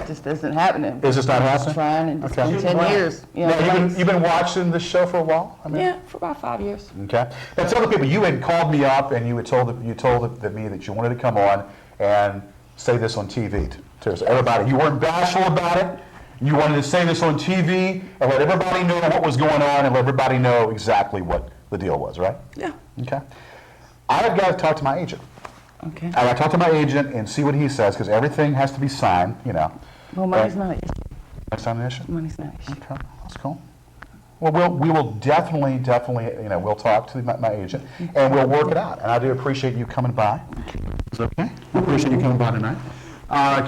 isn't happening. It's just not happening? Trying, and it's been 10 years. You've been watching this show for a while? Yeah, for about 5 years. Okay. Now tell the people, you had called me up and you told me that you wanted to come on and say this on TV to everybody. You weren't bashful about it. You wanted to say this on TV and let everybody know what was going on and let everybody know exactly what the deal was, right? Yeah. Okay. I've got to talk to my agent. Okay. I talk to my agent and see what he says because everything has to be signed, Well, money's not an issue. Money's not an issue? Money's not an issue. Okay, that's cool. Well, we will definitely, we'll talk to my agent and we'll work it out. And I do appreciate you coming by. Is that okay? I appreciate you coming by tonight.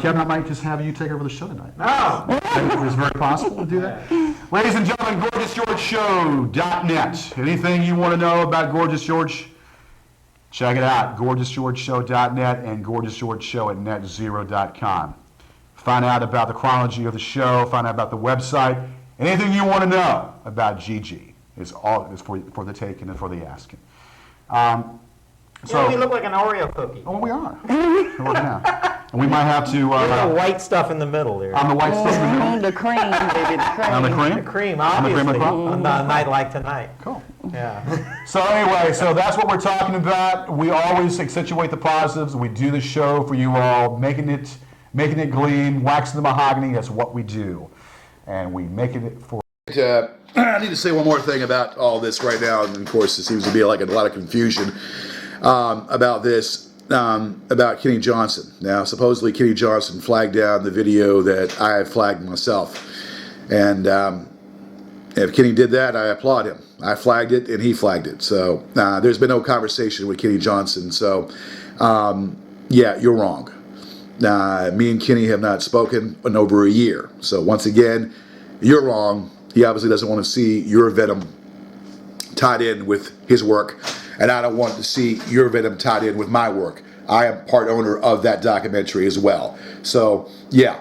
Kevin, I might just have you take over the show tonight. No! It's very possible to do that. Ladies and gentlemen, GorgeousGeorgeShow.net. Anything you want to know about Gorgeous George? Check it out, GorgeousGeorgeShow.net and GorgeousGeorgeShow@netzero.com. Find out about the chronology of the show, find out about the website. Anything you want to know about GG is for the taking and for the asking. So we look like an Oreo cookie. Oh, we are. And we might have to... the white stuff in the middle there. I'm the white stuff in the middle? The cream, baby, the cream. I'm the cream? The cream, I'm the obviously, cream of the crop? on a night like tonight. Cool. Yeah. So anyway, that's what we're talking about. We always accentuate the positives. We do the show for you all, making it gleam, waxing the mahogany. That's what we do. And we make it for... I need to say one more thing about all this right now. And of course, there seems to be like a lot of confusion about this. About Kenny Johnson. Now, supposedly Kenny Johnson flagged down the video that I had flagged myself. And if Kenny did that, I applaud him. I flagged it and he flagged it. So there's been no conversation with Kenny Johnson. So yeah, you're wrong. Me and Kenny have not spoken in over a year. So once again, you're wrong. He obviously doesn't want to see your venom tied in with his work, and I don't want to see your venom tied in with my work. I am part owner of that documentary as well. So yeah,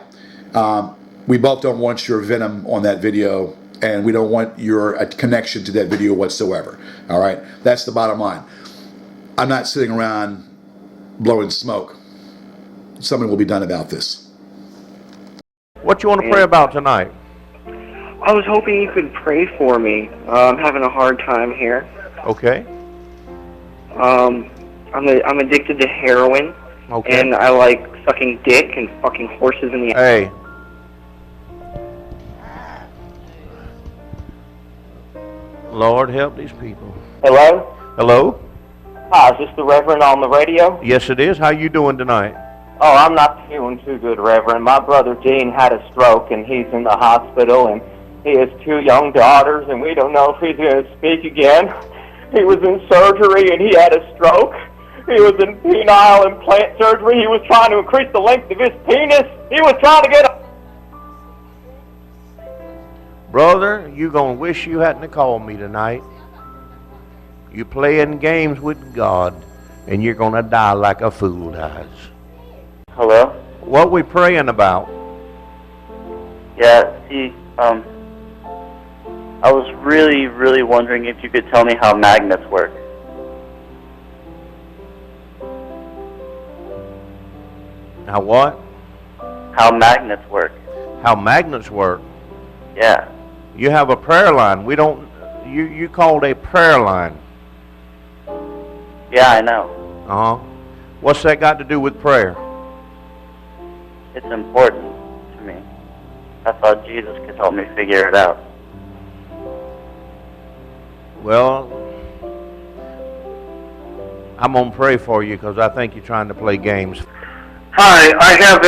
we both don't want your venom on that video, and we don't want your connection to that video whatsoever. All right, that's the bottom line. I'm not sitting around blowing smoke. Something will be done about this. What you want to pray about tonight? I was hoping you could pray for me. I'm having a hard time here. Okay. I'm addicted to heroin. Okay. And I like sucking dick and fucking horses in the ass. Hey. Lord, help these people. Hello? Hello? Hi, is this the Reverend on the radio? Yes, it is. How you doing tonight? Oh, I'm not feeling too good, Reverend. My brother Dean had a stroke, and he's in the hospital, and he has 2 young daughters, and we don't know if he's going to speak again. He was in surgery, and he had a stroke. He was in penile implant surgery. He was trying to increase the length of his penis. He was trying to get a... Brother, you going to wish you hadn't called me tonight. You playing games with God, and you're going to die like a fool dies. Hello? What we praying about? Yeah, see, I was really wondering if you could tell me how magnets work. How what? How magnets work. How magnets work? Yeah. You have a prayer line. We don't, you called a prayer line. Yeah, I know. Uh-huh. What's that got to do with prayer? It's important to me. I thought Jesus could help me figure it out. Well, I'm going to pray for you because I think you're trying to play games. Hi, I have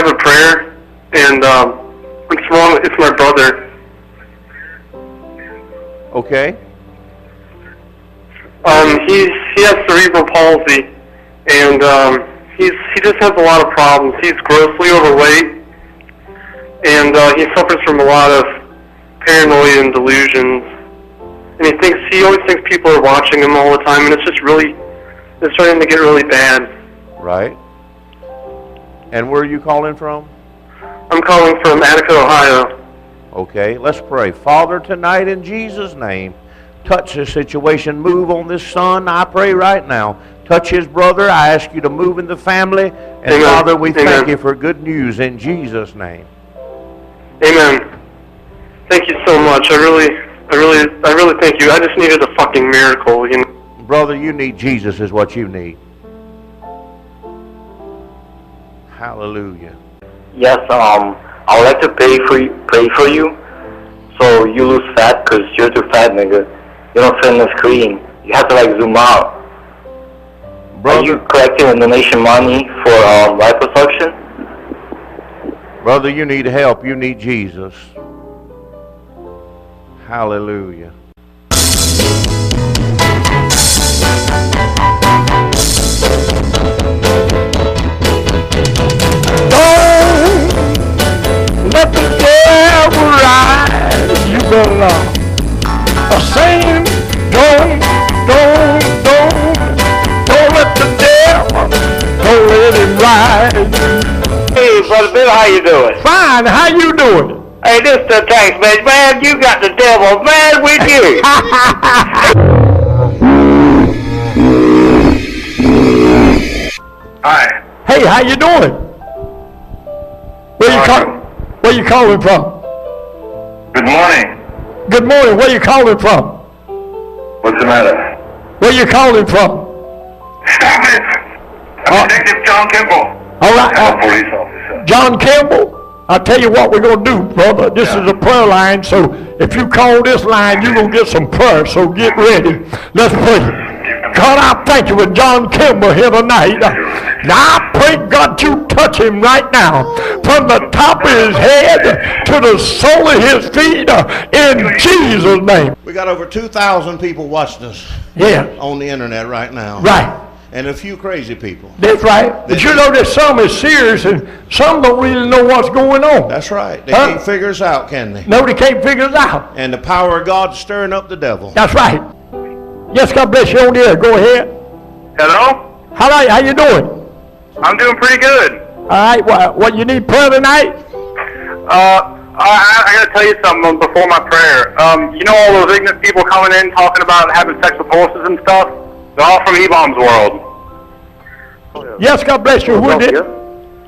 a prayer, and it's wrong. It's my brother. Okay. He has cerebral palsy, and he just has a lot of problems. He's grossly overweight, and he suffers from a lot of paranoia and delusions. And he always thinks people are watching him all the time, and it's starting to get really bad. Right. And where are you calling from? I'm calling from Attica, Ohio. Okay, let's pray. Father, tonight in Jesus' name, touch this situation. Move on this son. I pray right now. Touch his brother. I ask you to move in the family. And Amen. Father, we Amen. thank you for good news in Jesus' name. Amen. Thank you so much. I really thank you. I just needed a fucking miracle, you know. Brother, you need Jesus is what you need. Hallelujah. Yes, I would like to pray for you, so you lose fat, because you're too fat, nigga. You don't fit in the screen. You have to, like, zoom out. Brother, are you collecting the donation money for liposuction? Brother, you need help. You need Jesus. Hallelujah. Let the devil rise, you better sing, don't let the devil, don't let him rise. Hey, Brother Bill, how you doing? Fine, how you doing? Hey, this is the text message, man. You got the devil mad with you. Hi. Hey, how you doing? Where you calling from? Good morning. Good morning, where you calling from? What's the matter? Where you calling from? I'm Detective John Kimball. All right. I'm a police officer. John Campbell, I'll tell you what we're going to do, brother. This is a prayer line, so if you call this line, you're going to get some prayer, so get ready. Let's pray. God, I thank you with John Campbell here tonight. Now, I pray, God, you touch him right now, from the top of his head to the sole of his feet, in Jesus' name. We got over 2,000 people watching us Yeah. on the internet right now. Right. And a few crazy people. That's right. But you know that some is serious and some don't really know what's going on. That's right. They can't figure us out, can they? No, they can't figure it out. And the power of God's stirring up the devil. That's right. Yes, God bless you on the air. Go ahead. Hello? How you doing? I'm doing pretty good. All right. What you need prayer tonight? I gotta tell you something before my prayer. You know all those ignorant people coming in talking about having sex with horses and stuff? They're all from E-Bomb's world. Yes, God bless you. Who is it?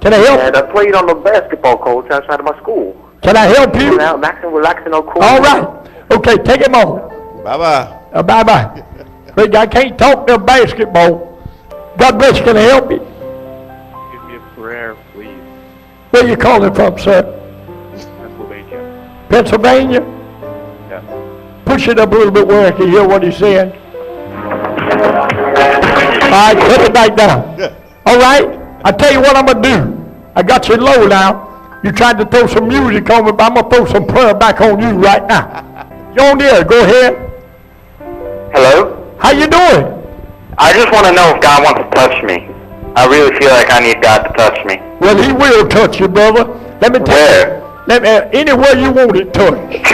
Can I help? And I played on the basketball coach outside of my school. Can I help you? Out, relaxing on court. All right. Okay, take him on. Bye-bye. Bye-bye. Great, I can't talk to basketball. God bless you. Can I help you? Give me a prayer, please. Where you calling from, sir? Pennsylvania. Pennsylvania? Yeah. Push it up a little bit where I can hear what he's saying. All right, put it back down. All right, I tell you what I'm going to do. I got you low now. You tried to throw some music on me, but I'm going to throw some prayer back on you right now. You're on there. Go ahead. Hello? How you doing? I just want to know if God wants to touch me. I really feel like I need God to touch me. Well, he will touch you, brother. Let me tell you. Anywhere you want it touched.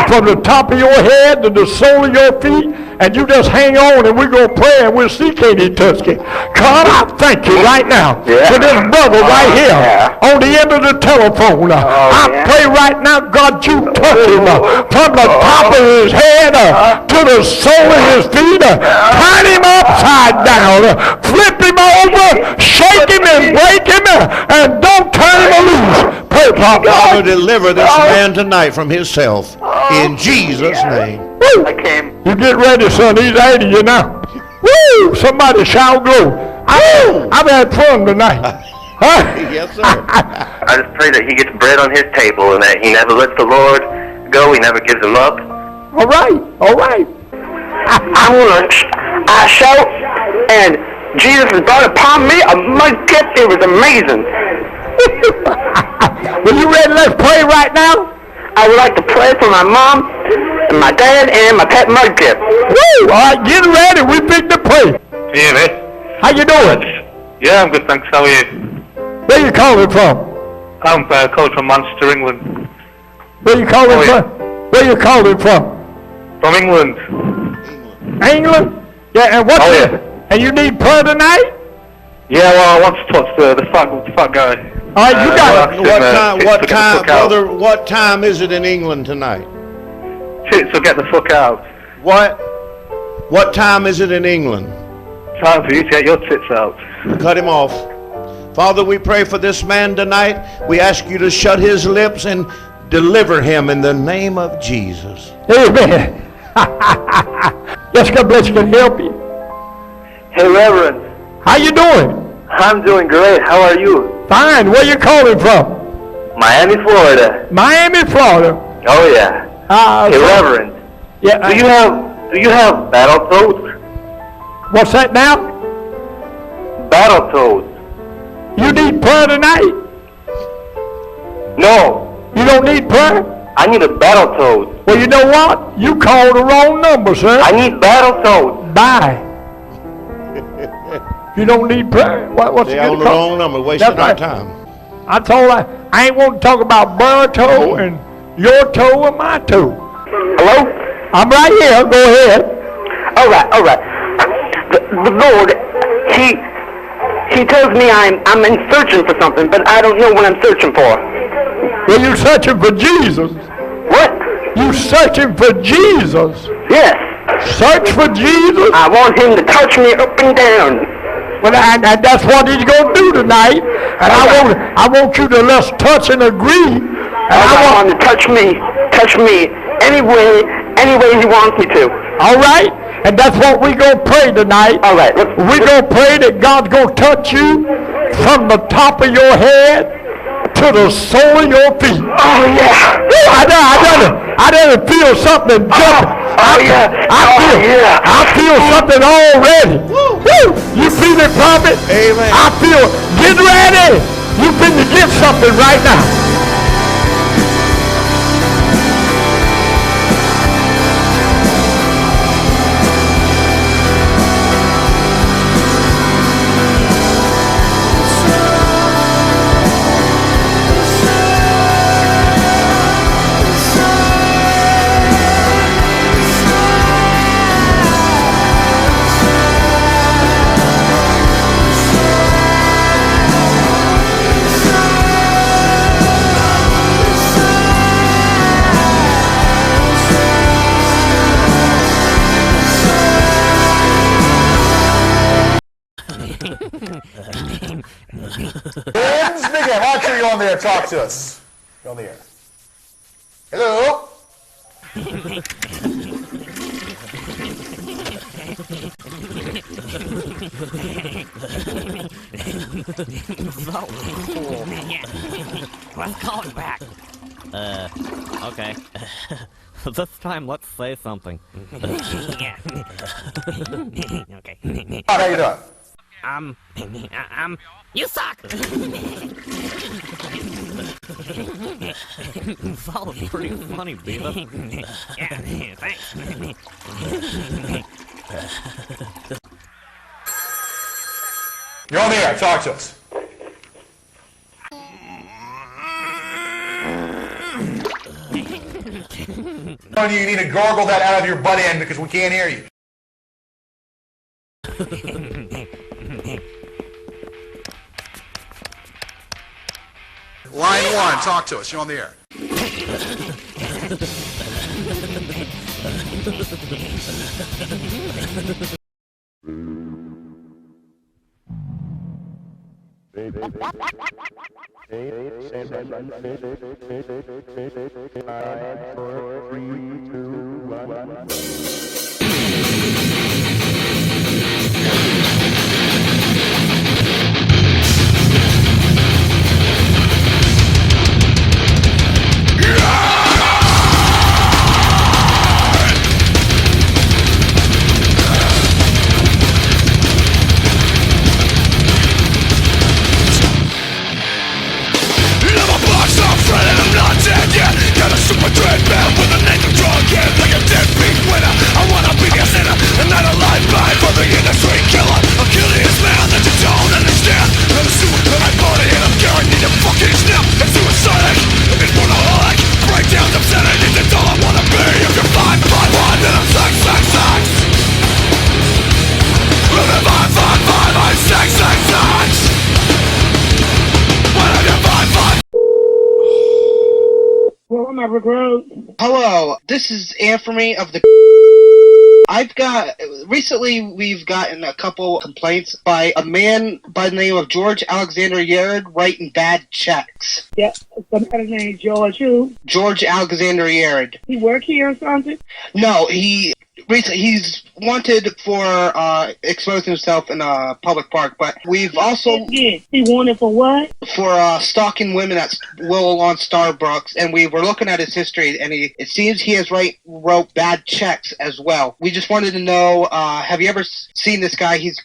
From the top of your head to the sole of your feet, and you just hang on and we're going to pray and we'll see can he touch you. God, I thank you right now for this brother right here on the end of the telephone. I pray right now, God, you touch him from the top of his head to the sole of his feet. Turn him upside down. Flip him over. Shake him and break him. And don't turn him loose. Pray, Papa. Father, deliver this man tonight from himself. In Jesus' name. I came. You get ready, son. He's 80 you now. Woo! Somebody shout glory. I've had fun tonight. Huh? Yes, sir. I just pray that he gets bread on his table and that he never lets the Lord go. He never gives him up. All right. All right. I shout, and Jesus has brought upon me a mud gift. It was amazing. Well, you ready? Let's pray right now. I would like to pray for my mom, and my dad, and my pet mud gift. Woo! All right, get ready. We pick the pray. Yeah, man. How you doing? Yeah, I'm good, thanks. How are you? Where you calling from? I'm calling from Manchester, England. Where you calling from? Where you calling from? From England. England? Yeah, and what's it? And you need prayer tonight? Yeah, well, I want to touch the fat guy. All right, you got it. What time is it in England tonight? So get the fuck out. What time is it in England? Time for you to get your tits out. Cut him off. Father, we pray for this man tonight. We ask you to shut his lips and deliver him in the name of Jesus. Amen. Yes, God bless you. Can help you. Hey, Reverend. How you doing? I'm doing great. How are you? Fine. Where you calling from? Miami, Florida. Miami, Florida. Oh yeah. Hey, Reverend. Yeah. Do you have Battletoads? What's that now? Battletoads. You need prayer tonight? No. You don't need prayer? I need a Battletoad. Well, you know what? You called the wrong number, sir. I need Battletoads. Bye. You don't need prayer. What's They're on the wrong number, wasting our time. I told her I ain't want to talk about her toe and your toe and my toe. Hello? I'm right here. Go ahead. All right. The Lord, He tells me I'm in searching for something, but I don't know what I'm searching for. Well, you searching for Jesus. What? You searching for Jesus? Yes. Search for Jesus? I want Him to touch me up and down. Well, and that's what he's going to do tonight. And I want you to let's touch and agree. And I want him to touch me any way he wants me to. All right? And that's what we're going to pray tonight. All right. We're going to pray that God's going to touch you from the top of your head to the sole of your feet. Oh, yeah. I didn't feel something jumping. I feel something already. Woo. You feel it, prophet? Amen. I feel, get ready. You finna get something right now. Let's begin. Why don't you on there talk to us? You're on the air. Hello? Let's call it back. Okay. This time, let's say something. Okay. How you doing? You suck! That was pretty funny, Beavis. Yeah, thanks. You're on the air. Talk to us. You need to gargle that out of your butt end because we can't hear you. Line 1, talk to us. You're on the air. Hello, this is Anthony of the. Recently we've gotten a couple complaints by a man by the name of George Alexander Yarid writing bad checks. Yeah, somebody's name George who? George Alexander Yarid. He work here or something? No, he's wanted for exposing himself in a public park, but we've also... He wanted for what? For stalking women at Willow on Starbucks, and we were looking at his history, and it seems he has wrote bad checks as well. We just wanted to know, have you ever seen this guy? He's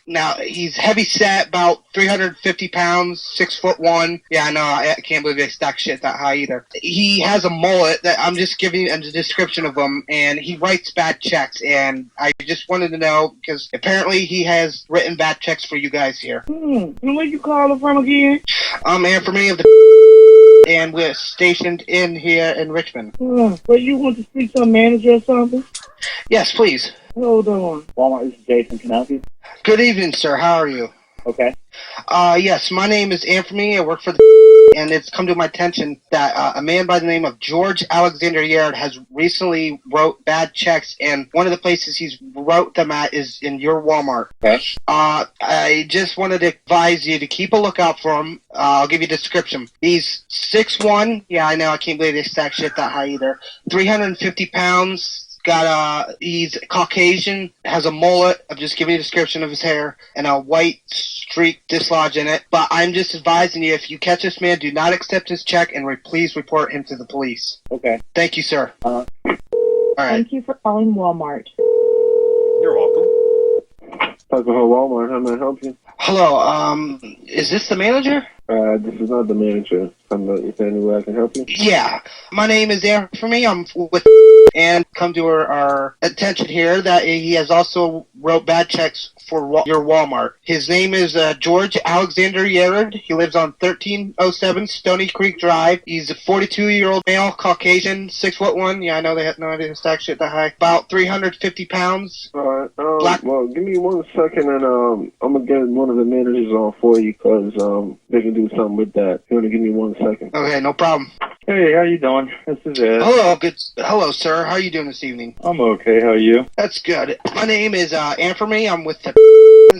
heavy set, about 350 pounds, 6'1". Yeah, I know, I can't believe they stack shit that high either. He has a mullet that I'm just giving you a description of him, and he writes bad checks, and I just wanted to know, because apparently he has written bad checks for you guys here. And where you calling from again? I'm Anthony of the and we're stationed in here in Richmond. Well, you want to speak to a manager or something? Yes, please. Hold on. Walmart, this is Jason. Can I help you? Good evening, sir. How are you? Okay. Yes, my name is Anthony. I work for the and it's come to my attention that a man by the name of George Alexander Yarid has recently wrote bad checks, and one of the places he's wrote them at is in your Walmart. Okay. I just wanted to advise you to keep a lookout for him. I'll give you a description. He's 6'1". Yeah, I know. I can't believe they stack shit that high either. 350 pounds. He's Caucasian, has a mullet. I'm just giving you a description of his hair, and a white streak dislodge in it. But I'm just advising you, if you catch this man, do not accept his check, and please report him to the police. Okay. Thank you, sir. All right. Thank you for calling Walmart. You're welcome. Alcohol Walmart, how may I help you? Hello, is this the manager? This is not the manager. Is there any way I can help you? Yeah. My name is Anthony. I'm with and come to our attention here that he has also wrote bad checks for your Walmart. His name is George Alexander Yarid. He lives on 1307 Stony Creek Drive. He's a 42-year-old male, Caucasian, 6'1". Yeah, I know they have no idea to stack shit that high. About 350 pounds. Alright, well, give me 1 second and I'm gonna get one of the managers on for you because they can do something with that. You're gonna give me 1 second. Okay, no problem. Hey, how you doing? This is Ed. Hello, sir. How are you doing this evening? I'm okay. How are you? That's good. My name is Anthony. I'm with the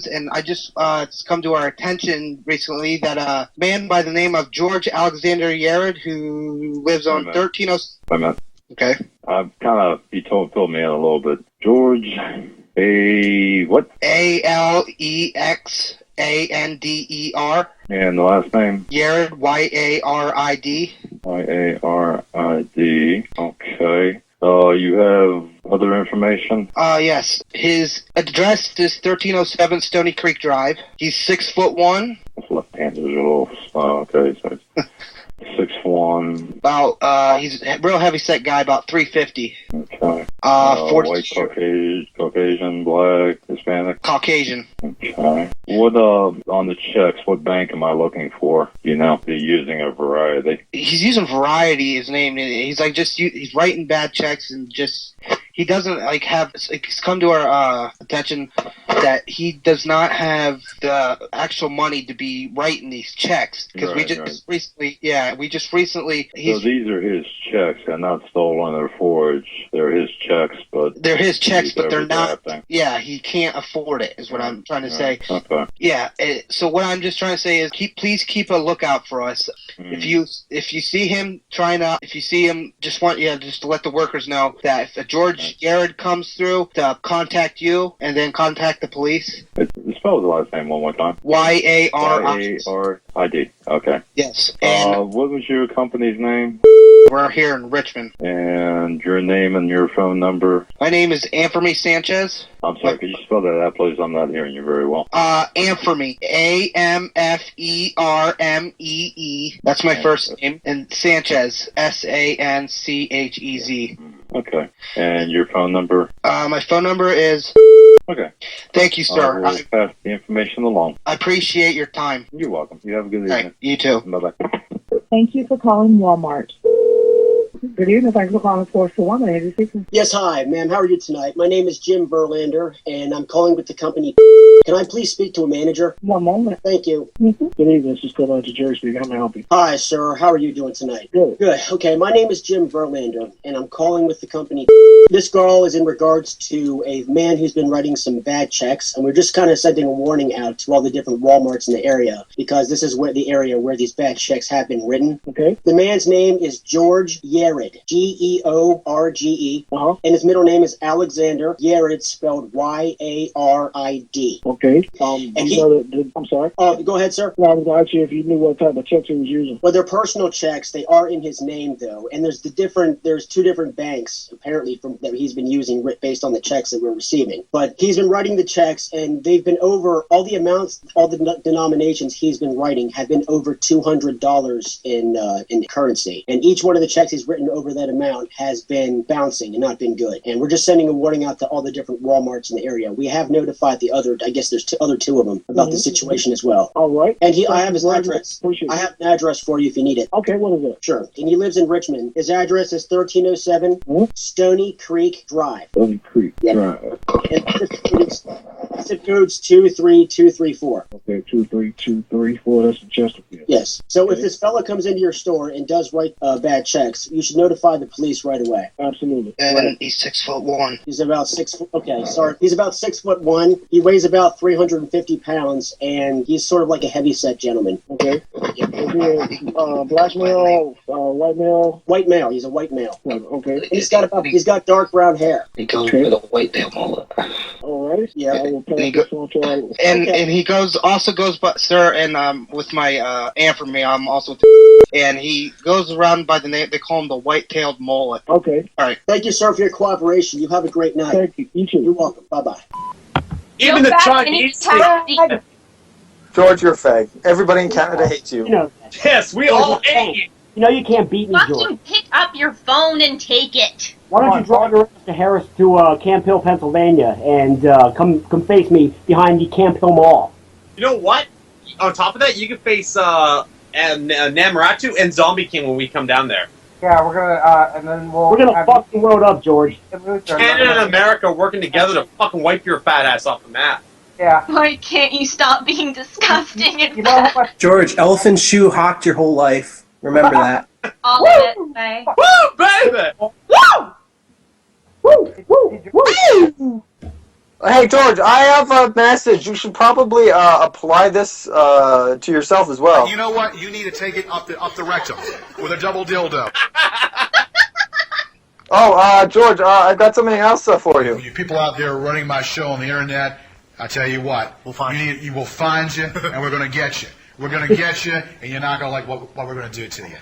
and I just it's come to our attention recently that a man by the name of George Alexander Yarid, who lives on 1307. Wait a minute. Okay. I've kind of, you filled me in a little bit. George, what? Alexander. And the last name? Yarid, Yarid. Yarid. Okay. You have other information? Yes. His address is 1307 Stony Creek Drive. He's 6'1". Left-handed, a little. Okay, so 6'1". About he's a real heavy set guy, about 350. Okay. 40 white, Caucasian, black, Hispanic. Caucasian. Okay. What on the checks? What bank am I looking for? You know, they're using a variety. He's using variety. His name. He's like he's writing bad checks and just. He doesn't like have. It's come to our attention that he does not have the actual money to be writing these checks because we just recently. So these are his checks. They're not stolen or forged. They're his checks, but they're not. Yeah, he can't afford it. Is what I'm trying to say. Okay. Yeah. So what I'm just trying to say is, please keep a lookout for us. If you see him just to let the workers know that if George Yarid comes through, to contact you and then contact the police. Spell the last name one more time. Yarid. Yarid. Okay. Yes. And what was your company's name? We're here in Richmond. And your name and your phone number? My name is Anferme Sanchez. I'm sorry, could you spell that out, please? I'm not hearing you very well. Anferme. Amfermee. That's my first name. And Sanchez. Sanchez. Okay. And your phone number? My phone number is... Okay. Thank you, sir. I will pass the information along. I appreciate your time. You're welcome. You have a good evening. Right, you too. Bye-bye. Thank you for calling Walmart. Good evening. Thanks for calling 421. Yes, hi, ma'am. How are you tonight? My name is Jim Verlander, and I'm calling with the company. Can I please speak to a manager? One moment. Thank you. Good evening. This is Phil to Jersey speaking. How may I help you? Hi, sir. How are you doing tonight? Good. Good. Okay, my name is Jim Verlander, and I'm calling with the company. This call is in regards to a man who's been writing some bad checks, and we're just kind of sending a warning out to all the different Walmarts in the area, because this is where the area where these bad checks have been written. Okay. The man's name is George Yarid, George, and his middle name is Alexander Yarid, spelled Yarid. Okay. I'm sorry. Go ahead, sir. No, I was going to ask you if you knew what type of checks he was using. Well, they're personal checks. They are in his name, though, and there's two different banks apparently that he's been using based on the checks that we're receiving. But he's been writing the checks, and they've been over all the amounts, all the denominations he's been writing have been over $200 in currency, and each one of the checks he's written over that amount has been bouncing and not been good. And we're just sending a warning out to all the different Walmarts in the area. We have notified the other, I guess there's two of them about the situation as well. All right. And I have his address. I have an address for you if you need it. Okay, what is it? Sure. And he lives in Richmond. His address is 1307 Stony Creek Drive. Stony Creek Drive. And zip code's 23234. Okay, 23234. That's the Chesterfield. Yes. So if this fella comes into your store and does write bad checks, you should notify the police right away. Absolutely. And he's 6'1". He's about 6 foot. Okay, sorry. He's about 6'1". He weighs about 350 pounds, and he's sort of like a heavy-set gentleman. Okay. Is he a black male, white male? White male. He's a white male. Okay. He's got dark brown hair. He goes with a white tail mullet. All right. Yeah. I will pass this on to our... And he goes, but sir, and with my Anferme, I'm also, and he goes around by the name, they call him the white-tailed mullet. Okay. All right. Thank you, sir, for your cooperation. You have a great night. Thank you. You too. You're welcome. Bye-bye. Even the Chinese think... George, you're fake. Everybody in Canada hates you. You know, yes, we all hate you. You know you can't beat me, George. Fucking pick up your phone and take it. Why don't you drive your ass to Harris to Camp Hill, Pennsylvania, and come face me behind the Camp Hill Mall? You know what? On top of that, you can face Namaratu and Zombie King when we come down there. Yeah, we're gonna, and then we're gonna fuck the road up, George. Canada and America working together to fucking wipe your fat ass off the map. Yeah. Why can't you stop being disgusting and George, elephant shoe hawked your whole life. Remember that. all of it, okay? Woo, baby! Woo! Woo! Woo! Woo! Hey, George, I have a message. You should probably apply this to yourself as well. You know what? You need to take it up the rectum with a double dildo. Oh, George, I got something else for you. You people out there running my show on the internet, I tell you what, we'll find you. We'll find you, and we're going to get you. We're going to get you, and you're not going to like what we're going to do to you.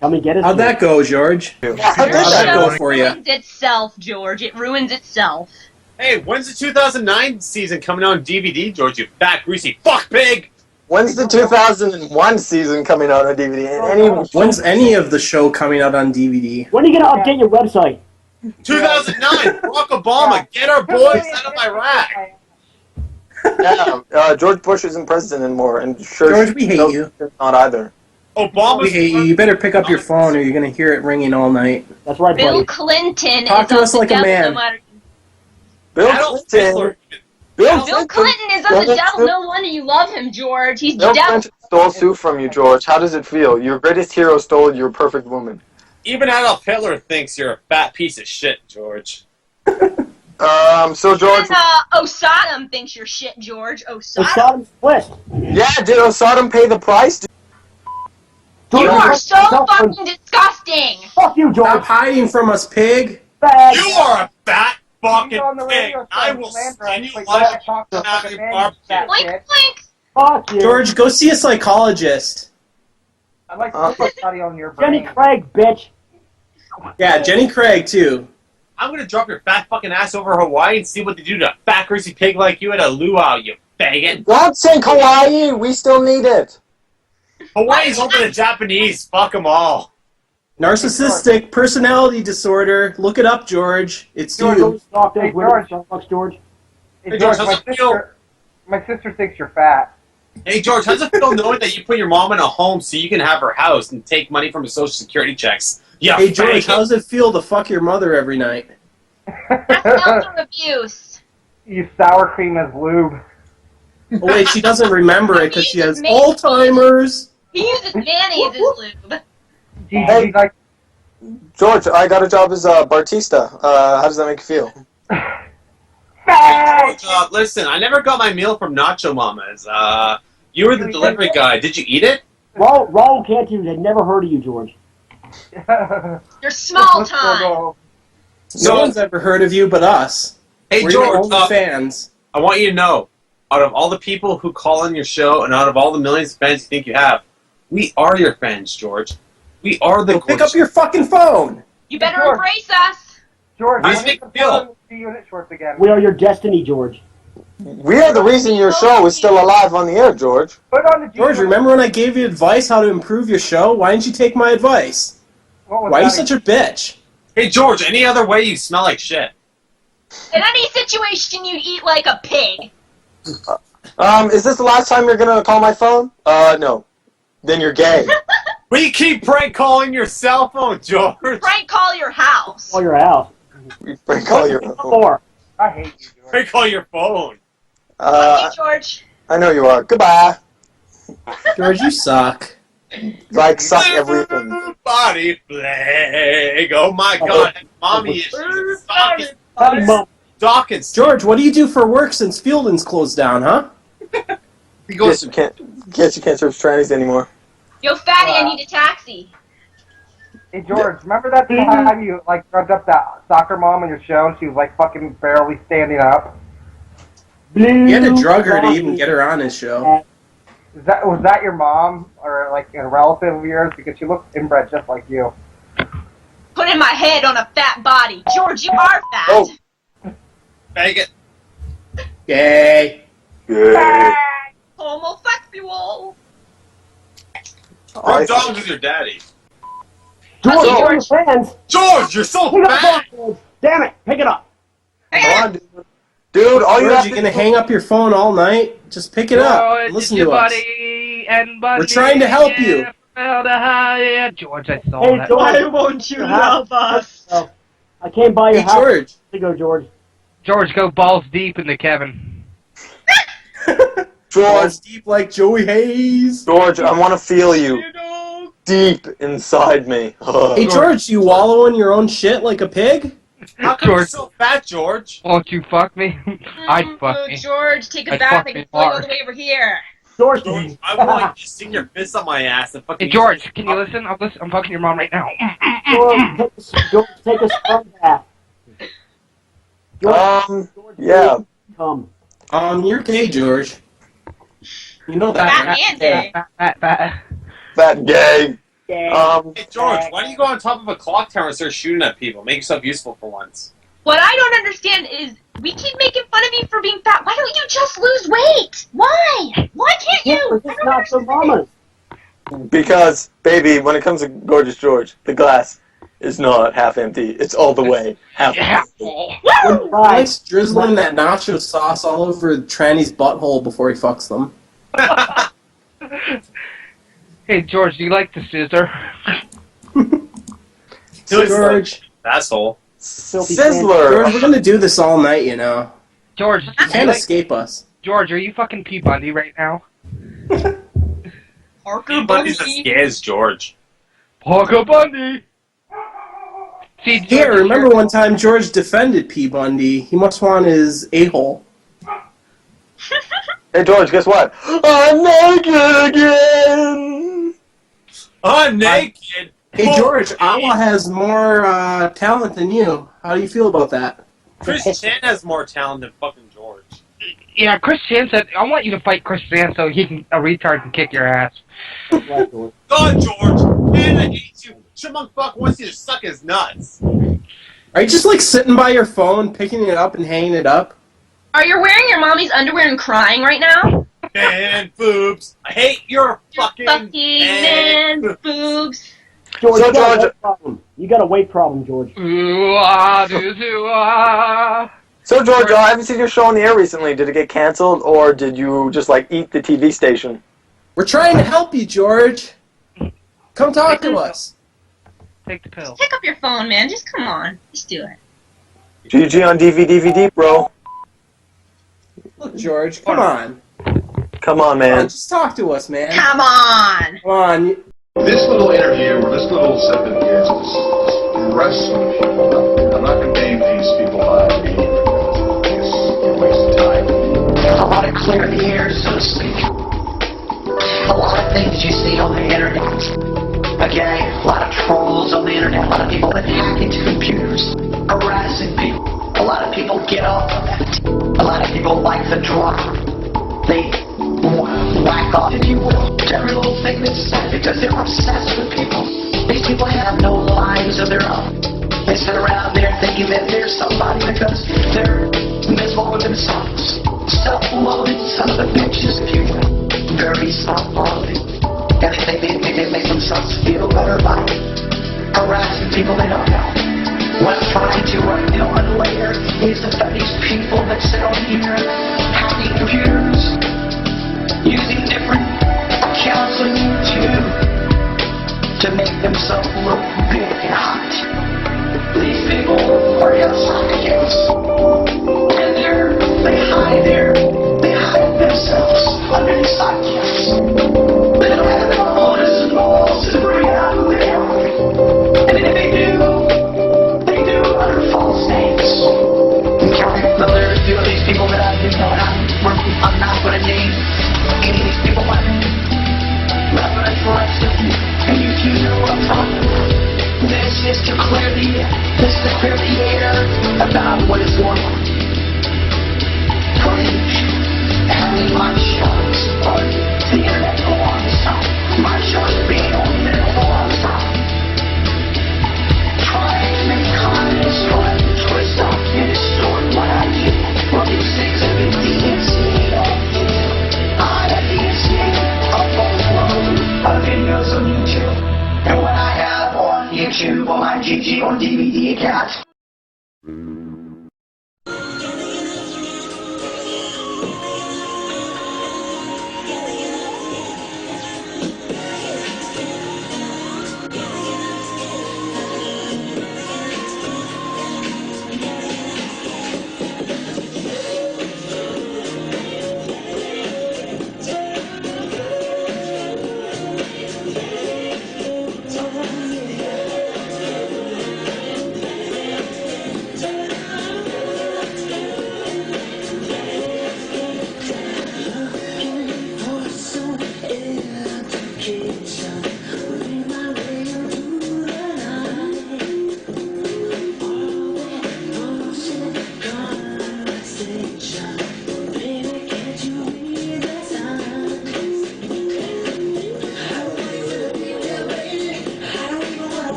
Tell me, get it. How'd that go, George? Your How'd that show go for you? ruins itself, George. It ruins itself. Hey, when's the 2009 season coming out on DVD, George? You fat, greasy fuck pig! When's the 2001 season coming out on DVD? When's any of the show coming out on DVD? When are you going to update your website? 2009, Barack Obama, get our boys out of Iraq! Yeah, George Bush isn't president anymore, and sure, George, we hate you. Not either. Obama's We hate you. You better pick up your phone or you're going to hear it ringing all night. That's right, Bill Clinton Talk is to on us the like a devil man. no matter. Bill Clinton. Bill Clinton is on the devil. No wonder you love him, George. He's Bill devil. Clinton stole Sue from you, George. How does it feel? Your greatest hero stole your perfect woman. Even Adolf Hitler thinks you're a fat piece of shit, George. So George. Even, Osodom thinks you're shit, George. Osodom. Twist. Yeah, did Osodom pay the price? You are so fucking disgusting. Fuck you, George. Stop hiding from us, pig. You are a fat fucking pig. I will skin you like a Blink, blink. Fuck you. George, go see a psychologist. I'd like to put study on your brain. Jenny Craig, bitch. Yeah, Jenny Craig, too. I'm gonna drop your fat fucking ass over Hawaii and see what they do to a fat greasy pig like you at a luau, you faggot. Don't say Hawaii. We still need it. Hawaii's open to Japanese. Fuck them all. Narcissistic personality disorder. Look it up, George. It's you. Stop those Hey, women George. at Starbucks, George. Hey, Hey, George, George, how's it feel? my sister thinks you're fat. Hey, George, how's it feel knowing that you put your mom in a home so you can have her house and take money from her social security checks? Yeah, Hey, George, how does it feel to fuck your mother every night? That's elder abuse. You sour cream as lube. Oh, wait, she doesn't remember it because she has Maybe. Alzheimer's. He uses mayonnaise as lube. Hey, George, I got a job as Bartista. How does that make you feel? Hey, George, listen, I never got my meal from Nacho Mama's. You were the delivery guy. Did you eat it? Raul can't do. They've never heard of you, George. You're small time. No one's ever heard of you but us. Hey, We're George, your only fans. I want you to know, out of all the people who call on your show and out of all the millions of fans you think you have, we are your fans, George. We are the Pick up your fucking phone. You better embrace us. George, How does it make you feel? the unit shorts again. We are your destiny, George. We are the reason your show is still alive on the air, George. Put on the George, remember when I gave you advice how to improve your show? Why didn't you take my advice? Why are you such a bitch? Hey, George, any other way you smell like shit? In any situation, you eat like a pig. Is this the last time you're gonna call my phone? No. Then you're gay. We keep prank calling your cell phone, George. Prank call your house. Call your house. We prank call your phone. More. I hate you, George. Prank call your phone. Love you, George. I know you are. Goodbye. George, you suck. Like, suck everything. Body flag. Oh my god, mommy issues. Dawkins. George, what do you do for work since Fielding's closed down, huh? Guess you can't serve trannies anymore. Yo, fatty, I need a taxi. Hey, George, remember that time you, like, drugged up that soccer mom on your show and she was, like, fucking barely standing up? You had to drug her to even get her on his show. Was that your mom or, like, a relative of yours? Because she looks inbred just like you. Putting my head on a fat body. George, you are fat. Oh. Faggot. Gay. Gay. Homosexual. Rub dogs with your daddy. George, you're your fans. George, you're so Pick up fat. the phone. Damn it, pick it up. Come on, dude. All you George, have you to gonna hang up your phone all night? Just pick it up. and Listen to us. We're trying to help you. George, I saw Hey, that. George. Why won't you love us? Oh, I came by your Hey, house. George. To go, George. George, go balls deep into Kevin. George, deep like Joey Hayes. George, I want to feel you deep inside me. Hey, George, you wallow in your own shit like a pig? How come you're so fat, George? Won't you fuck me? I'd fuck Oh, me. George, take a I'd bath. fuck I can me feel you all hard. the way over here. George, I would like to stick your fist on my ass and fucking. Hey, George, can you listen? I'm fucking your mom right now. George, take a scrub bath. George, yeah. Come. You're gay, George. You know that, Fat right? and gay. Fat gay. Hey, George, why don't you go on top of a clock tower and start shooting at people? Make yourself useful for once. What I don't understand is we keep making fun of you for being fat. Why don't you just lose weight? Why? Why can't you? It's not for mamas. Because, baby, when it comes to Gorgeous George, the glass is not half empty. It's all the way half empty. Nice drizzling that nacho sauce all over Tranny's butthole before he fucks them. Hey, George, do you like the scissor? George. Asshole. Sizzler. George, we're gonna do this all night, you know. George, You can't escape us. George, are you fucking P. Bundy right now? Parker Bundy's as gay as George. Parker Bundy! See, Yeah, remember one time George defended P. Bundy. He must want his a-hole. Hey, George, guess what? I'm naked again! I'm naked! Hey, George, Awa has more talent than you. How do you feel about that? Chris Chan has more talent than fucking George. Yeah, Chris Chan said, I want you to fight Chris Chan so a retard can kick your ass. God, George! Man, I hate you! Chipmunk fuck wants you to suck his nuts! Are you just like sitting by your phone, picking it up and hanging it up? Are you wearing your mommy's underwear and crying right now? Man boobs! I hate your fucking man boobs! George, So, you got a George- weight problem. You got a weight problem, George. So, George, I haven't seen your show on the air recently. Did it get canceled, or did you just, like, eat the TV station? We're trying to help you, George. Come talk to us. Take the pill. Pick up your phone, man. Just come on. Just do it. GG on DVD, bro. Look, George, come on. Come on, Come man. on, just talk to us, man. Come on! Come on. This little interview, or this little segment here, is just wrestling people. I'm not conveying these people by being it's a waste of time. I want to clear the air, so to speak. A lot of things you see on the internet. Okay, a lot of trolls on the internet, a lot of people that hack into computers, harassing people. A lot of people get off of that. A lot of people like the drama. They whack off, if you will, to every little thing that's said because they're obsessed with people. These people have no lives of their own. They sit around there thinking that they're somebody because they're miserable with themselves. Self-loathing son of a bitches, if you will. Very self-loathing. And they think they make themselves feel better by harassing people they don't know. What I'm trying to right now unlayer is that these people that sit on here hacking computers, using different accounts on YouTube to make themselves look big and hot. These people are sidekicks, and they hide themselves under these sidekicks. They don't have the motives and balls to bring out who they are. And if they do under false names. Okay? Now there are a few of these people that I've been known. I'm not going to name any of these people by name. But I'm going to trust you, and you know what I'm talking about. This is to clear the air about what is going on. Please, having my shows on the internet for a long time. My shows being on the internet for a long time. Trying to make comments, trying to twist up and distort what I do. Well, these things have been DNC. I have DNC a full load of videos on YouTube. And what I have on YouTube on my GG on DVD account.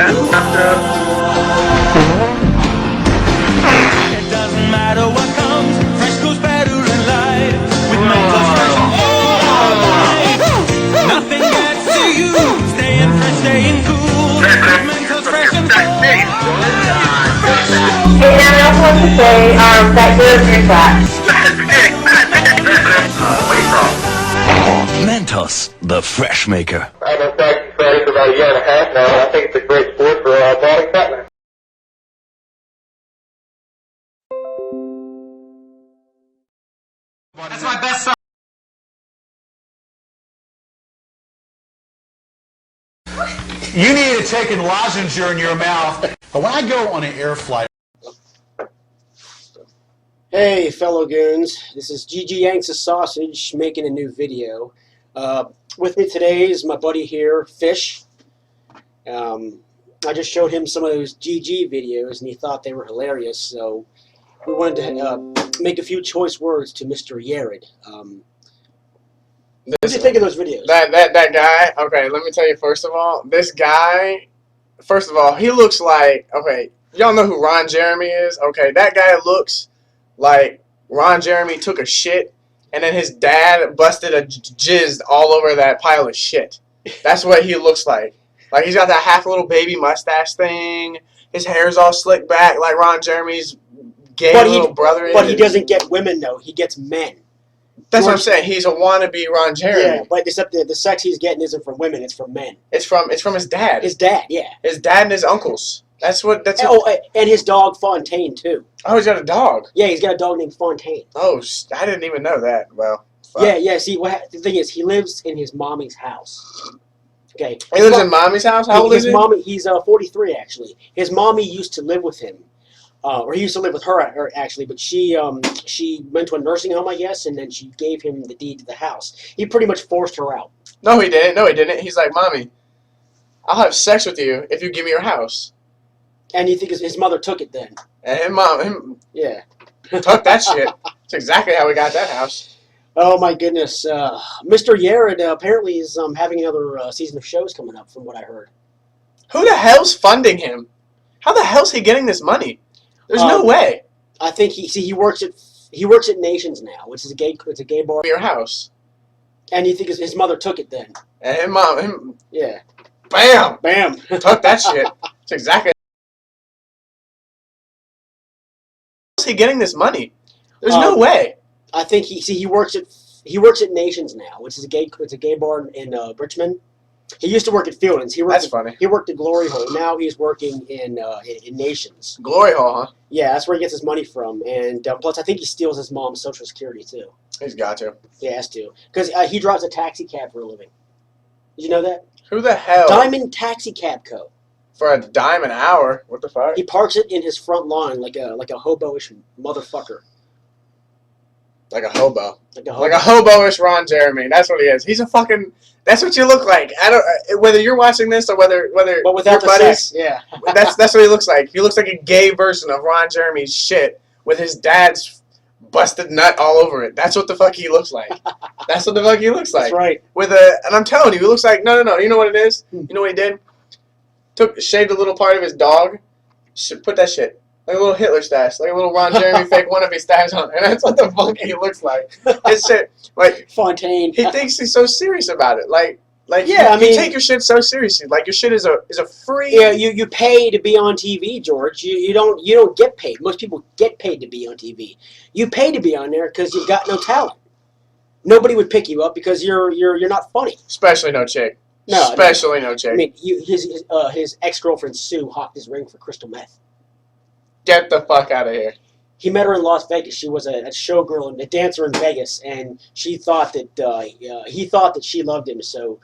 It doesn't matter what comes, fresh goes better in life. With Mentos fresh all night. Nothing gets to you, staying fresh, staying cool. With Mentos fresh and full. Hey, now I also want to say that you're a great class. Mentos, the fresh maker. I've been practicing karate for about a year and a half now, and I think it's a great sport for balding fat. That's my best song. You need to take a lozenge in your mouth. But when I go on an air flight. Hey, fellow goons. This is GG Yanks of Sausage making a new video. With me today is my buddy here, Fish. I just showed him some of those GG videos, and he thought they were hilarious, so we wanted to make a few choice words to Mr. Yarid. What did you think of those videos? That guy, okay, let me tell you first of all, this guy, first of all, he looks like, okay, y'all know who Ron Jeremy is? Okay, that guy looks like Ron Jeremy took a shit, and then his dad busted a jizz all over that pile of shit. That's what he looks like. Like, he's got that half little baby mustache thing, his hair's all slicked back like Ron Jeremy's gay little brother is. But he doesn't get women, though. He gets men. That's what I'm saying. He's a wannabe Ron Jeremy. Yeah, but except the sex he's getting isn't from women; it's from men. It's from his dad. His dad, yeah. His dad and his uncles. That's what. That's. And his dog Fontaine too. Oh, he's got a dog. Yeah, he's got a dog named Fontaine. Oh, I didn't even know that. Well. Fuck. Yeah. See, the thing is, he lives in his mommy's house. Okay. He lives in mommy's house. How old is he? He's 43 actually. His mommy used to live with him. Or he used to live with her actually, but she went to a nursing home, I guess, and then she gave him the deed to the house. He pretty much forced her out. No, he didn't. No, he didn't. He's like, Mommy, I'll have sex with you if you give me your house. And you think his mother took it then? And him yeah, took that shit. That's exactly how we got that house. Oh my goodness, Mr. Yarid apparently is having another season of shows coming up, from what I heard. Who the hell's funding him? How the hell's he getting this money? There's no way. I think he works at Nations now, which is a gay bar. Your house. And you think his mother took it then? And him yeah. Bam. Took that shit. That's exactly. How's he getting this money? There's no way. I think he works at Nations now, which is a gay bar in Richmond. He used to work at Fielding's. That's funny. He worked at Glory Hole. Now he's working in Nations. Glory Hole, huh? Yeah, that's where he gets his money from. And plus, I think he steals his mom's Social Security, too. He's got to. He has to. Because he drives a taxi cab for a living. Did you know that? Who the hell? Diamond Taxi Cab Co. For a dime an hour? What the fuck? He parks it in his front lawn like a hobo-ish motherfucker. Like a hobo. Like a hobo-ish Ron Jeremy. That's what he is. He's a fucking... That's what you look like. I don't... Whether you're watching this or whether but without your buddies... sex, yeah. that's what he looks like. He looks like a gay version of Ron Jeremy's shit with his dad's busted nut all over it. That's what the fuck he looks like. That's what the fuck he looks like. That's right. And I'm telling you, he looks like... No. You know what it is? You know what he did? Shaved a little part of his dog. Put that shit... Like a little Hitler stash, like a little Ron Jeremy fake wannabe stash on, and that's what the fuck he looks like. His shit, like Fontaine. He thinks he's so serious about it, like yeah. You take your shit so seriously, like your shit is a free. Yeah, you pay to be on TV, George. You don't get paid. Most people get paid to be on TV. You pay to be on there because you've got no talent. Nobody would pick you up because you're not funny. Especially no chick. No, especially no chick. I mean, his ex-girlfriend Sue hawked his ring for crystal meth. Get the fuck out of here. He met her in Las Vegas. She was a showgirl and a dancer in Vegas, and she thought that he thought that she loved him. So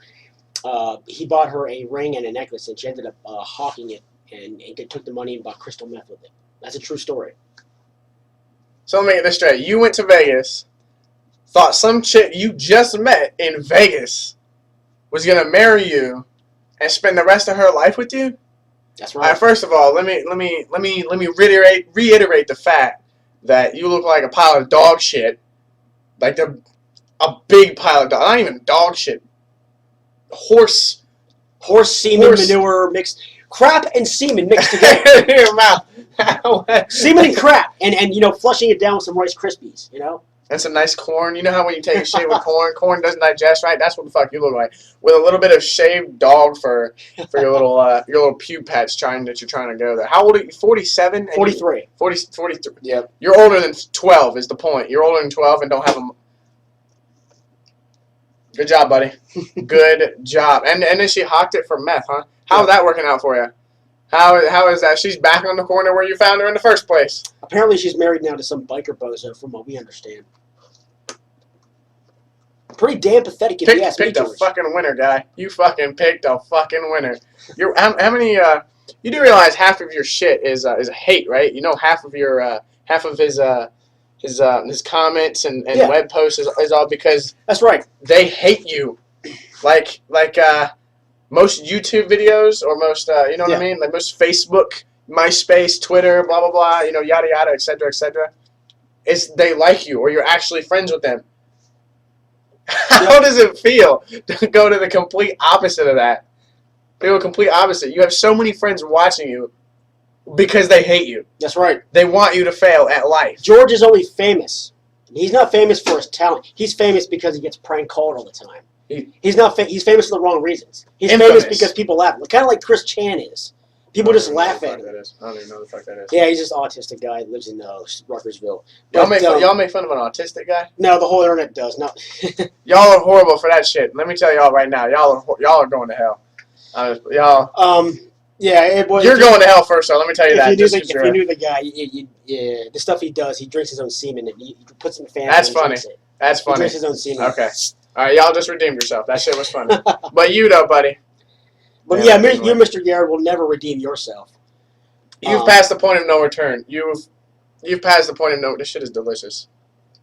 he bought her a ring and a necklace, and she ended up hawking it and took the money and bought crystal meth with it. That's a true story. So let me get this straight. You went to Vegas, thought some chick you just met in Vegas was gonna marry you and spend the rest of her life with you? That's right. First of all, let me reiterate the fact that you look like a pile of dog shit, like a big pile of dog, not even dog shit, horse semen manure mixed crap and semen mixed together. In your mouth. Semen and crap, and flushing it down with some Rice Krispies. And some nice corn. You know how when you take a shit with corn doesn't digest right? That's what the fuck you look like. With a little bit of shaved dog fur for your little pube patch that you're trying to go there. How old are you? 47? 43. 43. Yep. You're older than 12 is the point. You're older than 12 and don't have a... Good job, buddy. Good job. And then she hawked it for meth, huh? How's that working out for you? How is that? She's back on the corner where you found her in the first place. Apparently she's married now to some biker bozo, from what we understand. Pretty damn pathetic if you ask me, Picked a George. fucking winner, guy. You fucking picked a fucking winner. How many? You do realize half of your shit is hate, right? You know, half of his comments and web posts is all because that's right. They hate you, like most YouTube videos or most you know what I mean, like most Facebook, MySpace, Twitter, blah blah blah, you know, yada yada, etc. etc. It's they like you or you're actually friends with them. How does it feel to go to the complete opposite of that? Feel the complete opposite. You have so many friends watching you because they hate you. That's right. They want you to fail at life. George is only famous. He's not famous for his talent. He's famous because he gets prank called all the time. He's famous for the wrong reasons. He's famous because people laugh. Kind of like Chris Chan is. People just laugh at him. I don't even know the fuck that is. Yeah, he's just an autistic guy that lives in Ruckersville. Y'all make fun of an autistic guy? No, the whole internet does. No. Y'all are horrible for that shit. Let me tell y'all right now. Y'all are going to hell. Y'all. Yeah, you're going to hell first, though. Let me tell you that. If you knew the guy, the stuff he does, he drinks his own semen and he puts it in fans. That's funny. That's funny. He drinks his own semen. Okay. All right, y'all just redeemed yourself. That shit was funny. But you, though, buddy. But you, Mr. Yarid, will never redeem yourself. You've passed the point of no return. You've passed the point of no. This shit is delicious.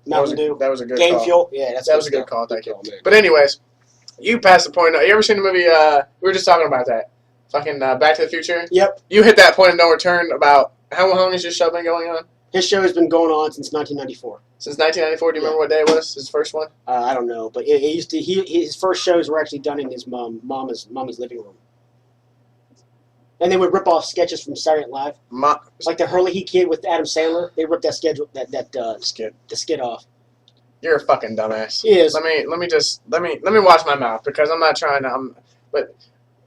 Mountain Dew. That was a good Game call. Fuel. Yeah, that was a good call. Thank you. But anyways, you passed the point. You ever seen the movie? We were just talking about that. Fucking Back to the Future. Yep. You hit that point of no return about how long has your show been going on? His show has been going on since 1994. Since 1994. Do you remember what day it was? His first one? I don't know, but his first shows were actually done in his mama's living room. And they would rip off sketches from Saturday Night Live, like the Hurley Kid with Adam Sandler. They ripped that skit off. You're a fucking dumbass. He is. Let me watch my mouth because I'm not trying to. But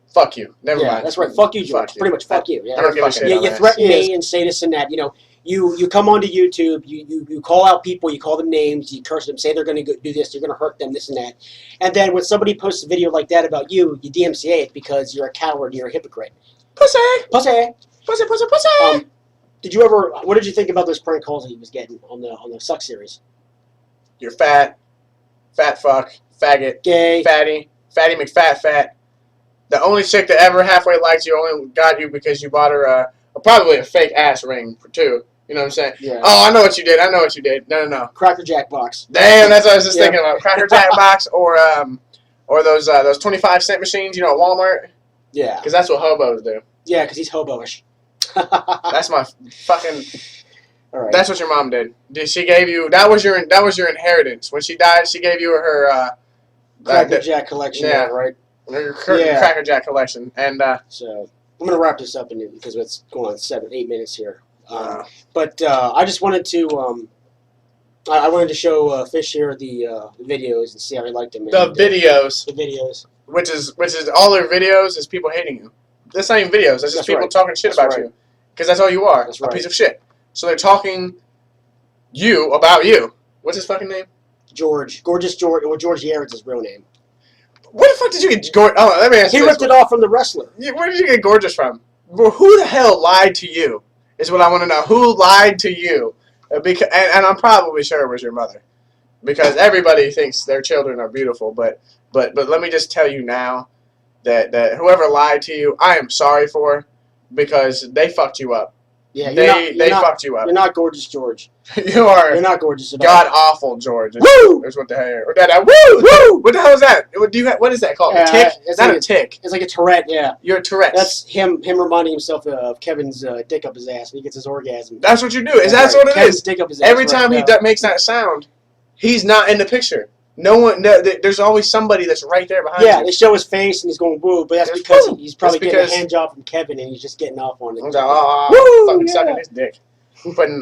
fuck you. Never mind. That's right. Fuck you, George. Pretty much, fuck you. Yeah. I don't give a shit. You threaten me and say this and that. You know, you come onto YouTube. You call out people. You call them names. You curse them. Say they're going to do this. You're going to hurt them. This and that. And then when somebody posts a video like that about you, you DMCA it because you're a coward. You're a hypocrite. Pussy. Did you ever? What did you think about those prank calls that he was getting on the Suck series? You're fat fuck, faggot, gay, fatty McFat. The only chick that ever halfway liked you only got you because you bought her probably a fake ass ring for two. You know what I'm saying? Yeah. Oh, I know what you did. No. Cracker Jack box. Damn, that's what I was just thinking about. Cracker Jack box or those 25-cent machines, you know, at Walmart. Yeah. Because that's what hobos do. Yeah, because he's hobo-ish. That's my fucking. All right. That's what your mom did. She gave you that was your inheritance. When she died, she gave you her Cracker Jack collection. Yeah, right. Her Cracker Jack collection, and so I'm gonna wrap this up because it's going on 7-8 minutes here. But I just wanted to I wanted to show Fish here the videos and see how he liked them. The videos. Which is all their videos is people hating you. That's not even videos. That's just people talking shit about you. Because that's all you are. That's a piece of shit. So they're talking about you. What's his fucking name? Gorgeous George. Well, George Yarid's his real name. Where the fuck did you get Gorgeous? Oh, let me ask you. He ripped it off from the wrestler. Where did you get Gorgeous from? Well, who the hell lied to you? Is what I want to know. Who lied to you? Because and I'm probably sure it was your mother, because everybody thinks their children are beautiful. But let me just tell you now that whoever lied to you, I am sorry for, because they fucked you up. Yeah, they fucked you up. You're not Gorgeous George. You are. You're not gorgeous at all. God awful George. Woo! That's what the hell. Woo! What the hell is that? What is that called? A tick? It's not a tick. It's like a Tourette. Yeah. You're a Tourette. That's him reminding himself of Kevin's dick up his ass when he gets his orgasm. That's what you do. That's what it Kevin's is. Dick up his ass Every time he makes that sound, he's not in the picture. there's always somebody that's right there behind you. Yeah, they show his face and he's going woo, but that's because he's probably getting a hand job from Kevin and he's just getting off on it. He's like, fucking sucking his dick.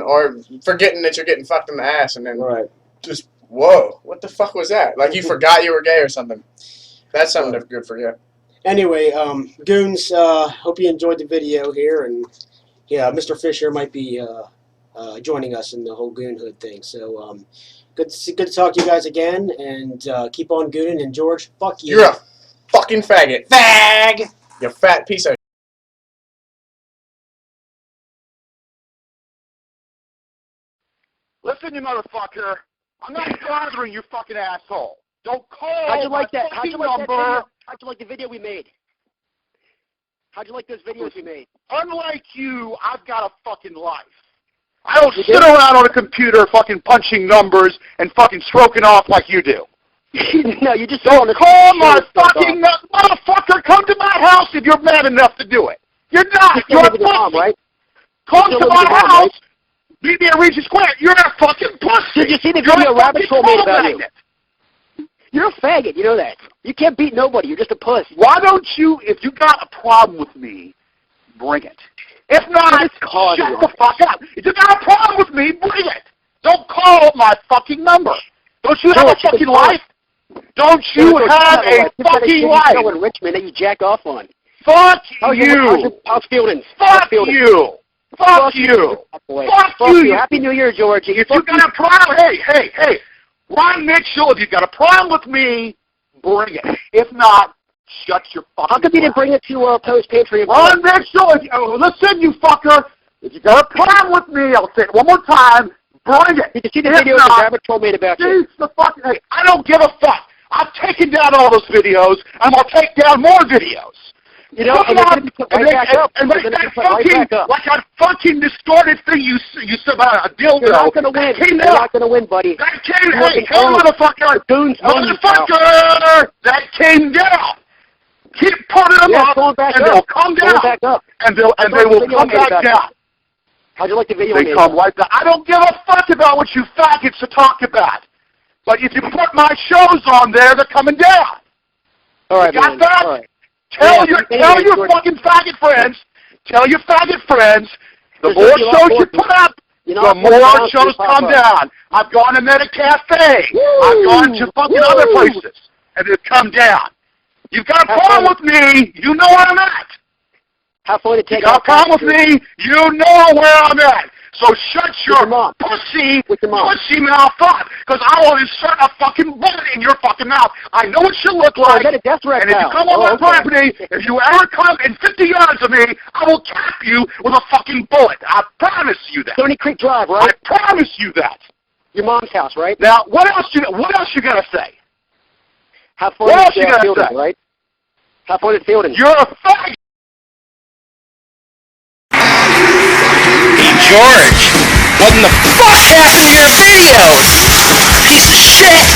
Or forgetting that you're getting fucked in the ass and then just, whoa, what the fuck was that? Like you forgot you were gay or something. That's something that's good for you. Anyway, Goons, hope you enjoyed the video here, and yeah, Mr. Fisher might be joining us in the whole Goonhood thing. So good to talk to you guys again, and keep on gooning. And George, fuck you. You're a fucking faggot. Fag! You fat piece of Listen, you motherfucker. I'm not bothering you, fucking asshole. Don't call. How'd you like that? my How'd you fucking like that number. video? How'd you like the video we made? How'd you like those videos we made? Unlike you, I've got a fucking life. I don't sit around on a computer fucking punching numbers and fucking stroking off like you do. No, you just don't call my fucking motherfucker. Come to my house if you're mad enough to do it. You're not. You're a pussy. Right? Come to my house. Meet me at Regent Square. You're a fucking pussy. Did you see the video Rabbit Troll made about you? You're a faggot, you know that. You can't beat nobody, you're just a puss. Why don't you, if you got a problem with me, bring it. If not, shut the fuck up. If you got a problem with me, bring it. Don't call my fucking number. Don't you have a fucking life? Don't you have a fucking life? In Richmond that you jack off on. Fuck you. How's feelings? Fuck you. Fuck you. Fuck you. Happy New Year, George. If you got a problem, hey. Ron Mitchell, if you got a problem with me, bring it. If not, shut your fucking How come you didn't bring it to Post Patriot? Ron Mitchell, listen, you fucker. If you got a problem with me, I'll say it one more time, bring it. Did you see the video that Rabbit Troll made about you? Hey, I don't give a fuck. I've taken down all those videos, and I'll take down more videos. You know, and they're going to be put right back up. And like a fucking distorted thing you said about a dildo. You're not going to win. You're not going to win, buddy. That came down. Hey, motherfucker. Motherfucker. That came down. Keep putting them up, and they'll come down. And they will come back down. How'd you like the video? They come right down. I don't give a fuck about what you faggots to talk about. But if you put my shows on there, they're coming down. All right, you got that? All right. Tell your fucking faggot friends. Tell your faggot friends. The more shows you put up, the more shows come down. I've gone to Medicafe. I've gone to fucking other places, and they've come down. You've got a problem with me. You know where I'm at. Have fun to take. You got a problem with me. You know where I'm at. So shut your pussy mouth up, because I will insert a fucking bullet in your fucking mouth. I know what you look like, and if you come on my property, if you ever come in 50 yards of me, I will cap you with a fucking bullet. I promise you that. Stony Creek Drive, right? I promise you that. Your mom's house, right? Now, what else you gotta say? Have fun what at else you gotta Fielding, say? right? Have fun at Fielding. You're a faggot. George, what in the fuck happened to your videos? Piece of shit!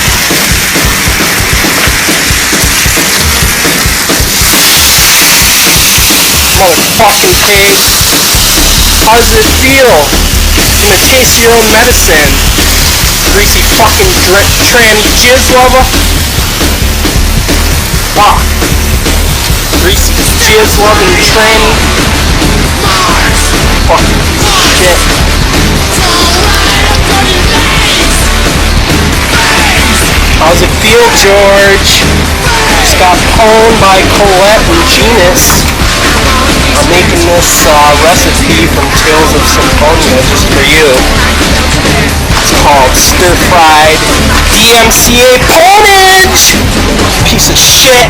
Motherfucking pig. How does it feel? You're gonna taste your own medicine. Greasy fucking tranny jizz lover. Fuck. Greasy jizz loving tranny. Fucking shit. How's it feel, George? Just got pwned by Colette and Genus. I'm making this recipe from Tales of Symphonia just for you. It's called stir-fried DMCA porridge! Piece of shit.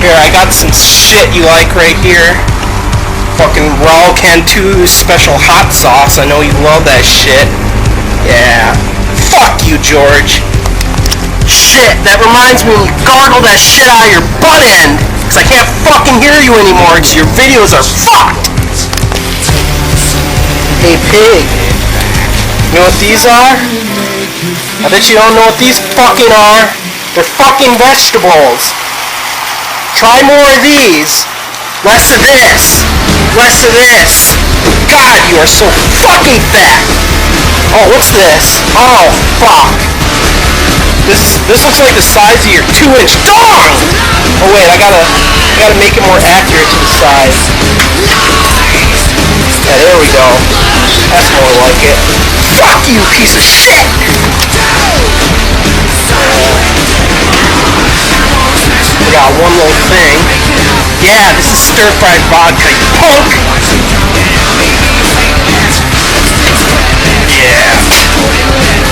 Here, I got some shit you like right here. Fucking Raw Cantu special hot sauce. I know you love that shit. Yeah. Fuck you, George. Shit, that reminds me when you gargle that shit out of your butt end. Cause I can't fucking hear you anymore cause your videos are fucked. Hey, pig. You know what these are? I bet you don't know what these fucking are. They're fucking vegetables. Try more of these. Less of this. Less of this. God, you are so fucking fat. Oh, what's this? Oh, fuck. This looks like the size of your 2-inch dong! Oh wait, I gotta make it more accurate to the size. Yeah, there we go. That's more like it. Fuck you, piece of shit! Forgot one little thing. Yeah, this is stir-fried vodka, you punk! Yeah.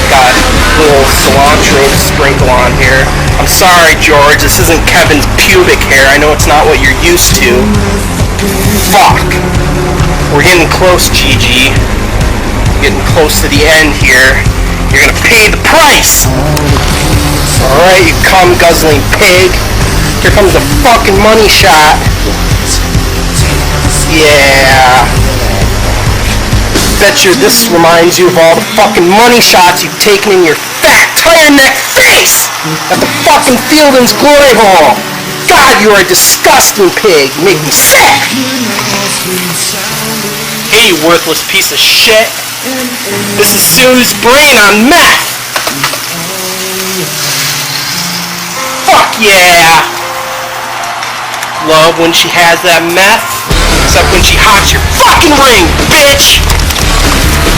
Got a little cilantro to sprinkle on here. I'm sorry, George, this isn't Kevin's pubic hair. I know it's not what you're used to. Fuck. We're getting close, Gigi. Getting close to the end here. You're gonna pay the price! Alright, you cum-guzzling pig. Here comes the fucking money shot. Yeah. Bet you this reminds you of all the fucking money shots you've taken in your fat, tire neck face at the fucking Fielding's Glory Hole. God, you are a disgusting pig. You make me sick. Hey, you worthless piece of shit. This is Sue's brain on meth. Fuck yeah. Love when she has that meth. Except when she hops your fucking ring, bitch!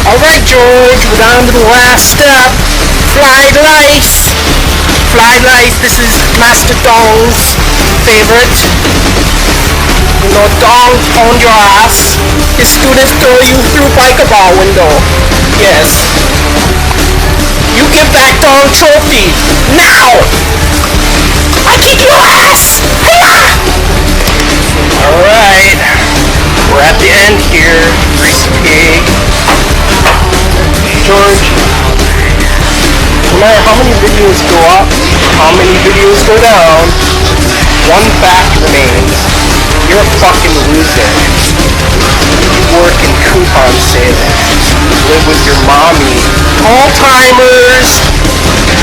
Alright, George, we're down to the last step. Fried rice. Fried rice, this is Master Dong's favorite. You know, Dong owned your ass. His students throw you through bike-a-ball window. Yes. You give back Dong trophy. Now! I kick your ass! Alright. We're at the end here. Greasy pig. George, no matter how many videos go up, how many videos go down, one fact remains. You're a fucking loser. You work in coupon sales. Live with your mommy. All-timers!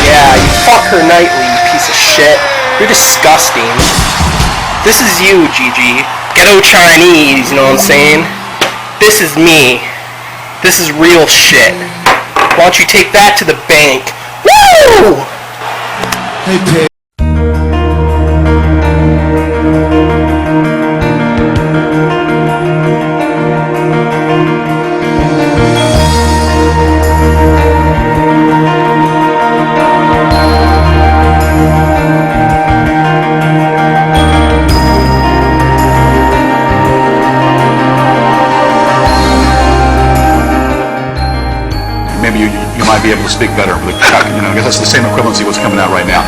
Yeah, you fuck her nightly, you piece of shit. You're disgusting. This is you, Gigi. Ghetto Chinese, you know what I'm saying? This is me. This is real shit. Why don't you take that to the bank? Woo! Hey, pig. Maybe you might be able to speak better with Chuck. You know, I guess that's the same equivalency what's coming out right now.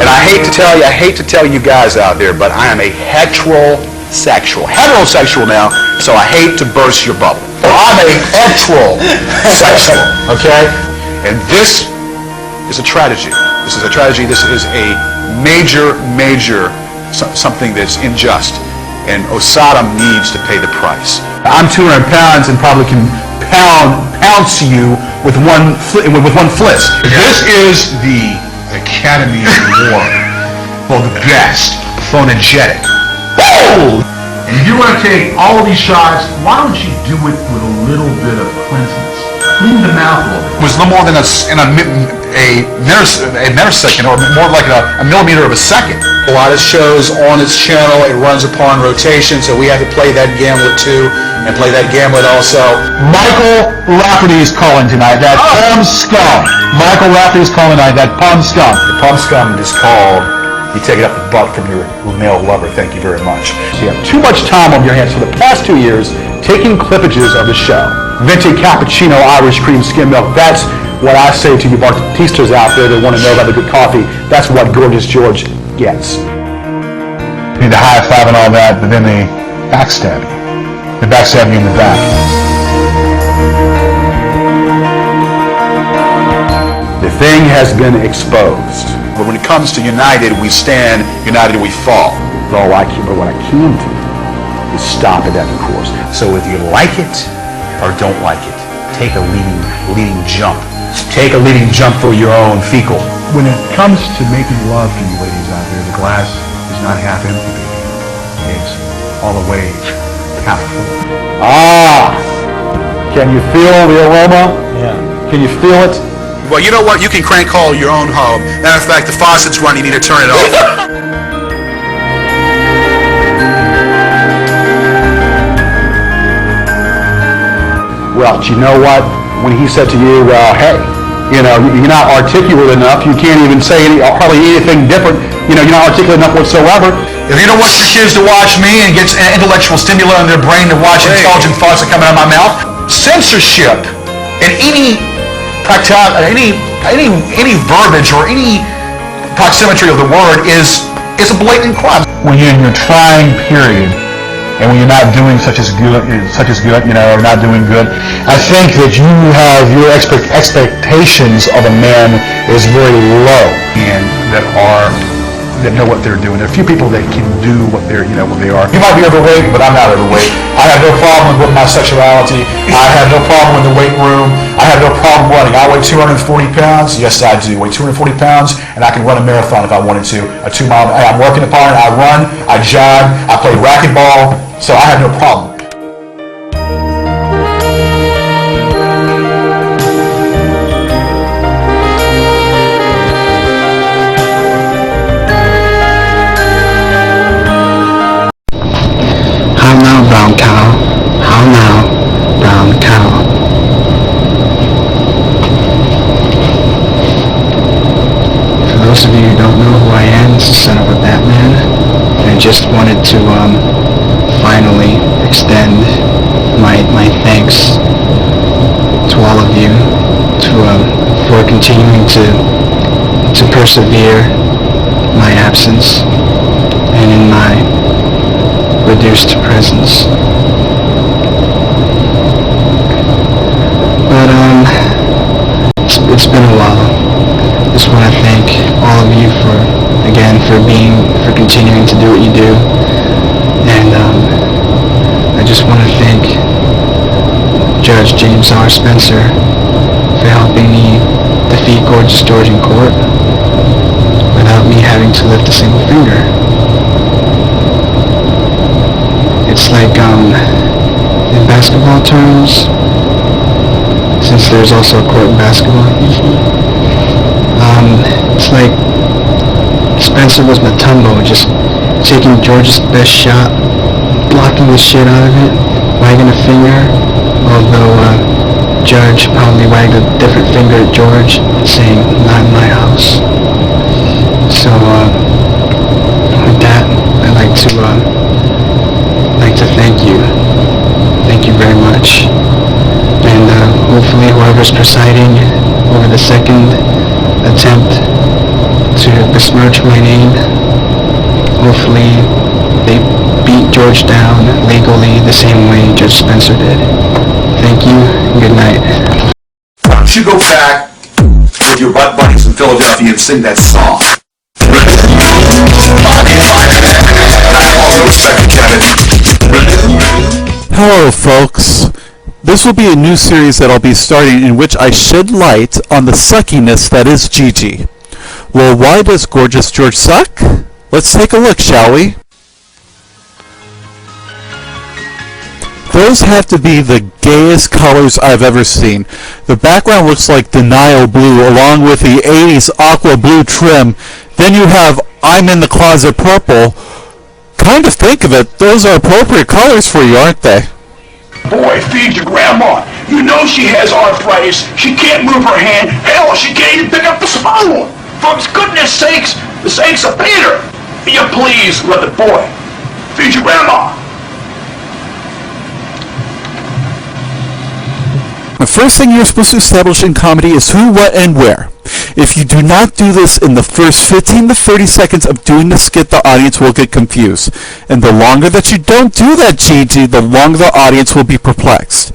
And I hate to tell you guys out there, but I am a heterosexual now, so I hate to burst your bubble. I'm a heterosexual, okay? And this is a tragedy. This is a tragedy. This is a major something that's unjust. And Osada needs to pay the price. I'm 200 pounds and probably can pounce you with one fist. This is the Academy Award for the best phonegetic. Oh! And if you want to take all of these shots, why don't you do it with a little bit of cleanliness? Clean the mouth a little bit. It was no more than a nanosecond, or more like a millimeter of a second. A lot of shows on its channel, it runs upon rotation, so we have to play that gambit too, and play that gambit also. Michael Rafferty is calling tonight, that pum scum. Michael Rafferty is calling tonight, that pum scum. The pum scum is called, you take it up the butt from your male lover, thank you very much. So you have too much time on your hands for the past 2 years taking clippages of the show. Venti cappuccino, Irish cream, skim milk, that's what I say to you Bartistas out there that want to know about the good coffee. That's what Gorgeous George gets. You need to high five and all that, but then they backstab you. They backstab you in the back. The thing has been exposed. But when it comes to united, we stand, united we fall. But what I can do is stop it at the course. So if you like it or don't like it, take a leading jump. Take a leading jump for your own fecal. When it comes to making love to you ladies out there, the glass is not half empty, baby. It's all the way half full. Ah! Can you feel the aroma? Yeah. Can you feel it? Well, you know what? You can crank call your own home. Matter of fact, the faucet's running. You need to turn it off. Well, you know what? When he said to you, hey, you're not articulate enough. You can't even say hardly anything different. You're not articulate enough whatsoever. If you don't want your kids to watch me and get intellectual stimuli in their brain to watch intelligent thoughts that come out of my mouth, censorship and any verbiage or any proximetry of the word is a blatant crime. When you're in your trying period, and when you're not doing such as good, or not doing good, I think that you have your expectations of a man is very low, and that know what they're doing. There are a few people that can do what they are. You might be overweight, but I'm not overweight. I have no problem with my sexuality. I have no problem in the weight room. I have no problem running. I weigh 240 pounds. Yes, I do weigh 240 pounds, and I can run a marathon if I wanted to. A 2 mile. I'm working upon it. I run. I jog. I play racquetball. So I have no problem. How now, brown cow? How now, brown cow? For those of you who don't know who I am, it's the son of a Batman. And I just wanted to finally extend my thanks to all of you for continuing to persevere my absence and in my reduced presence. But it's been a while. Just want to thank all of you for continuing to do what you do, and I just want to thank Judge James R. Spencer for helping me defeat Gorgeous George in court without me having to lift a single finger. It's like, in basketball terms, since there's also a court in basketball, it's like Spencer was Matumbo, just taking George's best shot, blocking the shit out of it, wagging a finger, although Judge probably wagged a different finger at George, saying, "Not in my house." So, with that, I'd like to thank you. Thank you very much. And hopefully whoever's presiding over the second attempt to besmirch my name, hopefully they beat George down legally the same way Judge Spencer did. Thank you, and good night. Why don't you go back with your butt buddies in Philadelphia and sing that song? Hello folks, this will be a new series that I'll be starting in which I shed light on the suckiness that is Gigi. Well, why does Gorgeous George suck? Let's take a look, shall we? Those have to be the gayest colors I've ever seen. The background looks like Denial Blue along with the 80s aqua blue trim. Then you have I'm in the Closet purple. Kind of think of it, those are appropriate colors for you, aren't they? Boy, feed your grandma. You know she has arthritis. She can't move her hand. Hell, she can't even pick up the spoon. For goodness sakes, the saints of Peter. You please let the boy feed your grandma. The first thing you're supposed to establish in comedy is who, what, and where. If you do not do this in the first 15 to 30 seconds of doing the skit, the audience will get confused. And the longer that you don't do that, Gigi, the longer the audience will be perplexed.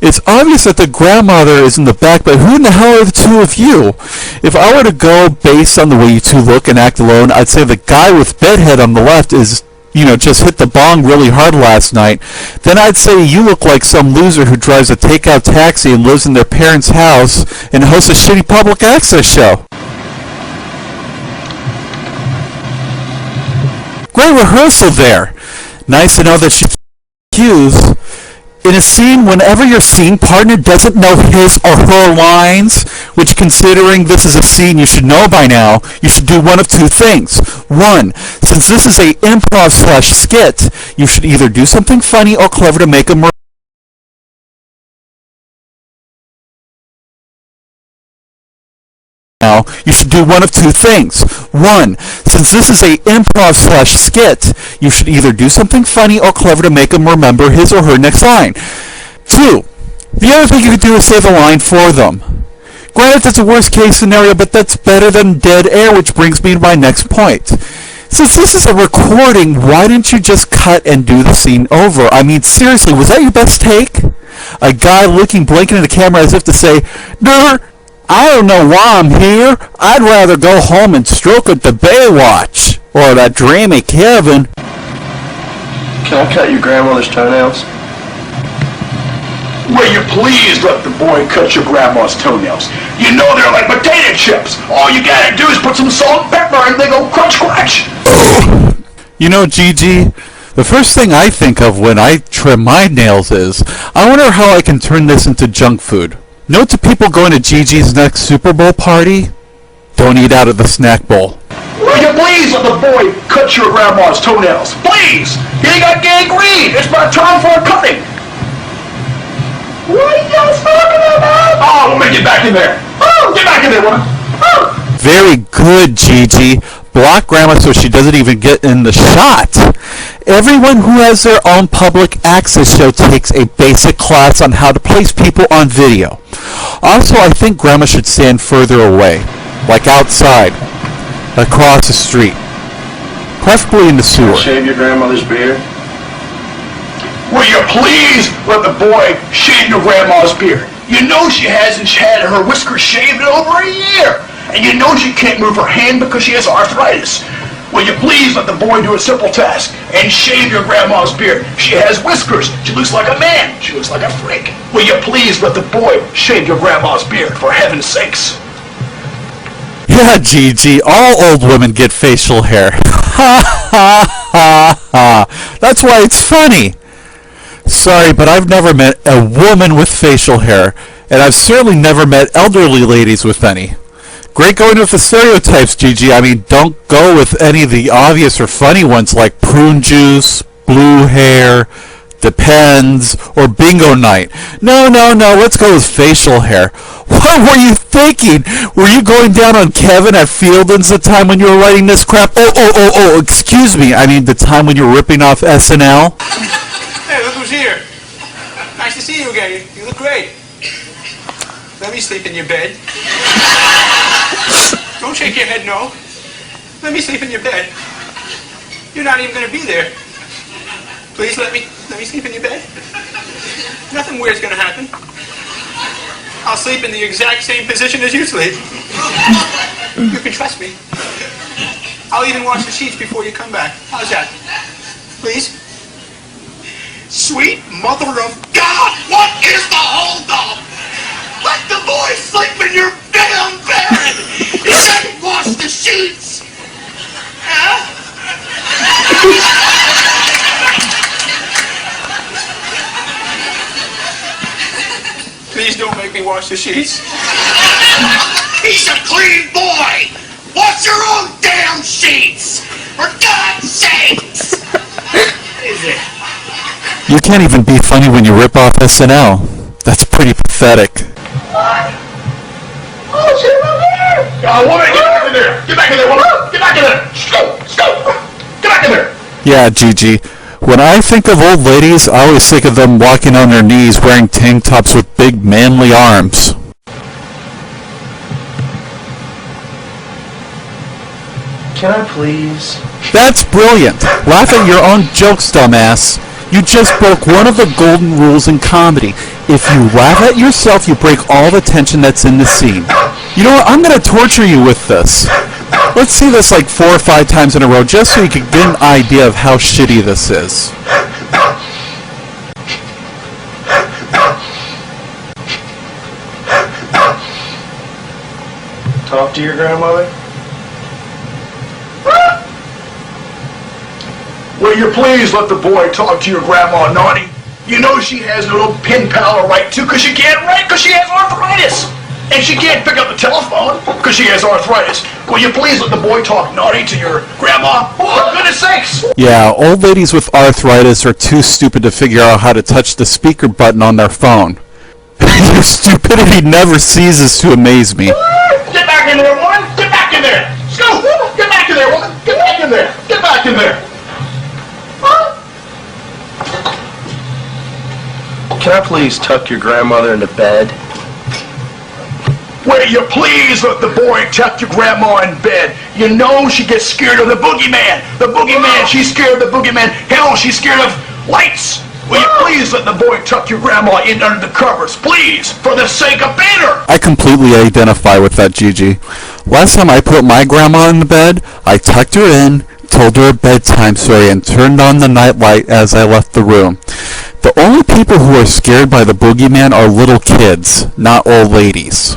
It's obvious that the grandmother is in the back, but who in the hell are the two of you? If I were to go based on the way you two look and act alone, I'd say the guy with bedhead on the left is, just hit the bong really hard last night. Then I'd say you look like some loser who drives a takeout taxi and lives in their parents' house and hosts a shitty public access show. Great rehearsal there. Nice to know that she's accused. In a scene, whenever your scene partner doesn't know his or her lines, which considering this is a scene you should know by now, you should do one of two things. One, since this is a improv/skit, you should either do something funny or clever to make them now, you should do one of two things. One, since this is a improv/skit, you should either do something funny or clever to make them remember his or her next line. Two, the other thing you could do is say the line for them. Granted, that's a worst case scenario, but that's better than dead air, which brings me to my next point. Since this is a recording, why didn't you just cut and do the scene over? I mean, seriously, was that your best take? A guy looking, blinking at the camera as if to say, "Nerd, I don't know why I'm here. I'd rather go home and stroke at the Baywatch. Or that dreamy Kevin." Can I cut your grandmother's toenails? Will you please let the boy cut your grandma's toenails? You know they're like potato chips. All you gotta do is put some salt and pepper and they go crunch crunch. You know, Gigi, the first thing I think of when I trim my nails is, I wonder how I can turn this into junk food. Note to people going to Gigi's next Super Bowl party, don't eat out of the snack bowl. Will you please let the boy cut your grandma's toenails? Please! He got gangrene! It's about time for a cutting! What are you guys talking about? Oh, let me get back in there! Oh, get back in there, woman! Oh. Very good, Gigi. Block Grandma so she doesn't even get in the shot. Everyone who has their own public access show takes a basic class on how to place people on video. Also, I think Grandma should stand further away, like outside, across the street, preferably in the sewer. Shave your grandmother's beard? Will you please let the boy shave your grandma's beard? You know she hasn't had her whiskers shaved in over a year. And you know she can't move her hand because she has arthritis. Will you please let the boy do a simple task and shave your grandma's beard? She has whiskers. She looks like a man. She looks like a freak. Will you please let the boy shave your grandma's beard, for heaven's sakes? Yeah, Gigi, all old women get facial hair. Ha ha ha ha. That's why it's funny. Sorry, but I've never met a woman with facial hair, and I've certainly never met elderly ladies with any. Great going with the stereotypes, Gigi. I mean, don't go with any of the obvious or funny ones like prune juice, blue hair, depends, or bingo night. No, let's go with facial hair. What were you thinking? Were you going down on Kevin at Fieldins the time when you were writing this crap? Oh, excuse me. I mean, the time when you were ripping off SNL? Hey, look who's here. Nice to see you again. You look great. Let me sleep in your bed. Don't shake your head, no. Let me sleep in your bed. You're not even going to be there. Please let me sleep in your bed. Nothing weird's going to happen. I'll sleep in the exact same position as you sleep. You can trust me. I'll even wash the sheets before you come back. How's that? Please? Sweet mother of God! What is the holdup? Let the boy sleep in your damn bed! He said wash the sheets! Huh? Please don't make me wash the sheets. He's a clean boy! Wash your own damn sheets! For God's sakes! What is it? You can't even be funny when you rip off SNL. That's pretty pathetic. What? Oh, shit, over here! Oh, woman, get back in there! Get back in there, woman! Get back in there! Go! Get back in there! Yeah, Gigi. When I think of old ladies, I always think of them walking on their knees wearing tank tops with big manly arms. Can I please? That's brilliant. Laugh at your own jokes, dumbass. You just broke one of the golden rules in comedy. If you laugh at yourself, you break all the tension that's in the scene. You know what? I'm going to torture you with this. Let's see this like 4 or 5 times in a row, just so you can get an idea of how shitty this is. Talk to your grandmother? Will you please let the boy talk to your grandma, naughty? You know she has a little pen pal to write to because she can't write because she has arthritis. And she can't pick up the telephone because she has arthritis. Will you please let the boy talk naughty to your grandma? For goodness sakes! Yeah, old ladies with arthritis are too stupid to figure out how to touch the speaker button on their phone. Your stupidity never ceases to amaze me. Get back in there, woman! Get back in there! Scoop! Get back in there, woman! Get back in there! Get back in there! Can I please tuck your grandmother into bed? Will you please let the boy tuck your grandma in bed? You know she gets scared of the boogeyman. The boogeyman, she's scared of the boogeyman. Hell, she's scared of lights. Will you please let the boy tuck your grandma in under the covers? Please, for the sake of Peter. I completely identify with that, Gigi. Last time I put my grandma in the bed, I tucked her in, told her a bedtime story, and turned on the nightlight as I left the room. The only people who are scared by the boogeyman are little kids, not old ladies.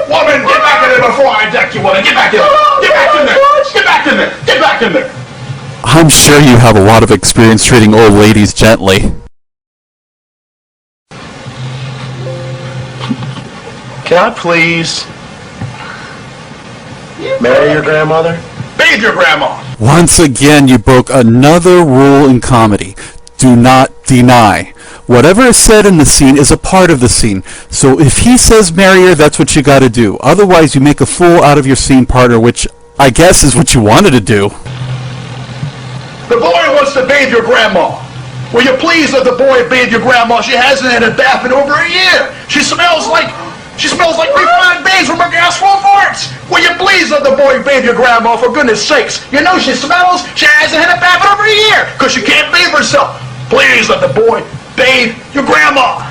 Woman, get back in there before I deck you, woman. Get back in there. Get back in there. Get back in there. Get back in there. I'm sure you have a lot of experience treating old ladies gently. Can I please marry your grandmother? Bathe your grandma. Once again, you broke another rule in comedy. Do not deny. Whatever is said in the scene is a part of the scene. So if he says marry her, that's what you gotta do. Otherwise, you make a fool out of your scene partner, which I guess is what you wanted to do. The boy wants to bathe your grandma. Will you please let the boy bathe your grandma? She hasn't had a bath in over a year. She smells like refined beans from her gas-full farts. Will you please let the boy bathe your grandma, for goodness sakes? You know she smells. She hasn't had a bath in over a year because she can't bathe herself. Please let the boy bathe your grandma.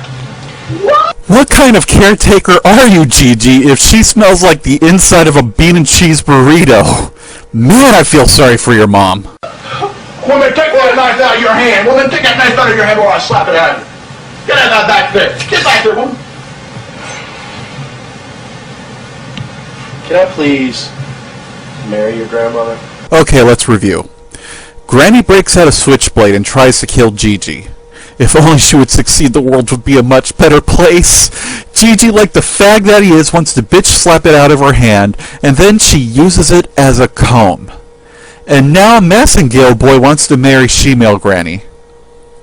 What kind of caretaker are you, Gigi, if she smells like the inside of a bean and cheese burrito? Man, I feel sorry for your mom. Woman, take that knife out of your hand. Woman, take that knife out of your hand or I'll slap it out of you. Get that back there. Get back there, woman. Can I please marry your grandmother? Okay, let's review. Granny breaks out a switchblade and tries to kill Gigi. If only she would succeed, the world would be a much better place. Gigi, like the fag that he is, wants to bitch slap it out of her hand, and then she uses it as a comb. And now Massengale boy wants to marry she-male Granny.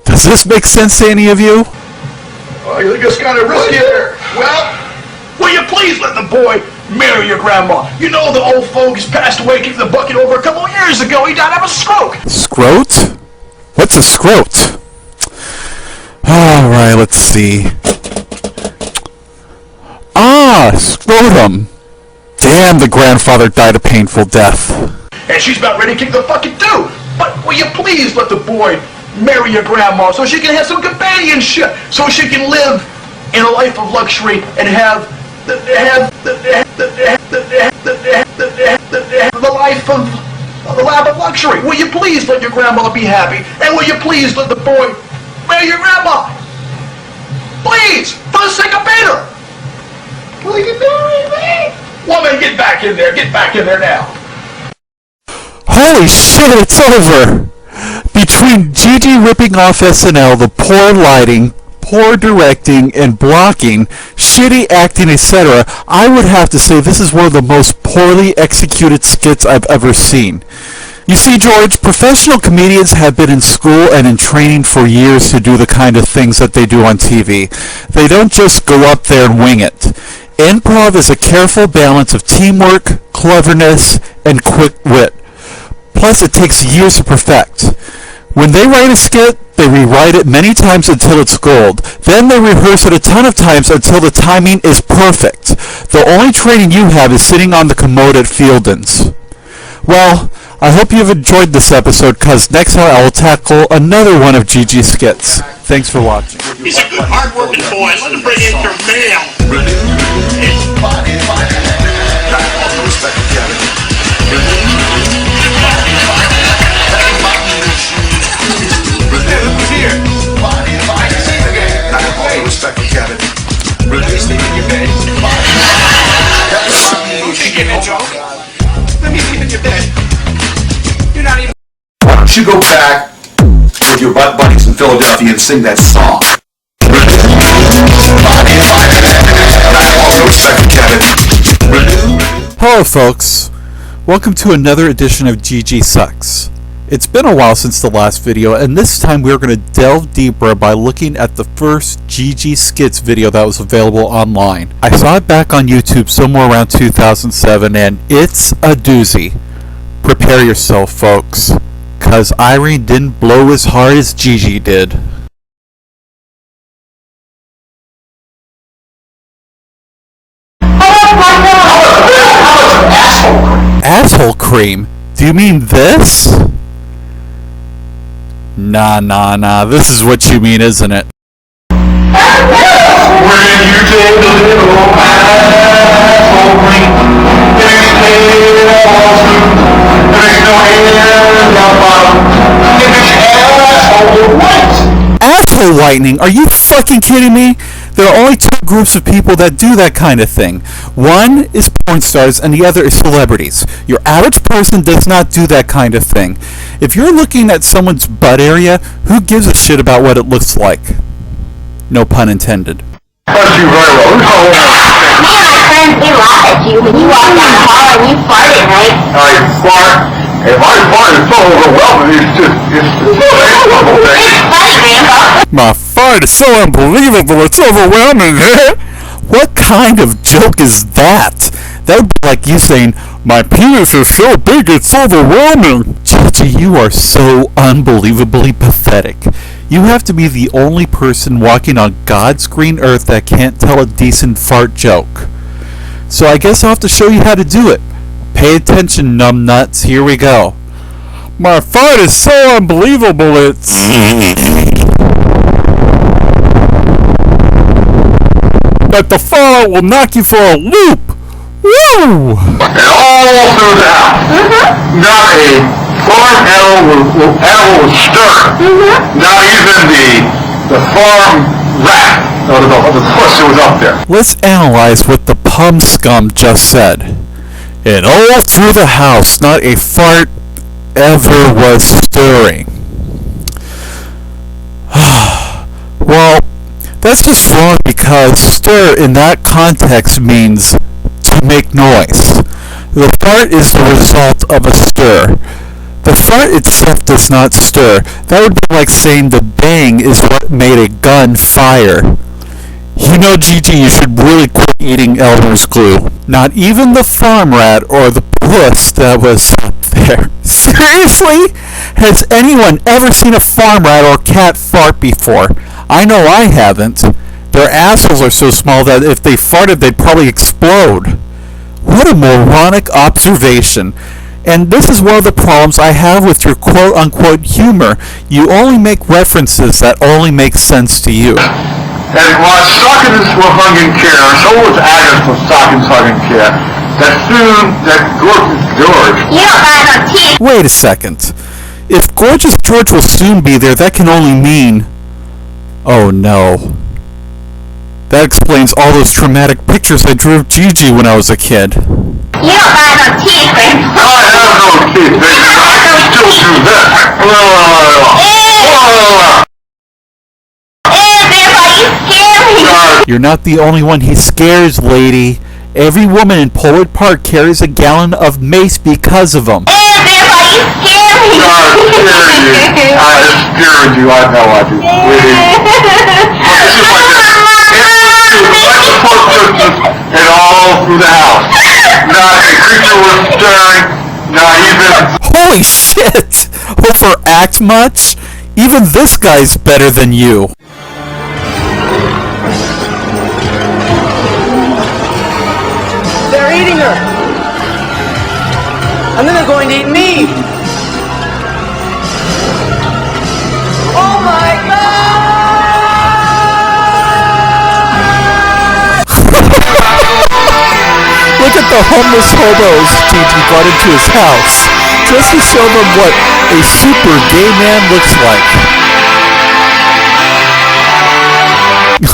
Does this make sense to any of you? Oh, you think it's kind of risky there? Well, will you please let the boy marry your grandma? You know the old folks passed away, kicked the bucket over a couple of years ago. He died of a stroke. Scrote? What's a scrote? Alright, let's see. Ah, scrotum. Damn, the grandfather died a painful death. And she's about ready to kick the bucket too. But will you please let the boy marry your grandma so she can have some companionship, so she can live in a life of luxury and have the life of the lab of luxury. Will you please let your grandma be happy? And will you please let the boy marry your grandma? Please, for the sake of Peter. Will you marry me? Woman, get back in there. Get back in there now. Holy shit, it's over! Between Gigi ripping off SNL, the poor lighting, poor directing, and blocking, shitty acting, etc., I would have to say this is one of the most poorly executed skits I've ever seen. You see, George, professional comedians have been in school and in training for years to do the kind of things that they do on TV. They don't just go up there and wing it. Improv is a careful balance of teamwork, cleverness, and quick wit. Plus, it takes years to perfect. When they write a skit, they rewrite it many times until it's gold. Then they rehearse it a ton of times until the timing is perfect. The only training you have is sitting on the commode at Fielden's. Well, I hope you've enjoyed this episode, because next time I will tackle another one of Gigi's skits. Thanks for watching. He's a good, hard-working boy. Let him bring in your mail. Why don't you go back to with your butt buddies in Philadelphia and sing that song. Hello folks, welcome to another edition of GG Sucks. It's been a while since the last video, and this time we're going to delve deeper by looking at the first GG Skits video that was available online. I saw it back on YouTube somewhere around 2007, and it's a doozy. Prepare yourself folks, cause Irene didn't blow as hard as GG did. Asshole cream? Do you mean this? Nah, this is what you mean, isn't it? Asshole whitening? Are you fucking kidding me? There are only two groups of people that do that kind of thing. One is porn stars and the other is celebrities. Your average person does not do that kind of thing. If you're looking at someone's butt area, who gives a shit about what it looks like? No pun intended. Trust you very well. Me and my friends, we laugh at you when you walk down the hall and you farted, right? I fart. If I fart, it's so overwhelming. It's unbelievable thing. It's funny, Grandpa. My fart is so unbelievable, it's overwhelming. What kind of joke is that? That would be like you saying, my penis is so big it's overwhelming. Gigi, you are so unbelievably pathetic. You have to be the only person walking on God's green earth that can't tell a decent fart joke. So I guess I'll have to show you how to do it. Pay attention, numbnuts. Here we go. My fart is so unbelievable it's... that the fart will knock you for a loop. Woo! And all through the house. Not a farm animal will stir. Not even the farm rat or the puss that was up there. Let's analyze what the pum scum just said. And all through the house, not a fart ever was stirring. Well, that's just wrong because stir in that context means to make noise. The fart is the result of a stir. The fart itself does not stir. That would be like saying the bang is what made a gun fire. You know, Gigi, you should really quit eating Elmer's glue. Not even the farm rat or the puss that was up there. Seriously? Has anyone ever seen a farm rat or cat fart before? I know I haven't. Their assholes are so small that if they farted, they'd probably explode. What a moronic observation. And this is one of the problems I have with your quote-unquote humor. You only make references that only make sense to you. And while Stockings were hung in care, so was Agnes was Stockings hung in care. That George. You don't buy no tea. Wait a second. If Gorgeous George will soon be there, that can only mean... Oh no. That explains all those traumatic pictures I drew of Gigi when I was a kid. You don't buy no teeth, Grandpa. I have no teeth, baby. I can still do that. You're not the only one he scares, lady. Every woman in Pollard Park carries a gallon of mace because of him. I scared you. I know I do. And all through the house. Not a creature was stirring. Not even... Holy shit! Overact much? Even this guy's better than you. They're eating her! And then they're going to eat me! Oh my God! Look at the homeless hobos Gigi brought into his house, just to show them what a super gay man looks like.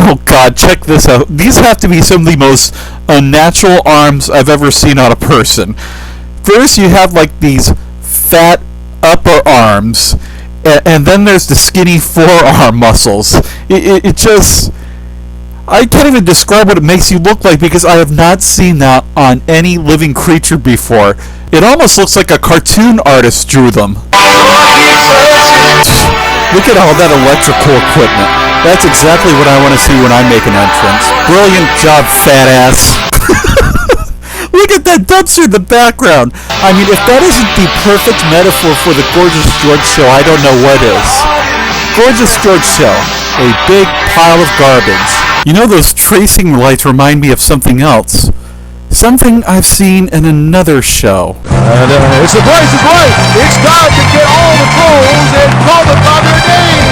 Oh god, check this out. These have to be some of the most unnatural arms I've ever seen on a person. First you have like these fat upper arms, And then there's the skinny forearm muscles. It just... I can't even describe what it makes you look like because I have not seen that on any living creature before. It almost looks like a cartoon artist drew them. Look at all that electrical equipment. That's exactly what I want to see when I make an entrance. Brilliant job, fat ass. Look at that dumpster in the background. I mean, if that isn't the perfect metaphor for the Gorgeous George show, I don't know what is. Gorgeous George show. A big pile of garbage. You know, those tracing lights remind me of something else. Something I've seen in another show. It's the price is right. It's time to get all the trolls and call them by their name.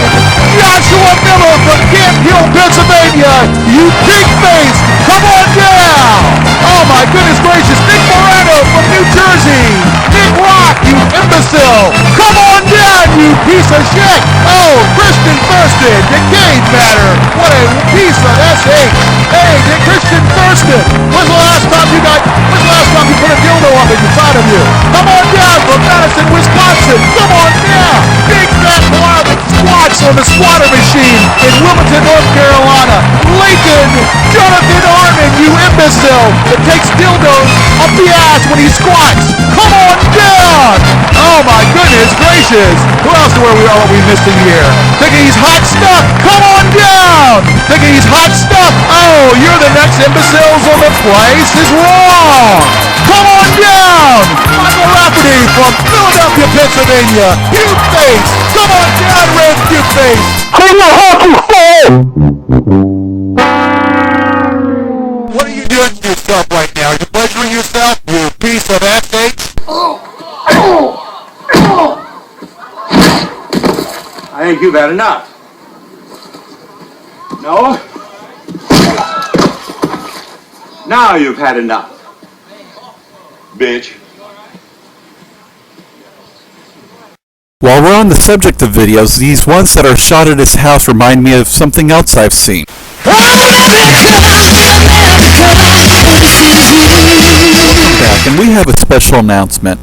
Joshua Miller from Camp Hill, Pennsylvania. You big face. Come on down. Oh my goodness gracious. Nick Moreno from New Jersey. Nick Rock, you imbecile. Come on down, you piece of shit. Oh, Christian Thurston, Decade Matter. What a piece of S.H. Hey, Christian Thurston. When's the last time you put a dildo up inside of you? Come on down from Madison, Wisconsin. Come on down. Big fat blood squats on the squatter machine in Wilmington, North Carolina. Lincoln, Jonathan Armin, you imbecile that takes dildos up the ass when he squats. Come on down. Oh my goodness gracious. Who else are we missing here? Thinking he's hot stuff. Come on down. Thinking he's hot stuff. Oh, you're the next imbeciles on the Price is Wrong. Come on down. Michael Rafferty from Philadelphia, Pennsylvania. Cute face. Come on down, Red Cute face. Clean your hockey hole. What are you doing to yourself right now? Are you pleasuring yourself, you piece of ass cake? I think you've had enough. No? Now you've had enough. Bitch. While we're on the subject of videos, these ones that are shot at his house remind me of something else I've seen. Back, and we have a special announcement.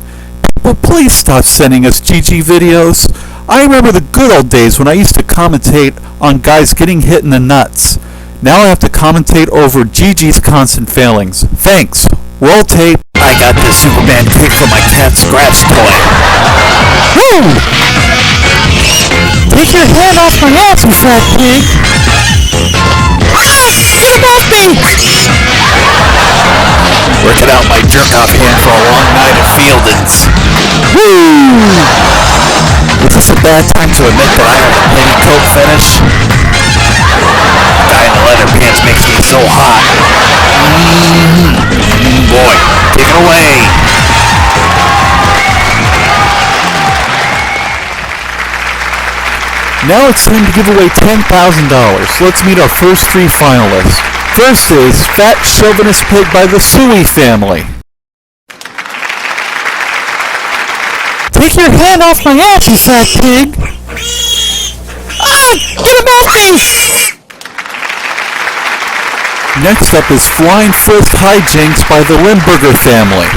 People, please stop sending us GG videos. I remember the good old days when I used to commentate on guys getting hit in the nuts. Now I have to commentate over GG's constant failings. Thanks. Roll tape. I got this Superman cape from my cat Scratch toy. Woo! Take your hand off my ass, you fat pig! Ah! Get him off me! Working out my jerk-off hand for a long night at Fieldins. Woo! Is this a bad time to admit that I have a petticoat fetish? Guy in the leather pants makes me so hot. Boy, take it away! Now it's time to give away $10,000. Let's meet our first three finalists. First is Fat Chauvinist Pig by the Suey family. Take your hand off my ass, you fat pig! Ah! Get him off me! Next up is Flying Fist Hijinks by the Limburger family.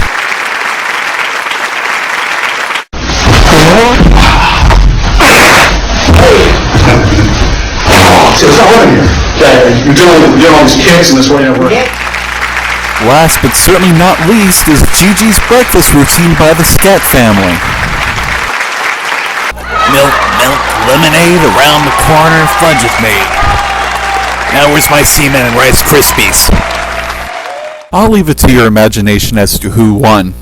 It's not working here. Okay, you're doing all these kicks and this way not working. Last but certainly not least is Gigi's breakfast routine by the Scat family. Milk, lemonade, around the corner, fudge with me. Now where's my semen and Rice Krispies? I'll leave it to your imagination as to who won.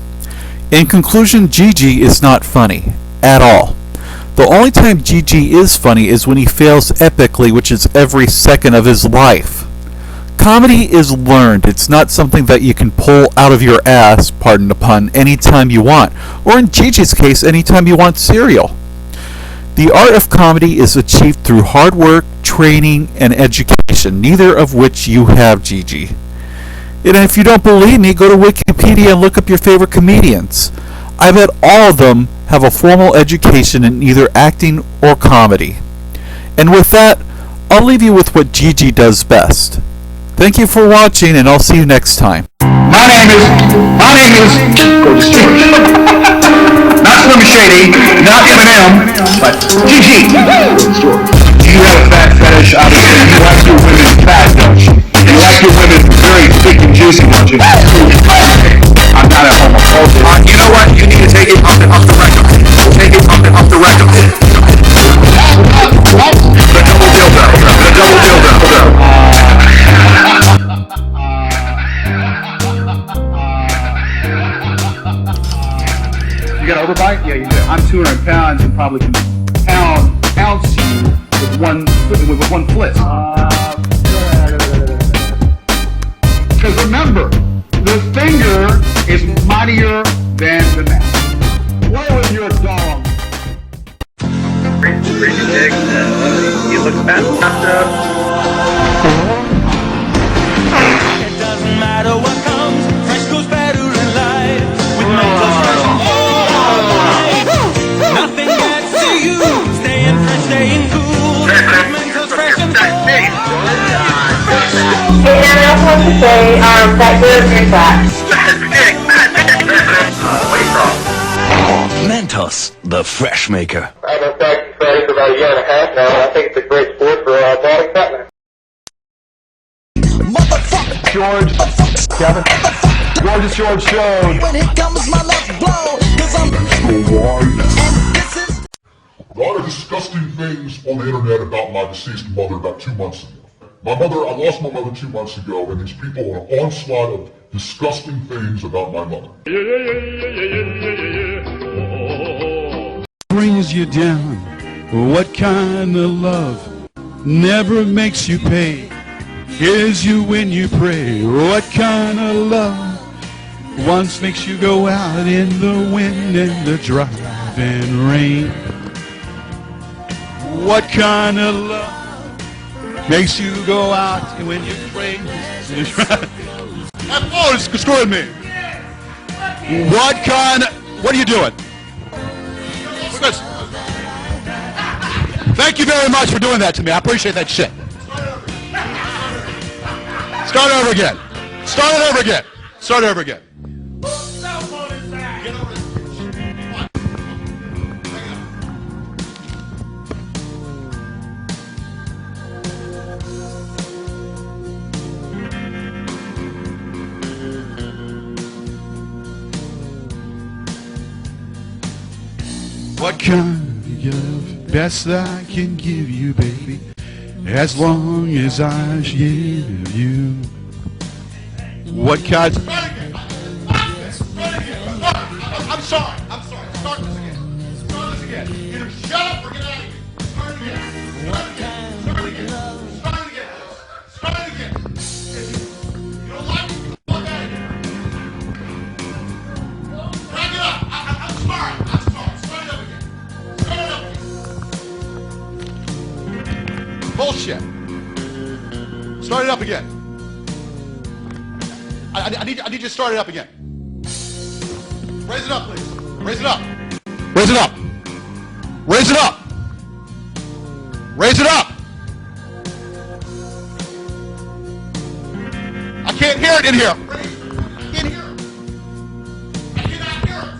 In conclusion, Gigi is not funny. At all. The only time Gigi is funny is when he fails epically, which is every second of his life. Comedy is learned. It's not something that you can pull out of your ass, pardon the pun, anytime you want. Or in Gigi's case, anytime you want cereal. The art of comedy is achieved through hard work, training, and education, neither of which you have, Gigi. And if you don't believe me, go to Wikipedia and look up your favorite comedians. I bet all of them have a formal education in either acting or comedy. And with that, I'll leave you with what Gigi does best. Thank you for watching, and I'll see you next time. My name is Gorgeous George. Not Slim Shady, not Eminem, but GG. Do you have a fat fetish? Obviously, you like your women fat, don't you? You like your women very thick and juicy, don't you? I'm not a homophobic. You know what? You need to take it off the record. Take it off the record. The double dildo. The double dildo. You got overbite? Yeah, you do. I'm 200 pounds and probably can pounce you with one flit. Because remember, the finger is mightier than the mouth. Play with your dog. Pretty dick. You look fat. It doesn't matter what comes, fresh goes better in life. With mental fresh all life. Nothing gets to you, staying fresh, staying cool. With mental fresh and full. Hey, and I also want to say that you're very fat. Mentos, the fresh maker. I've been practicing Friday for about a year and a half now, and I think it's a great sport for body fatness. George, Kevin, Gorgeous George showed. When here comes my left blow, 'cause I'm A lot of disgusting things on the internet about my deceased mother about 2 months ago. I lost my mother 2 months ago, and these people are an onslaught of disgusting things about my mother. Brings you down. What kind of love never makes you pay? Hears you when you pray. What kind of love once makes you go out in the wind and the driving rain? What kind of love makes you go out when you pray? Oh, it's screwing me. What are you doing? Thank you very much for doing that to me. I appreciate that shit. Start over again. Start it over again. Start over again. What kind of best that I can give you, baby, as long as I give you. What kind? I'm sorry. Start this again. Either shut up or get out of here. Start again. Start again. You don't like it, fuck out of here. Back it up. I'm sorry. Start it up again. Bullshit. Start it up again. I need you to start it up again. Raise it up, please. Raise it up. Raise it up. Raise it up. Raise it up. I can't hear it in here. I can't hear it. I cannot hear it.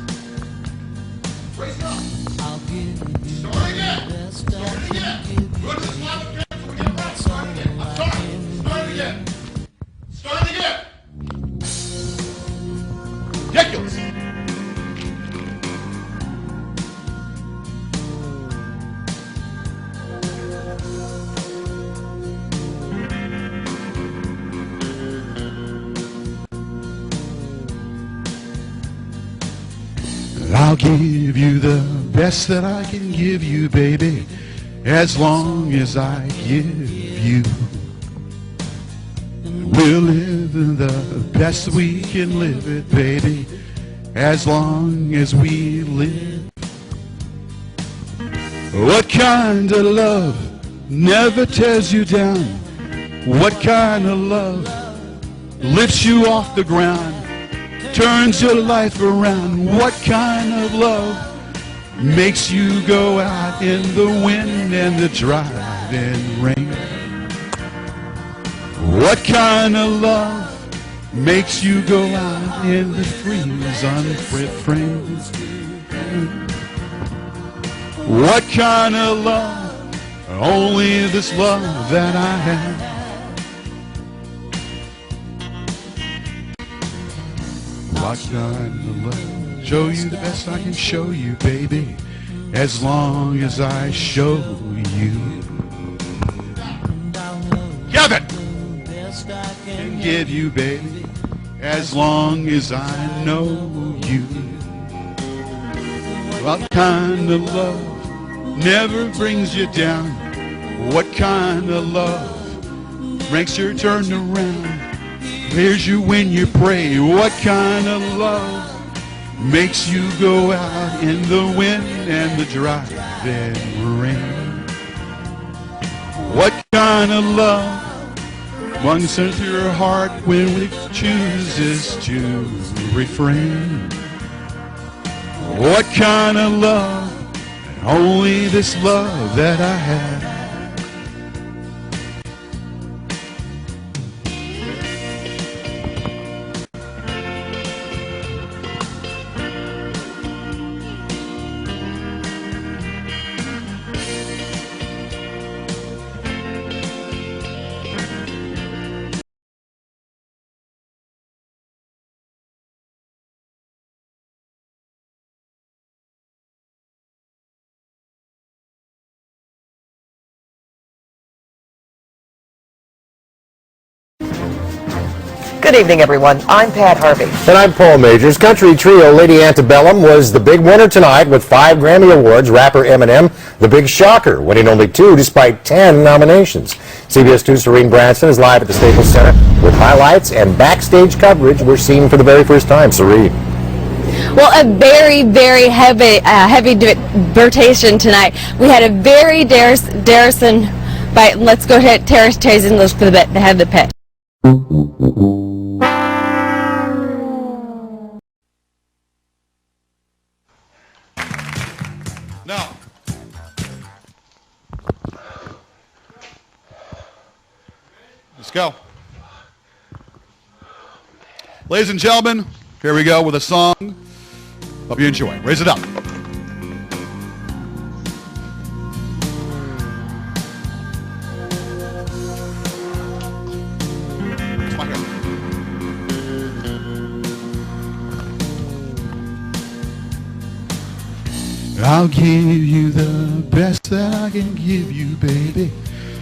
Raise it up. Start again. Start again. Go to the slide again so we get it right. Start again. I'm sorry. Start again. Start again. Ridiculous. I'll give you the best that I can give you, baby, as long as I give you. We'll live the best we can live it, baby, as long as we live. What kind of love never tears you down? What kind of love lifts you off the ground, turns your life around? What kind of love makes you go out in the wind and the driving rain? What kind of love makes you go out in the freeze on frame? What kind of love? Only this love that I have. What kind of love? Show you the best I can show you, baby, as long as I show you. Kevin! Can give you, baby, as long as I know you. What kind of love never brings you down? What kind of love makes you turn around? Hears you when you pray. What kind of love makes you go out in the wind and the driving rain? What kind of love runs into your heart when it chooses to refrain? What kind of love? Only this love that I have. Good evening, everyone. I'm Pat Harvey. And I'm Paul Majors. Country trio Lady Antebellum was the big winner tonight with 5 Grammy Awards. Rapper Eminem, the big shocker, winning only 2 despite 10 nominations. CBS 2's Serene Branson is live at the Staples Center with highlights and backstage coverage we're seeing for the very first time. Serene. Well, a very, very heavy rotation tonight. We had a very Darrison fight. Let's go ahead, Terrace chasing those for the bit to have the pitch. Now, let's go. Ladies and gentlemen, here we go with a song. Hope you enjoy. Raise it up. I'll give you the best that I can give you, baby.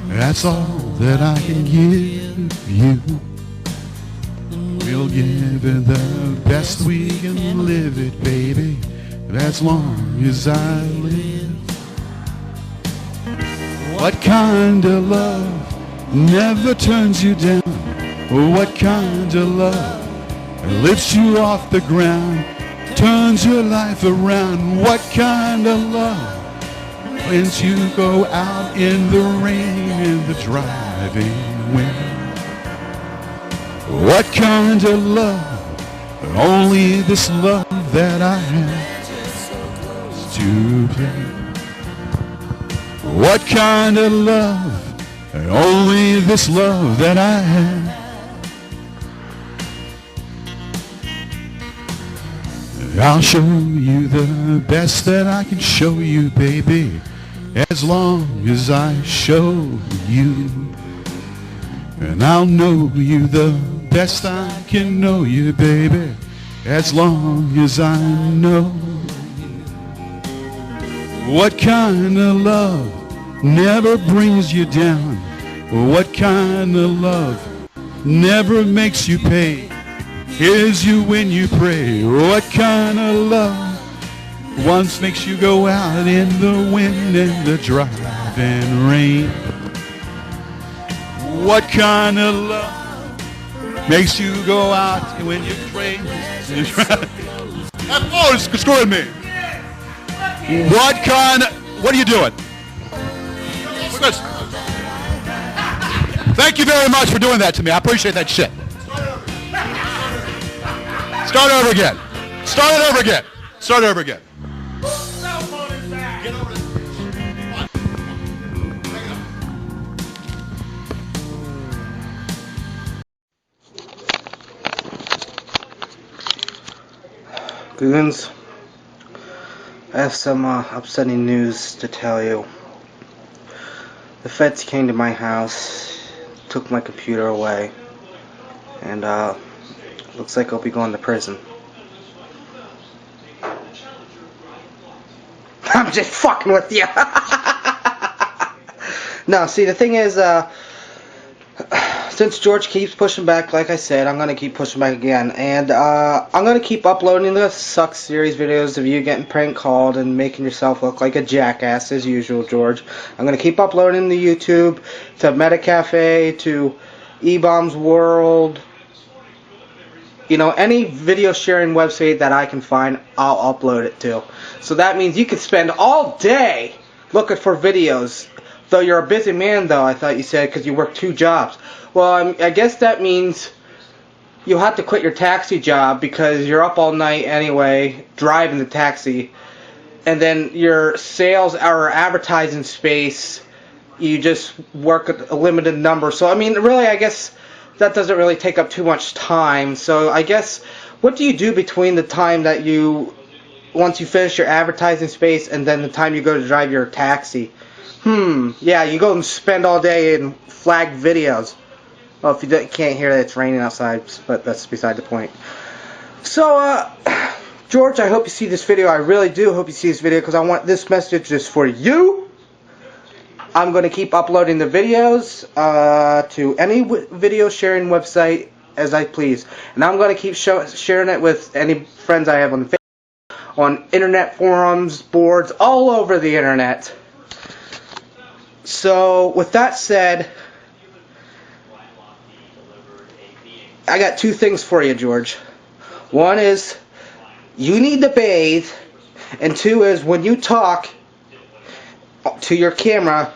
That's all that I can give you. We'll give it the best we can live it, baby, as long as I live. What kind of love never turns you down? What kind of love lifts you off the ground? Turns your life around. What kind of love lets you go out in the rain and the driving wind? What kind of love? Only this love that I have to play. What kind of love? Only this love that I have. I'll show you the best that I can show you, baby, as long as I show you. And I'll know you the best I can know you, baby, as long as I know you. What kind of love never brings you down? What kind of love never makes you pay? Hears you when you pray. What kind of love once makes you go out in the wind and the driving rain? What kind of love makes you go out when you pray? Oh, it's screwing me. What are you doing? Thank you very much for doing that to me. I appreciate that shit. Start over again. Start it over again. Start over again. Goons, I have some upsetting news to tell you. The feds came to my house, took my computer away, and looks like I'll be going to prison. I'm just fucking with you. No, see, the thing is, since George keeps pushing back, like I said, I'm going to keep pushing back again. And I'm going to keep uploading the Suck series videos of you getting prank called and making yourself look like a jackass as usual, George. I'm going to keep uploading to YouTube, to MetaCafe, to E-Bombs World. You know, any video sharing website that I can find, I'll upload it to. So that means you could spend all day looking for videos. Though you're a busy man, though, I thought you said, because you work 2 jobs. Well, I guess that means you'll have to quit your taxi job because you're up all night anyway, driving the taxi. And then your sales or advertising space, you just work a limited number. So, I mean, really, I guess that doesn't really take up too much time. So, I guess, what do you do between the time that once you finish your advertising space and then the time you go to drive your taxi? Yeah, you go and spend all day in flagged videos. Well, if you can't hear that, it's raining outside, but that's beside the point. So, George, I hope you see this video. I really do hope you see this video because I want this message is for you. I'm going to keep uploading the videos to any video sharing website as I please. And I'm going to keep sharing it with any friends I have on Facebook, on internet forums, boards, all over the internet. So, with that said, I got 2 things for you, George. One is, you need to bathe, and 2 is, when you talk to your camera,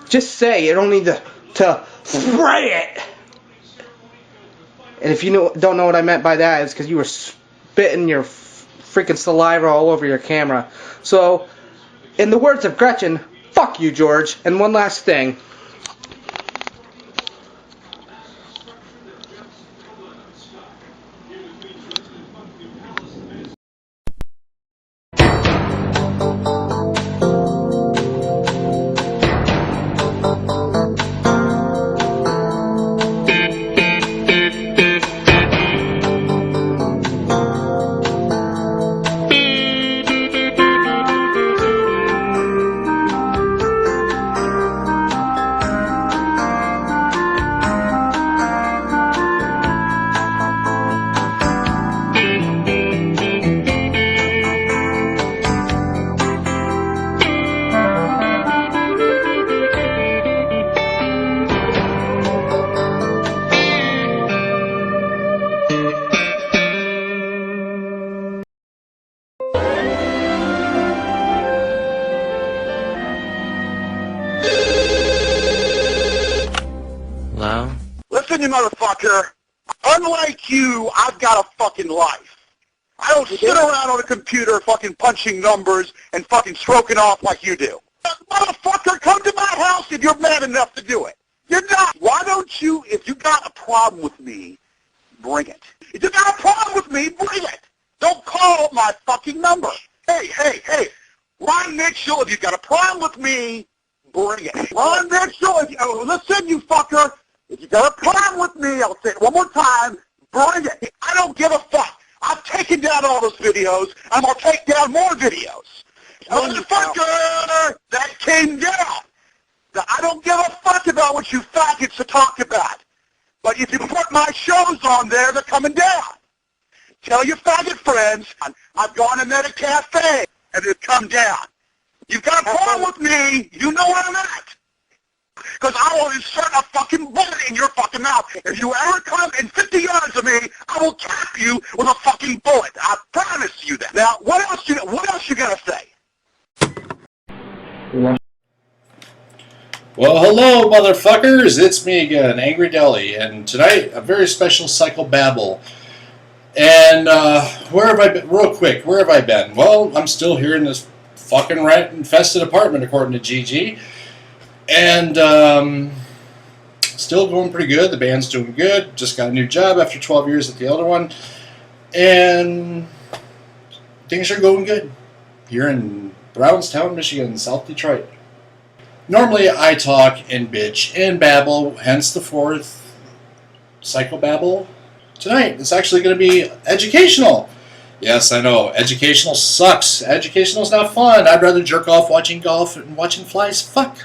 just say, you don't need to spray it. And if you don't know what I meant by that, it's because you were spitting your freaking saliva all over your camera. So, in the words of Gretchen, fuck you, George. And one last thing. Listen, you motherfucker. Unlike you, I've got a fucking life. I don't sit around on a computer fucking punching numbers and fucking stroking off like you do. Motherfucker, come to my house if you're mad enough to do it. You're not. Why don't you, if you got a problem with me, bring it. If you got a problem with me, bring it. Don't call my fucking number. Hey, Ron Mitchell, if you got a problem with me, bring it. Ron Mitchell, listen, you fucker. If you got a problem with me, I'll say it one more time, bring it. I don't give a fuck. I've taken down all those videos. I'm going to take down more videos. Motherfucker, that came down. Now, I don't give a fuck about what you faggots have talked about. But if you put my shows on there, they're coming down. Tell your faggot friends, I've gone to MetaCafe, and they've come down. You've got a problem with me, you know where I'm at. Because I will insert a fucking bullet in your fucking mouth. If you ever come in 50 yards of me, I will cap you with a fucking bullet. I promise you that. Now, what else you gonna say? Well, hello, motherfuckers. It's me again, Angry Deli, and tonight a very special psychobabble. And where have I been? Real quick, where have I been? Well, I'm still here in this fucking rat-infested apartment, according to Gigi. And still going pretty good. The band's doing good. Just got a new job after 12 years at the other one. And things are going good. here in Brownstown, Michigan, South Detroit. Normally I talk and bitch and babble, hence the fourth psychobabble. Tonight it's actually going to be educational. Yes, I know, educational sucks. Educational's not fun. I'd rather jerk off watching golf and watching flies fuck.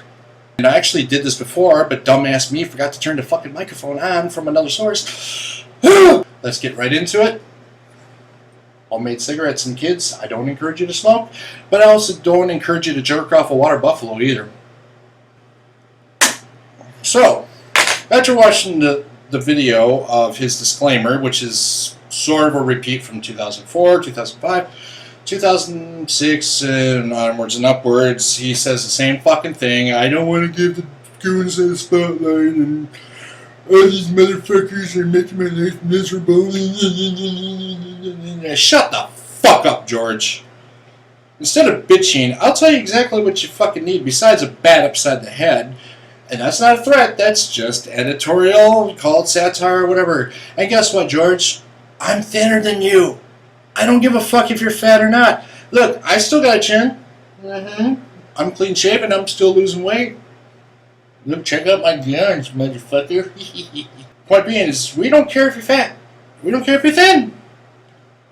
And I actually did this before, but dumbass me forgot to turn the fucking microphone on from another source. Let's get right into it. Homemade cigarettes and kids, I don't encourage you to smoke, but I also don't encourage you to jerk off a water buffalo either. So, after watching the video of his disclaimer, which is sort of a repeat from 2004, 2005, 2006, and onwards and upwards, he says the same fucking thing. I don't want to give the goons a spotlight, and all these motherfuckers are making my life miserable. Shut the fuck up, George. Instead of bitching, I'll tell you exactly what you fucking need besides a bat upside the head. And that's not a threat, that's just editorial, call it satire or whatever. And guess what, George? I'm thinner than you. I don't give a fuck if you're fat or not. Look, I still got a chin. I'm clean shaven, I'm still losing weight. Look, check out my guns, motherfucker. Point being is, we don't care if you're fat. We don't care if you're thin.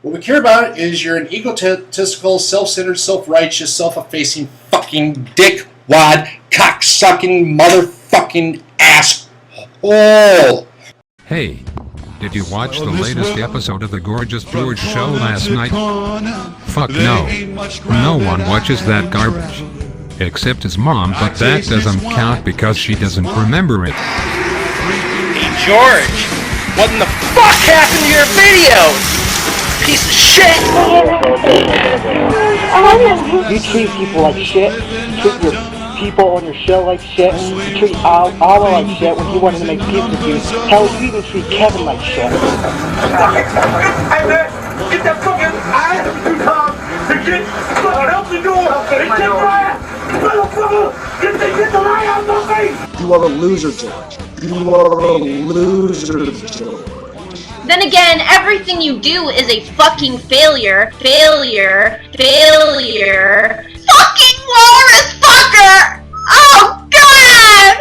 What we care about is you're an egotistical, self-centered, self-righteous, self-effacing fucking dickwad, cock-sucking, motherfucking asshole. Hey, did you watch the latest episode of the Gorgeous George show last night? Fuck no. No one watches that garbage. Except his mom, but that doesn't count because she doesn't remember it. Hey George, what in the fuck happened to your videos? Piece of shit! You treat people like shit. You treat your people on your show like shit. You treat Alma like shit when he wanted to make peace with you. Hell, you even treat Kevin like shit. Hey man, get that fucking ass of you, Tom! And get fucking out the door! And get my ass! Motherfucker! Get the light out of my face! You are a loser, George. You are a loser, George. Then again, everything you do is a fucking failure. Failure. Failure. Fucking walrus fucker! Oh god!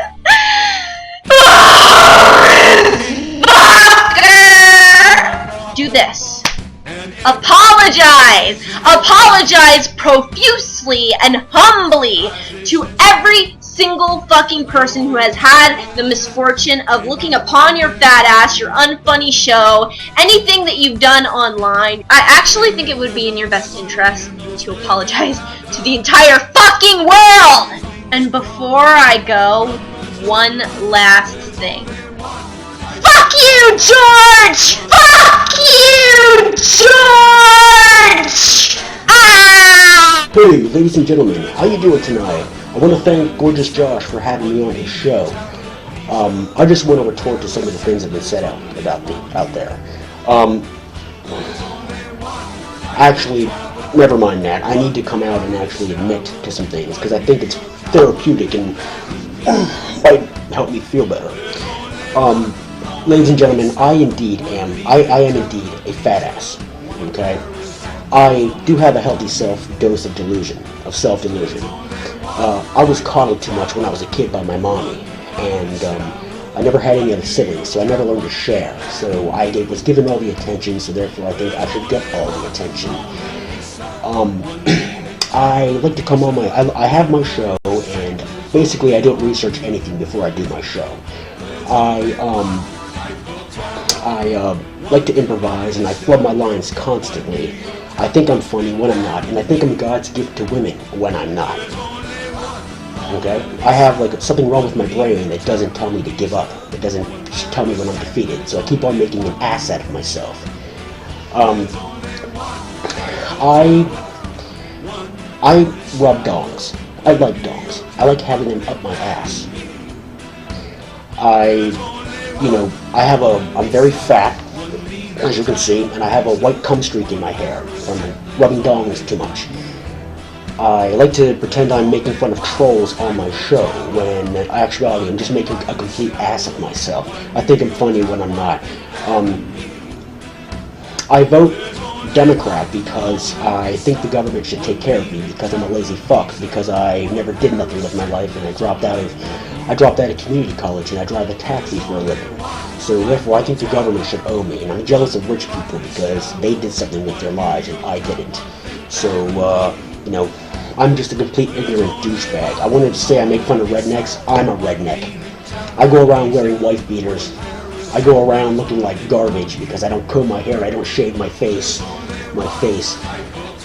Fucker! Do this. Apologize! Apologize profusely and humbly to every single fucking person who has had the misfortune of looking upon your fat ass, your unfunny show, anything that you've done online. I actually think it would be in your best interest to apologize to the entire fucking world! And before I go, one last thing. Fuck you, George! Fuck you, George! Ah! Hey, ladies and gentlemen, how you doing tonight? I want to thank Gorgeous Josh for having me on his show. I just want to retort to some of the things that have been said about me out there. Actually, never mind that. I need to come out and actually admit to some things because I think it's therapeutic and might help me feel better. Ladies and gentlemen, I am indeed a fat ass. Okay, I do have a healthy dose of self-delusion. I was coddled too much when I was a kid by my mommy, and I never had any other siblings, so I never learned to share. So I was given all the attention, so therefore I think I should get all the attention. I like to come on I have my show, and basically I don't research anything before I do my show. I like to improvise, and I flub my lines constantly. I think I'm funny when I'm not, and I think I'm God's gift to women when I'm not. Okay? I have something wrong with my brain that doesn't tell me to give up. It doesn't tell me when I'm defeated, so I keep on making an ass out of myself. I rub dongs. I like dongs. I like having them up my ass. I'm very fat, as you can see, and I have a white cum streak in my hair from rubbing dongs too much. I like to pretend I'm making fun of trolls on my show, when in actuality I'm just making a complete ass of myself. I think I'm funny when I'm not. I vote Democrat because I think the government should take care of me because I'm a lazy fuck, because I never did nothing with my life and I dropped out of community college and I drive a taxi for a living. So therefore I think the government should owe me, and I'm jealous of rich people because they did something with their lives and I didn't. So, you know, I'm just a complete ignorant douchebag. I wanted to say I make fun of rednecks. I'm a redneck. I go around wearing wife beaters. I go around looking like garbage because I don't comb my hair, I don't shave my face.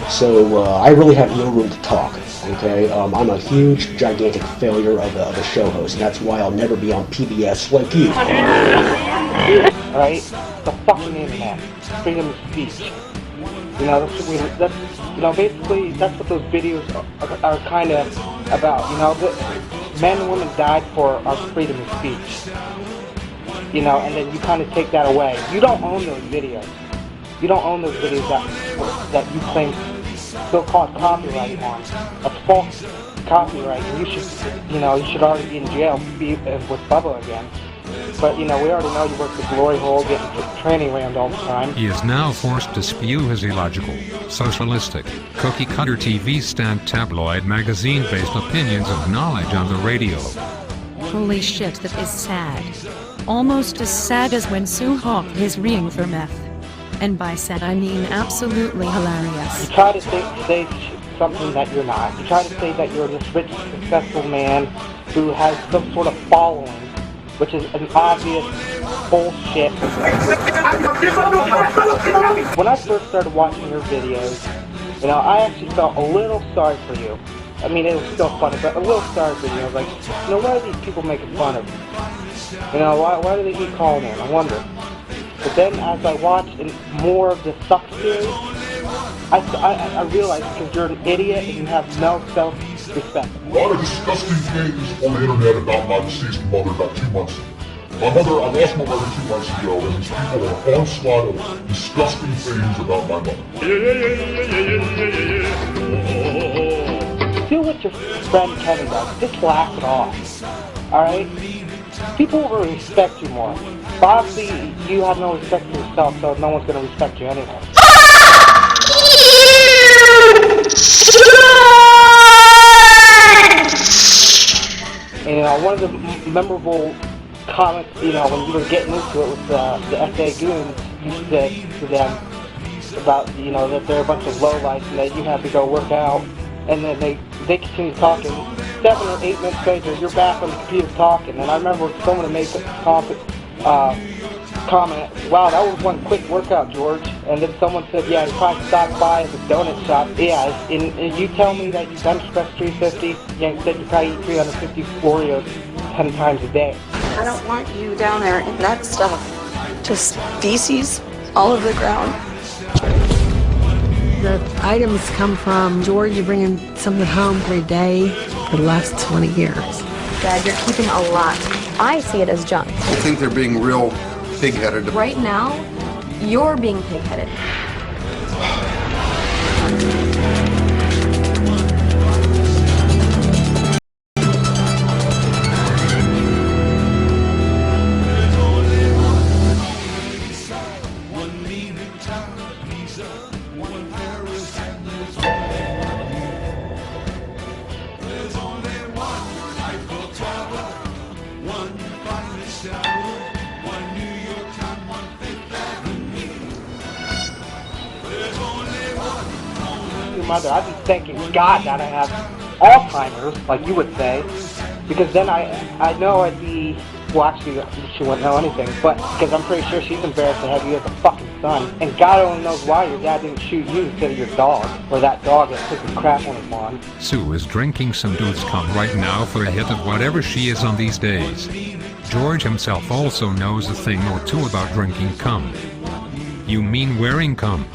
So I really have no room to talk, okay? I'm a huge, gigantic failure of a show host, and that's why I'll never be on PBS like you. Alright? The fucking internet. Freedom of speech. You know, basically that's what those videos are kind of about. You know, men and women died for our freedom of speech. You know, and then you kind of take that away. You don't own those videos. You don't own those videos that you claim so-called copyright on. That's false copyright, and you should already be in jail with Bubba again. But, you know, we already know you work the glory hole, getting tranny rammed all the time. He is now forced to spew his illogical, socialistic, cookie-cutter TV stand tabloid magazine-based opinions of knowledge on the radio. Holy shit, that is sad. Almost as sad as when Sue hawked his ring for meth. And by sad I mean absolutely hilarious. You try to say something that you're not. You try to say that you're this rich, successful man who has some sort of following, which is an obvious bullshit. When I first started watching your videos, you know, I actually felt a little sorry for you. I mean, it was still funny, but a little sorry for you. I was like, you know, why are these people making fun of you? You know, why do they keep calling in? I wonder. But then as I watched more of the Suck series, I realized because you're an idiot and you have no self-respect. A lot of disgusting things on the internet about my deceased mother about 2 months ago. I lost my mother 2 months ago, and these people are onslaught of disgusting things about my mother. Do what your friend Kevin does. Just laugh it off. Alright? People will respect you more. But obviously, you have no respect for yourself, so no one's going to respect you anyway. And, you know, one of the memorable comments, you know, when you were getting into it with the SA goons, you said to them about, you know, that they're a bunch of lowlifes and that you have to go work out. And then they continue talking. 7 or 8 minutes later, you're back on the computer talking. And I remember someone made a comment, wow, that was one quick workout, George. And then someone said, yeah, you probably stopped by at the donut shop. Yeah, and you tell me that you bench press 350, yeah, you said you probably eat 350 Oreos 10 times a day. I don't want you down there in that stuff. Just feces all over the ground. The items come from George. You're bringing something home every day for the last 20 years. Dad, you're keeping a lot. I see it as junk. I think they're being real pig-headed. Right now, you're being pig-headed. Mother, I'd be thanking God that I have Alzheimer's, like you would say, because then I know I'd be, well actually she wouldn't know anything, but because I'm pretty sure she's embarrassed to have you as a fucking son, and God only knows why your dad didn't shoot you instead of your dog, or that dog that took his crap on his lawn. Sue is drinking some dude's cum right now for a hit of whatever she is on these days. George himself also knows a thing or two about drinking cum. You mean wearing cum?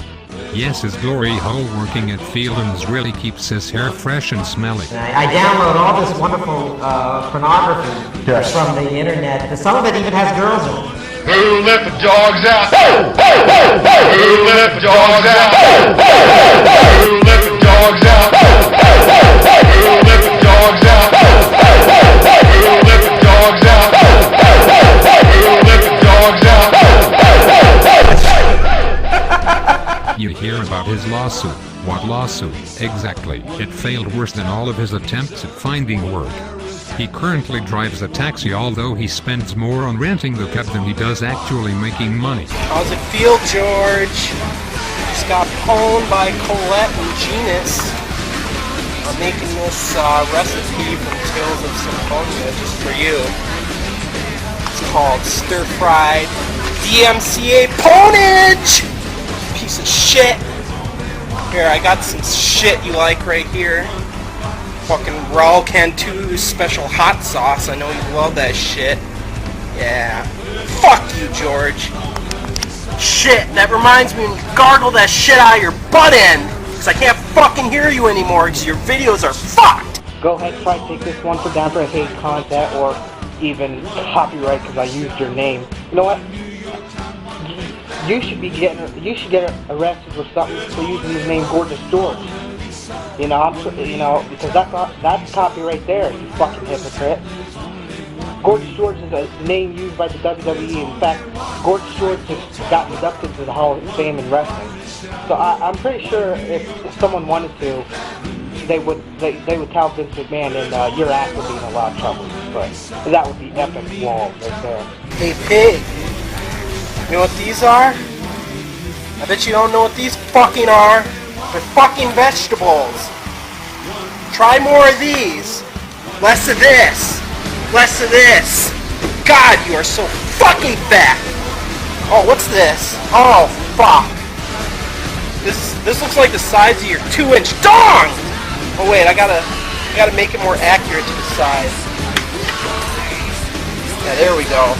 Yes, his glory hole working at Fieldings really keeps his hair fresh and smelly. I download all this wonderful pornography from the internet. Some of it even has girls in it. Who let the dogs out? Who let the dogs out? Who let the dogs out? Who let the dogs out? Who let the dogs out? Who let the dogs out? You hear about his lawsuit. What lawsuit? Exactly. It failed worse than all of his attempts at finding work. He currently drives a taxi, although he spends more on renting the cab than he does actually making money. How's it feel, George? Just got pwned by Colette and Genus. I'm making this recipe from Tales of Symphonia just for you. It's called stir-fried DMCA ponage! Piece of shit. Here, I got some shit you like right here. Fucking RCAN 2 special hot sauce. I know you love that shit. Yeah. Fuck you, George. Shit, that reminds me when you gargle that shit out of your butt end. Because I can't fucking hear you anymore because your videos are fucked. Go ahead, try to take this one for down for hate content or even copyright because I used your name. You know what? You should get arrested for something for using his name, Gorgeous George. You know, because that's copyright there. You fucking hypocrite. Gorgeous George is a name used by the WWE. In fact, Gorgeous George just got inducted to the Hall of Fame in wrestling. So I'm pretty sure if someone wanted to, they would tell Vince McMahon, and your ass would be in a lot of trouble. But that would be epic wall right there. Hey, pig. You know what these are? I bet you don't know what these fucking are. They're fucking vegetables. Try more of these. Less of this. Less of this. God, you are so fucking fat. Oh, what's this? Oh, fuck. This looks like the size of your 2-inch dong! Oh wait, I gotta make it more accurate to the size. Yeah, there we go.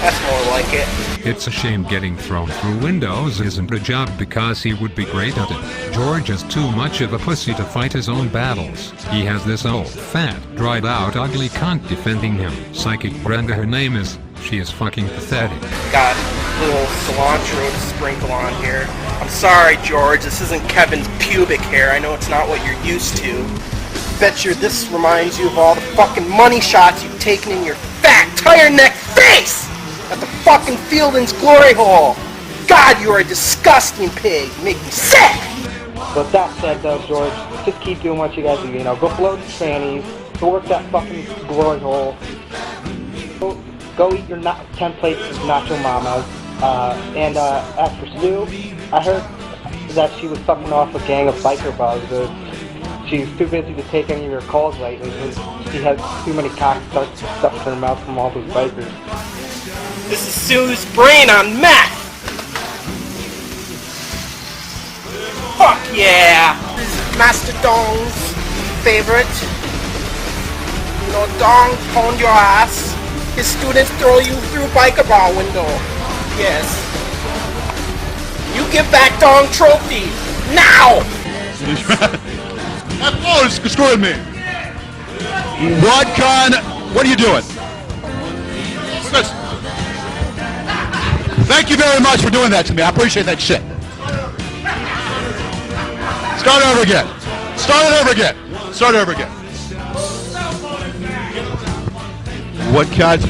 That's more like it. It's a shame getting thrown through windows isn't a job because he would be great at it. George is too much of a pussy to fight his own battles. He has this old, fat, dried out, ugly cunt defending him. Psychic Brenda, her name is. She is fucking pathetic. Got a little cilantro to sprinkle on here. I'm sorry, George, this isn't Kevin's pubic hair. I know it's not what you're used to. Bet you this reminds you of all the fucking money shots you've taken in your fat, tire-neck face! At the fucking Fielding's glory hole! God, you are a disgusting pig! You make me sick! But that said though, George, just keep doing what you guys do, you know, go blow the trannies, go work that fucking glory hole, go eat your 10 plates of nacho mamas, and as for Sue, I heard that she was sucking off a gang of biker bugs. She's too busy to take any of your calls lately because she has too many cocks stuffed in her mouth from all those bikers. This is Sue's brain on meth! Fuck yeah! This is Master Dong's favorite. You know, Dong pwned your ass. His students throw you through biker bar window. Yes. You give back Dong trophy! Now! Oh, it's screwing me. What are you doing? Listen. Thank you very much for doing that to me. I appreciate that shit. Start over again. Start it over again. Start over again. What kind?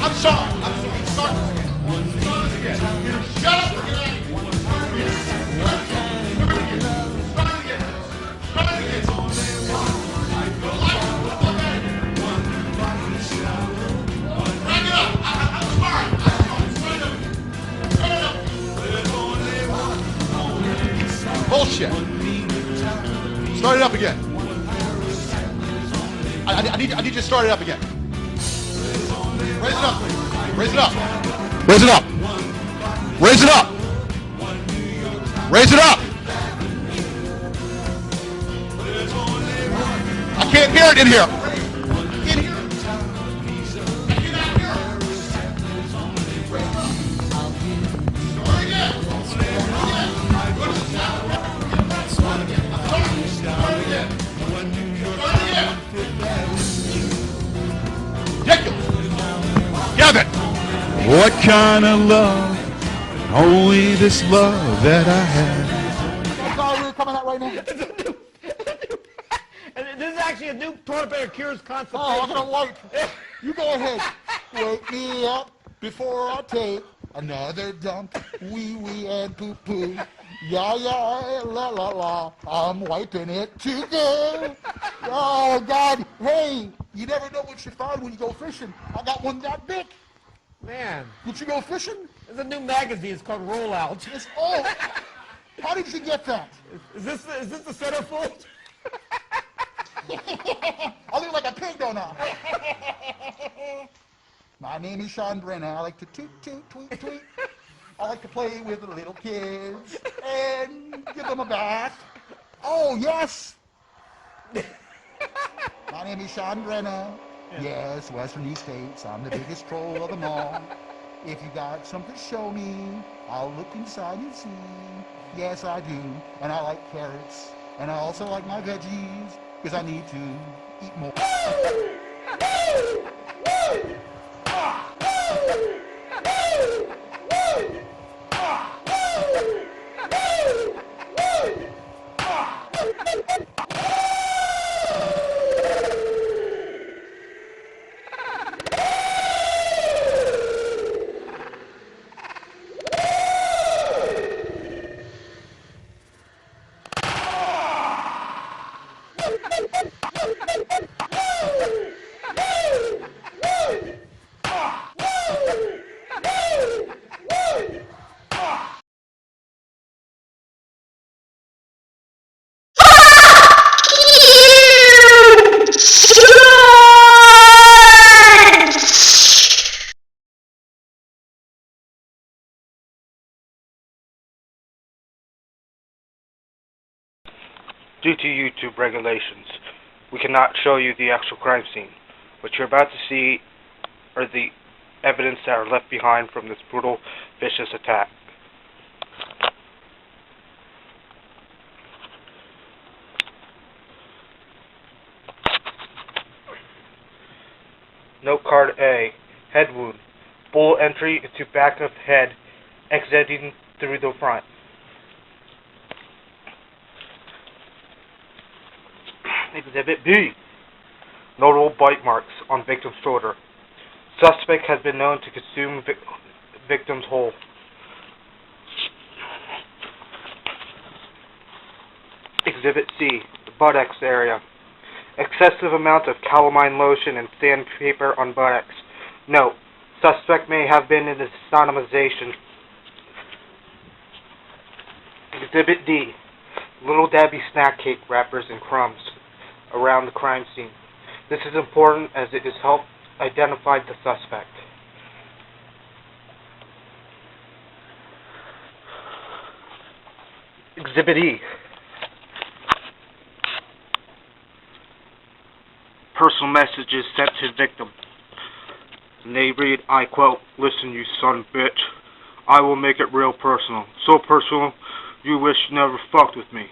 I'm sorry. Bullshit. Start it up again. I need you to start it up again. Raise it up, please. Raise it up. Raise it up. Raise it up. Raise it up. I can't hear it in here. What kind of love? Only this love that I have. Coming out right now. And this is actually a new toilet paper cures constipation. Oh, I'm gonna like. You go ahead. Wake me up before I take another dump. wee wee and poo poo. Yeah, yeah, la la la, I'm wiping it to go. Oh, God, hey, you never know what you find when you go fishing. I got one that big. Man. Did you go fishing? There's a new magazine. It's called Rollout. It's, oh, how did you get that? Is this the centerfold? I look like a pig, don't I? My name is Sean Brennan. I like to toot, toot, tweet, tweet. I like to play with the little kids and give them a bath. Oh, yes. My name is Sean Brennan. Yes, Western East States. I'm the biggest troll of them all. If you got something to show me, I'll look inside and see. Yes, I do. And I like carrots. And I also like my veggies, because I need to eat more. Due to YouTube regulations, we cannot show you the actual crime scene. What you're about to see are the evidence that are left behind from this brutal, vicious attack. Note card A, head wound, bullet entry into back of head, exiting through the front. Exhibit B, notable bite marks on victim's shoulder. Suspect has been known to consume victim's whole. Exhibit C, the buttocks area. Excessive amounts of calamine lotion and sandpaper on buttocks. Note, suspect may have been in the sodomization. Exhibit D, Little Debbie snack cake wrappers and crumbs around the crime scene. This is important as it has helped identify the suspect. Exhibit E, personal messages sent to victim. And they read, I quote, "Listen, you son of a bitch. I will make it real personal. So personal, you wish you never fucked with me.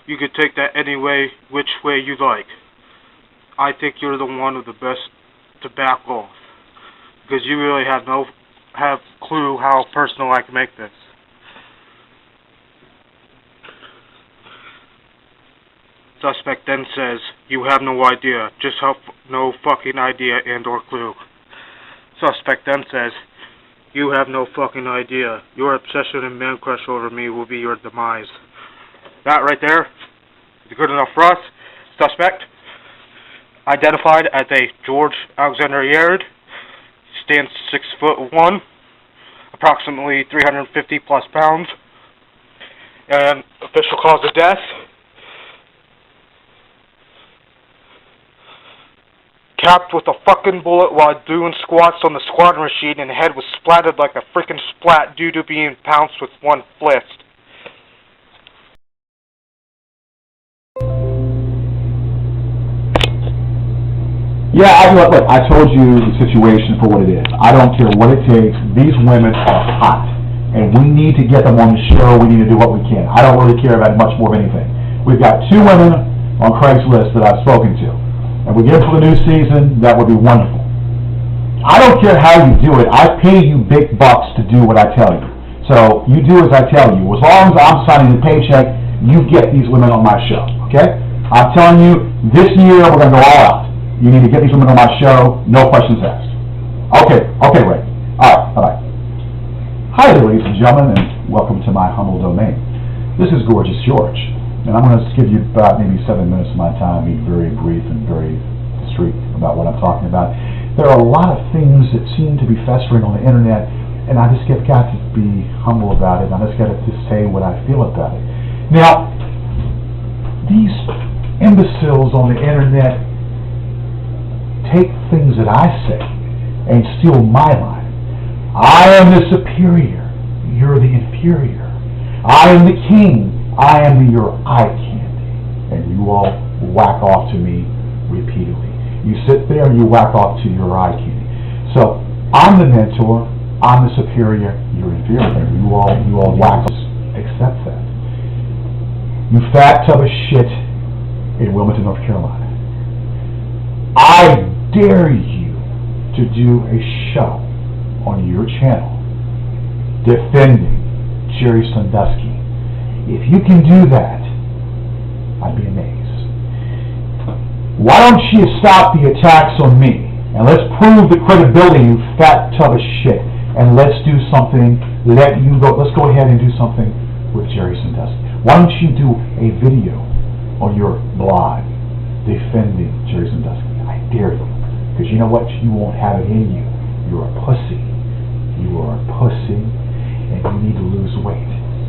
You could take that any way, which way you like. I think you're the one of the best to back off. Because you really have clue how personal I can make this." Suspect then says, "You have no idea. Just have no fucking idea and or clue." Suspect then says, "You have no fucking idea. Your obsession and man crush over me will be your demise." That right there is good enough for us. Suspect, identified as a George Alexander Yarid, stands 6'1", approximately 350 plus pounds, and official cause of death, capped with a fucking bullet while doing squats on the squat machine, and head was splattered like a freaking splat due to being pounced with one fist. Yeah, look, I told you the situation for what it is. I don't care what it takes. These women are hot, and we need to get them on the show. We need to do what we can. I don't really care about much more of anything. We've got 2 women on Craigslist that I've spoken to, and we get for the new season. That would be wonderful. I don't care how you do it. I pay you big bucks to do what I tell you. So you do as I tell you. As long as I'm signing the paycheck, you get these women on my show, okay? I'm telling you, this year we're going to go all out. You need to get these women on my show, no questions asked. Okay, Ray. All right, bye-bye. Hi there, ladies and gentlemen, and welcome to my humble domain. This is Gorgeous George, and I'm going to give you about maybe 7 minutes of my time, being very brief and very discreet about what I'm talking about. There are a lot of things that seem to be festering on the internet, and I just got to be humble about it, and I just got to say what I feel about it. Now, these imbeciles on the internet take things that I say and steal my line. I am the superior, you're the inferior. I am the king, I am your eye candy. And you all whack off to me repeatedly. You sit there and you whack off to your eye candy. So, I'm the mentor, I'm the superior, you're inferior. You all whack off. Accept that. You fat tub of shit in Wilmington, North Carolina. I dare you to do a show on your channel defending Jerry Sandusky. If you can do that, I'd be amazed. Why don't you stop the attacks on me and let's prove the credibility, you fat tub of shit, and let's do something. Let's go ahead and do something with Jerry Sandusky. Why don't you do a video on your blog defending Jerry Sandusky? I dare you, because you know what? You won't have it in you. You're a pussy. You are a pussy, and you need to lose weight.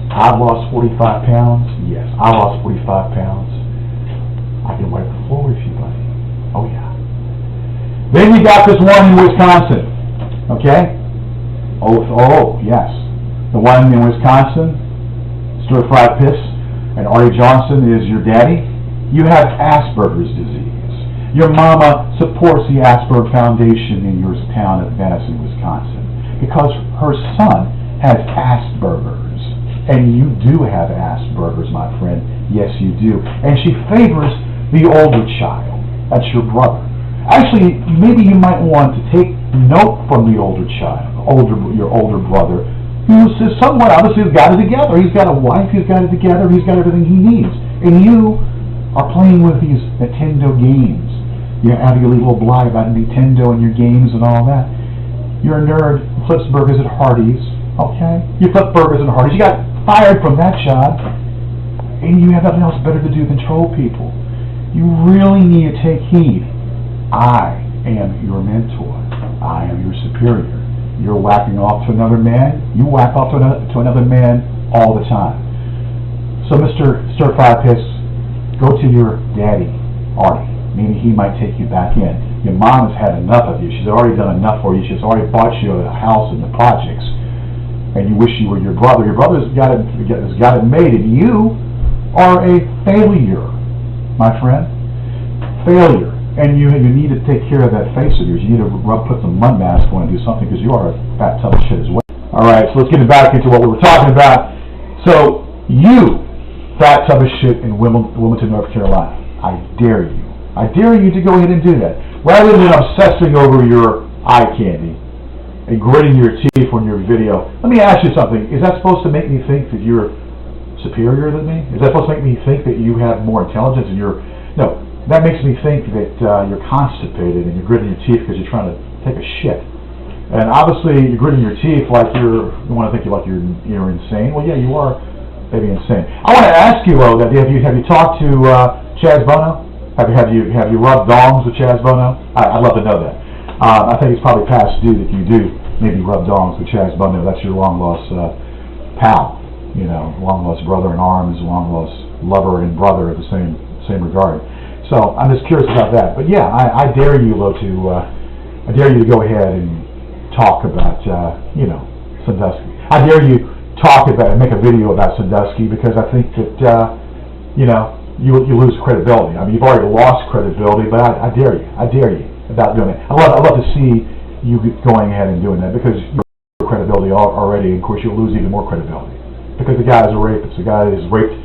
I've lost 45 pounds. Yes, I lost 45 pounds. I can wipe the floor with you, buddy. Oh, yeah. Then you got this one in Wisconsin. Okay? Oh, yes. The one in Wisconsin, stir-fried piss, and Artie Johnson is your daddy. You have Asperger's disease. Your mama supports the Asperger Foundation in your town of Madison, Wisconsin, because her son has Asperger's. And you do have Asperger's, my friend. Yes, you do. And she favors the older child. That's your brother. Actually, maybe you might want to take note from the older child, your older brother, who is somewhat obviously has got it together. He's got a wife, he's got it together, he's got everything he needs. And you are playing with these Nintendo games. You have your little blog about Nintendo and your games and all that. You're a nerd who flips burgers at Hardee's, okay? You flip burgers at Hardee's. You got fired from that job, and you have nothing else better to do than troll people. You really need to take heed. I am your mentor. I am your superior. You're whacking off to another man. You whack off to another man all the time. So, Mr. Stir-Fry Piss, go to your daddy, Artie. Maybe he might take you back in. Your mom has had enough of you. She's already done enough for you. She's already bought you a house and the projects. And you wish you were your brother. Your brother's got it made, and you are a failure, my friend. Failure. And you need to take care of that face of yours. You need to put some mud mask on and do something, because you are a fat tub of shit as well. Alright, so let's get back into what we were talking about. So, you, fat tub of shit in Wilmington, North Carolina, I dare you. I dare you to go ahead and do that. Rather than obsessing over your eye candy and gritting your teeth on your video, let me ask you something. Is that supposed to make me think that you're superior than me? Is that supposed to make me think that you have more intelligence and you're... No, that makes me think that you're constipated and you're gritting your teeth because you're trying to take a shit. And obviously you're gritting your teeth like you want to think like you're insane. Well, yeah, you are maybe insane. I want to ask you, though, that have you talked to Chaz Bono? Have you rubbed dongs with Chaz Bono? I'd love to know that. I think it's probably past due that you do maybe rub dongs with Chaz Bono. That's your long-lost pal, long-lost brother in arms, long-lost lover and brother at the same regard. So I'm just curious about that. But yeah, I dare you, I dare you to go ahead and talk about, Sandusky. I dare you talk about and make a video about Sandusky, because I think that, you lose credibility. I mean, you've already lost credibility, but I dare you about doing it. I'd love to see you going ahead and doing that, because your credibility already, of course, you'll lose even more credibility, because the guy is a rapist. The guy has raped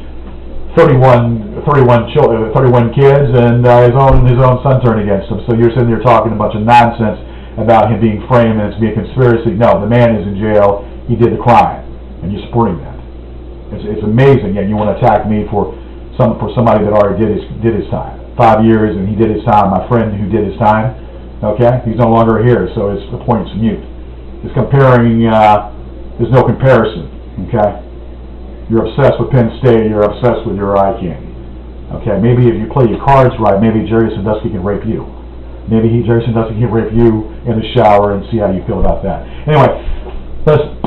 31 kids, and his own son turned against him. So you're sitting there talking a bunch of nonsense about him being framed and it's being a conspiracy. No, the man is in jail. He did the crime, and you're supporting that. It's amazing, and you want to attack me for somebody that already did his time. 5 years, and he did his time. My friend who did his time, okay, he's no longer here, so the point's mute. It's comparing. There's no comparison. Okay? You're obsessed with Penn State, you're obsessed with your eye candy. Okay? Maybe if you play your cards right, maybe Jerry Sandusky can rape you. Maybe Jerry Sandusky can rape you in the shower and see how you feel about that. Anyway, listen,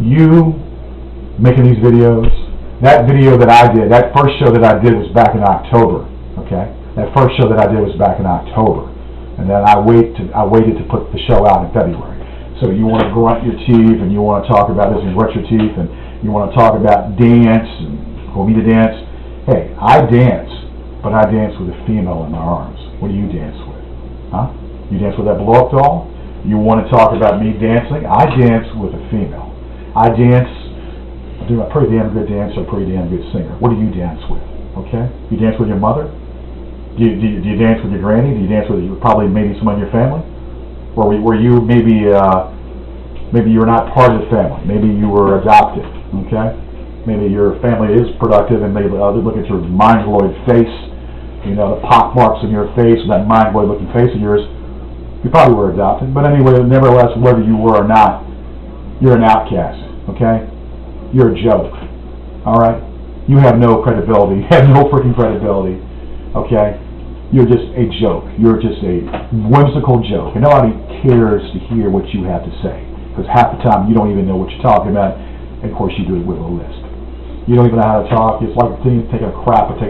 you making these videos, that video that I did, that first show that I did was back in October, okay? That first show that I did was back in October. And then I waited to put the show out in February. So you want to grunt your teeth and you want to talk about this and grunt your teeth and you want to talk about dance and for me to dance. Hey, I dance, but I dance with a female in my arms. What do you dance with? Huh? You dance with that blow-up doll? You want to talk about me dancing? I dance with a female. I dance, I'm a pretty damn good dancer, a pretty damn good singer. What do you dance with? Okay? You dance with your mother? Do you dance with your granny? Do you dance with probably maybe someone in your family? Or were you maybe you're not part of the family? Maybe you were adopted. Okay? Maybe your family is productive and they look at your mongoloid face, you know, the pock marks on your face, that mongoloid looking face of yours. You probably were adopted. But anyway, nevertheless, whether you were or not, you're an outcast. Okay? You're a joke. Alright? You have no credibility. You have no freaking credibility. Okay? You're just a joke. You're just a whimsical joke. And nobody cares to hear what you have to say. Because half the time you don't even know what you're talking about. And of course you do it with a list. You don't even know how to talk. It's like taking a crap and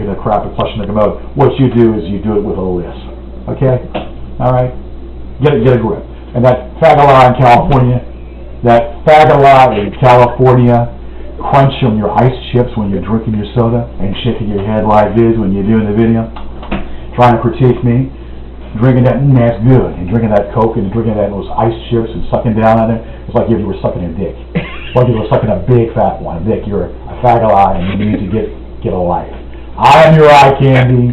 flushing the commode. What you do is you do it with a list. Okay? Alright? Get a grip. And that fagala in California, crunch on your ice chips when you're drinking your soda and shaking your head like this when you're doing the video, trying to critique me, drinking that, that's good, and drinking that Coke and drinking those ice chips and sucking down on it, it's like if you were sucking a dick. It's like if you were sucking a big fat one. Dick, you're a faggot and you need to get a life. I am your eye candy.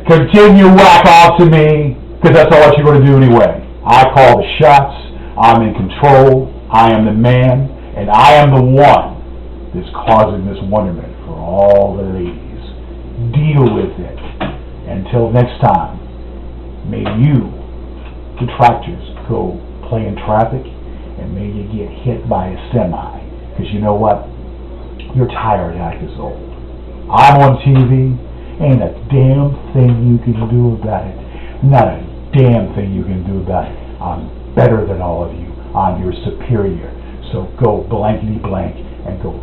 Continue whack off to me, because that's all what you're going to do anyway. I call the shots. I'm in control. I am the man, and I am the one that's causing this wonderment for all the ladies. Deal with it. Until next time, may you, detractors, go play in traffic, and may you get hit by a semi. Because you know what? Your tire act is old. I'm on TV. Ain't a damn thing you can do about it. Not a damn thing you can do about it. I'm better than all of you. I'm your superior. So go blankety blank and go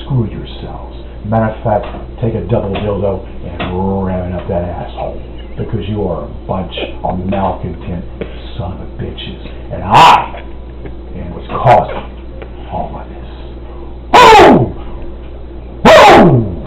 screw yourselves. Matter of fact, take a double dildo and ram it up that asshole. Because you are a bunch of malcontent son of bitches. And I am what's causing all of this. Woo! Woo!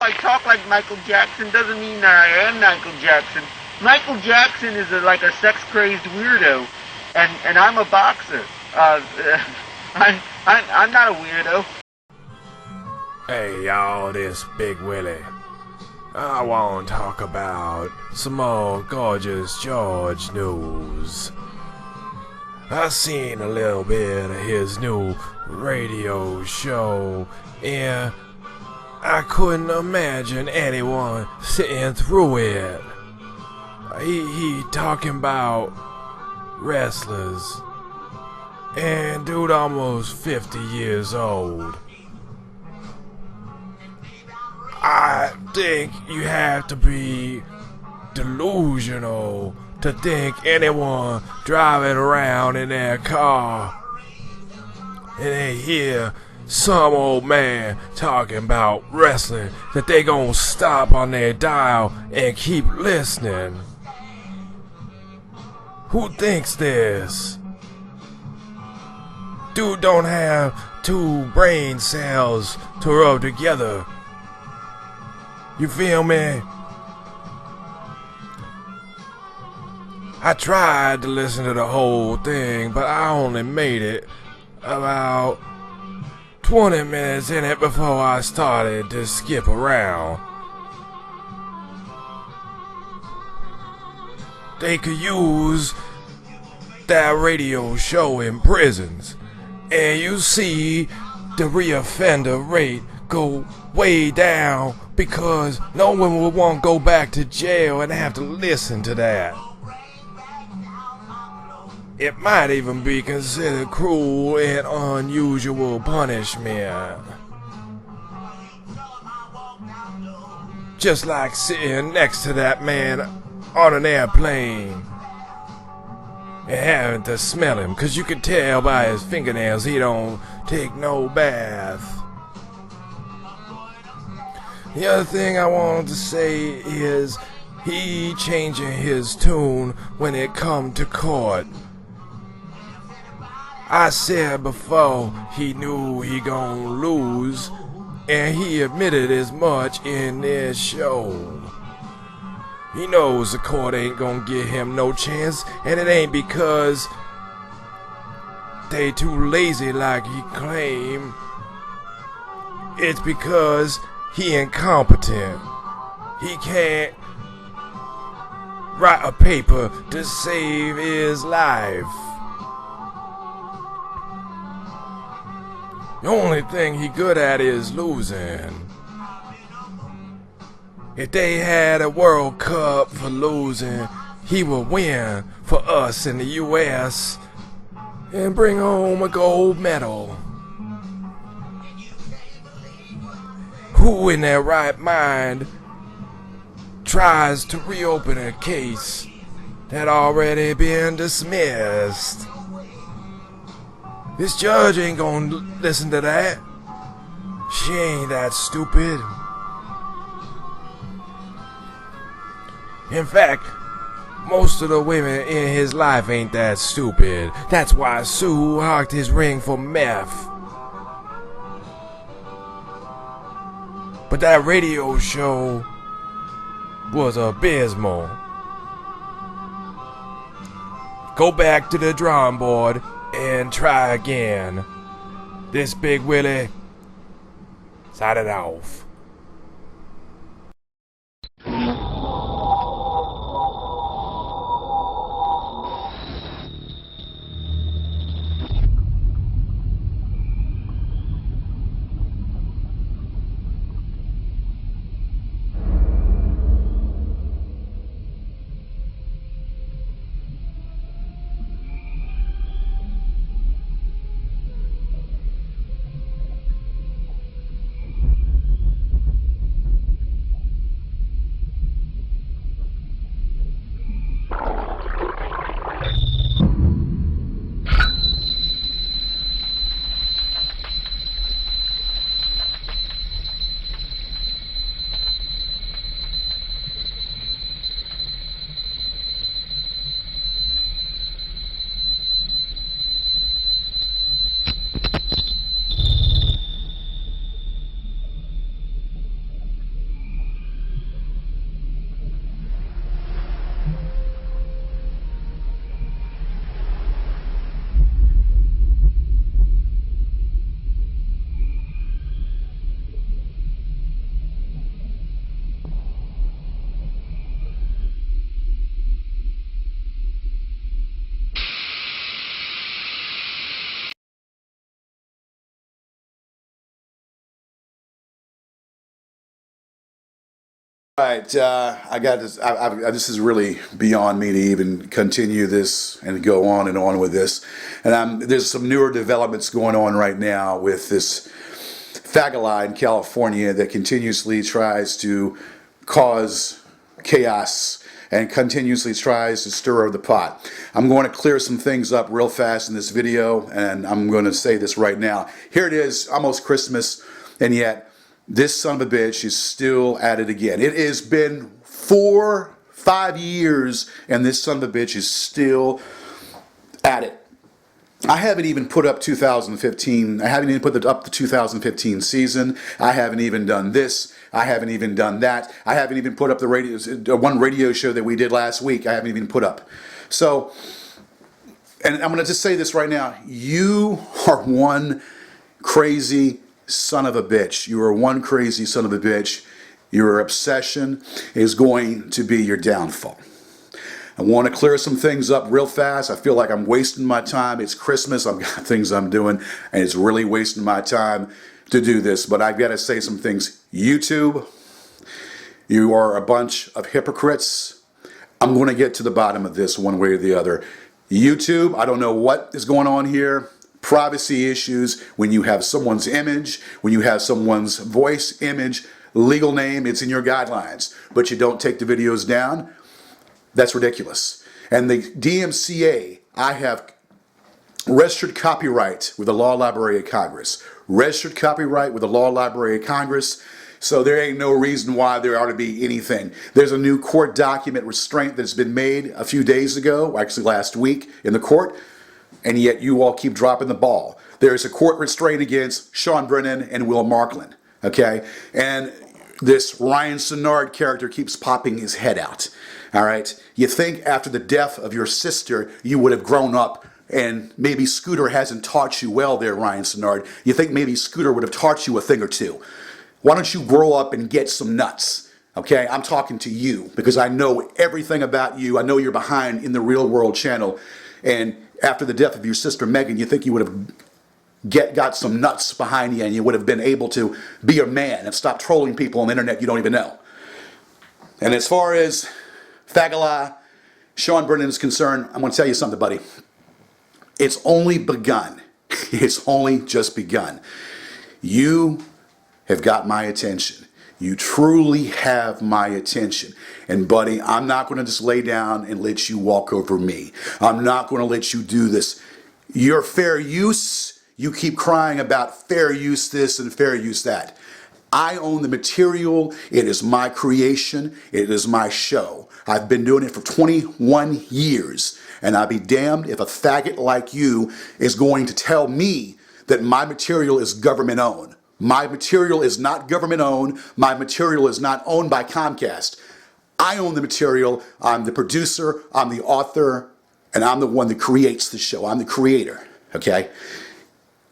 I talk like Michael Jackson doesn't mean that I am Michael Jackson. Michael Jackson is like a sex-crazed weirdo, and I'm a boxer. I'm not a weirdo. Hey y'all, this Big Willie. I want to talk about some more Gorgeous George news. I seen a little bit of his new radio show, and I couldn't imagine anyone sitting through it. He talking about wrestlers, and dude almost 50 years old. I think you have to be delusional to think anyone driving around in their car and they hear some old man talking about wrestling that they gonna stop on their dial and keep listening. Who thinks this? Dude don't have two brain cells to rub together. You feel me? I tried to listen to the whole thing, but I only made it about 20 minutes in it before I started to skip around. They could use that radio show in prisons, and you see the reoffender rate go way down because no one will want to go back to jail and have to listen to that. It might even be considered cruel and unusual punishment. Just like sitting next to that man on an airplane and having to smell him, cause you can tell by his fingernails he don't take no bath. The other thing I wanted to say is he changing his tune when it come to court. I said before he knew he gonna lose, and he admitted as much in this show. He knows the court ain't gonna give him no chance, and it ain't because they too lazy like he claimed. It's because he incompetent. He can't write a paper to save his life. The only thing he good at is losing. If they had a World Cup for losing, he would win for us in the US and bring home a gold medal. Who in their right mind tries to reopen a case that already been dismissed? This judge ain't gonna listen to that. She ain't that stupid. In fact, most of the women in his life ain't that stupid. That's why Sue hocked his ring for meth. But that radio show was abysmal. Go back to the drawing board and try again. This Big Willie signing off. right, I got this. This is really beyond me to even continue this and go on and on with this. And there's some newer developments going on right now with this faggot in California that continuously tries to cause chaos and continuously tries to stir the pot. I'm going to clear some things up real fast in this video, and I'm going to say this right now. Here it is, almost Christmas, and yet this son of a bitch is still at it again. It has been 4-5 years, and this son of a bitch is still at it. I haven't even put up 2015. I haven't even put up the 2015 season. I haven't even done this. I haven't even done that. I haven't even put up the one radio show that we did last week. I haven't even put up. So, and I'm going to just say this right now. You are one crazy son of a bitch. You are one crazy son of a bitch. Your obsession is going to be your downfall. I want to clear some things up real fast. I feel like I'm wasting my time. It's Christmas. I've got things I'm doing, and it's really wasting my time to do this. But I've got to say some things. YouTube, you are a bunch of hypocrites. I'm going to get to the bottom of this one way or the other. YouTube, I don't know what is going on here. Privacy issues, when you have someone's image, when you have someone's voice, image, legal name, it's in your guidelines, but you don't take the videos down. That's ridiculous. And the DMCA, I have registered copyright with the Law Library of Congress. Registered copyright with the Law Library of Congress. So there ain't no reason why there ought to be anything. There's a new court document restraint that's been made a few days ago, actually last week in the court, and yet you all keep dropping the ball. There's a court restraint against Sean Brennan and Will Markland, okay? And this Ryan Sinnard character keeps popping his head out. All right, you think after the death of your sister, you would have grown up, and maybe Scooter hasn't taught you well there, Ryan Sinnard. You think maybe Scooter would have taught you a thing or two. Why don't you grow up and get some nuts? Okay, I'm talking to you because I know everything about you. I know you're behind in the Real World channel. And after the death of your sister Megan, you think you would have got some nuts behind you and you would have been able to be a man and stop trolling people on the internet you don't even know. And as far as Fagala, Sean Brennan is concerned, I'm going to tell you something, buddy. It's only begun. It's only just begun. You have got my attention. You truly have my attention. And buddy, I'm not going to just lay down and let you walk over me. I'm not going to let you do this. Your fair use, you keep crying about fair use this and fair use that. I own the material. It is my creation. It is my show. I've been doing it for 21 years, and I'll be damned if a faggot like you is going to tell me that my material is government owned. My material is not government owned. My material is not owned by Comcast. I own the material. I'm the producer. I'm the author, and I'm the one that creates the show. I'm the creator, okay?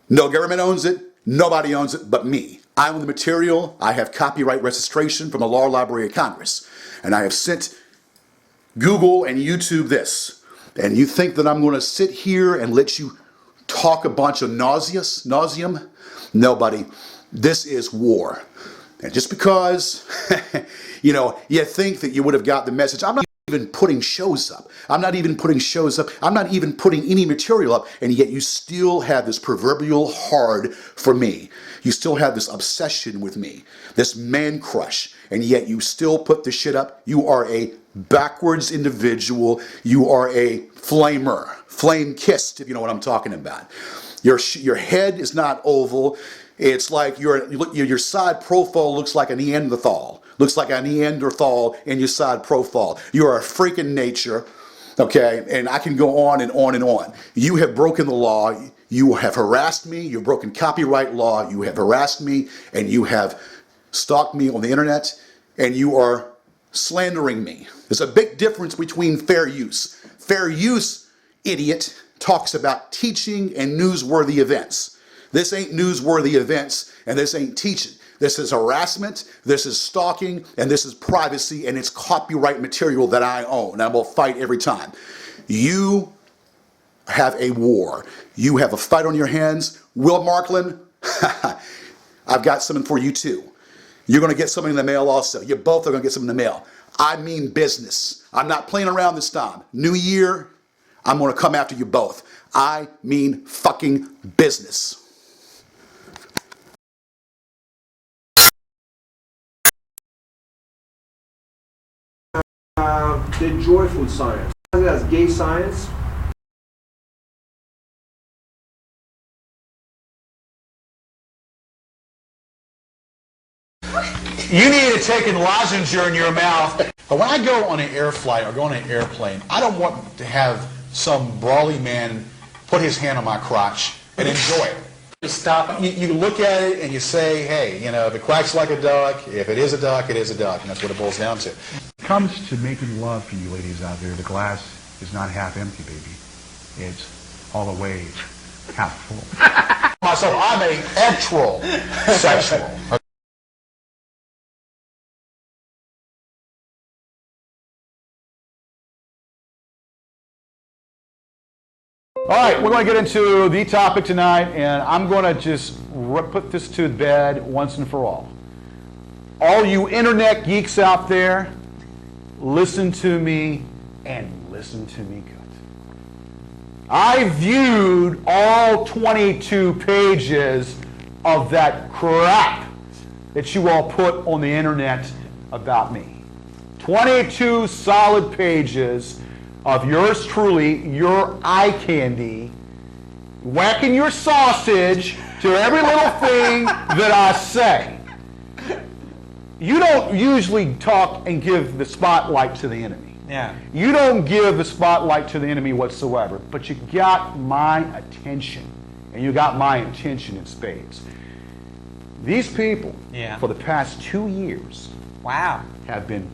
No government owns it. Nobody owns it but me. I own the material. I have copyright registration from the Law Library of Congress, and I have sent Google and YouTube this. And you think that I'm going to sit here and let you talk a bunch of nauseum? No, buddy. This is war. And just because, you think that you would have got the message, I'm not even putting shows up. I'm not even putting shows up. I'm not even putting any material up. And yet you still have this proverbial hard for me. You still have this obsession with me, this man crush. And yet you still put the shit up. You are a backwards individual. You are a flamer, flame kissed, if you know what I'm talking about. Your head is not oval. It's like your side profile looks like a Neanderthal. Looks like a Neanderthal in your side profile. You're a freaking nature, okay? And I can go on and on and on. You have broken the law. You have harassed me. You've broken copyright law. You have harassed me, and you have stalked me on the internet, and you are slandering me. There's a big difference between fair use. Fair use, idiot, talks about teaching and newsworthy events. This ain't newsworthy events, and this ain't teaching. This is harassment, this is stalking, and this is privacy, and it's copyright material that I own, and I will fight every time. You have a war. You have a fight on your hands. Will Markland, I've got something for you too. You're going to get something in the mail also. You both are going to get something in the mail. I mean business. I'm not playing around this time. New year, I'm going to come after you both. I mean fucking business. The joyful science. That's gay science. You need to take a lozenge in your mouth. But when I go on an air flight or go on an airplane, I don't want to have some brawly man put his hand on my crotch and enjoy it. Stop. You look at it and you say, hey, you know, if it quacks like a duck, if it is a duck, it is a duck. And that's what it boils down to. When it comes to making love for you ladies out there, the glass is not half empty, baby. It's all the way half full. Myself, I'm a heterosexual. All right, we're going to get into the topic tonight, and I'm going to just put this to bed once and for all. All you internet geeks out there, listen to me and listen to me good. I viewed all 22 pages of that crap that you all put on the internet about me. 22 solid pages of yours truly, your eye candy, whacking your sausage to every little thing that I say. You don't usually talk and give the spotlight to the enemy. Yeah. You don't give the spotlight to the enemy whatsoever, but you got my attention, and you got my attention in spades. These people, for the past 2 years, have been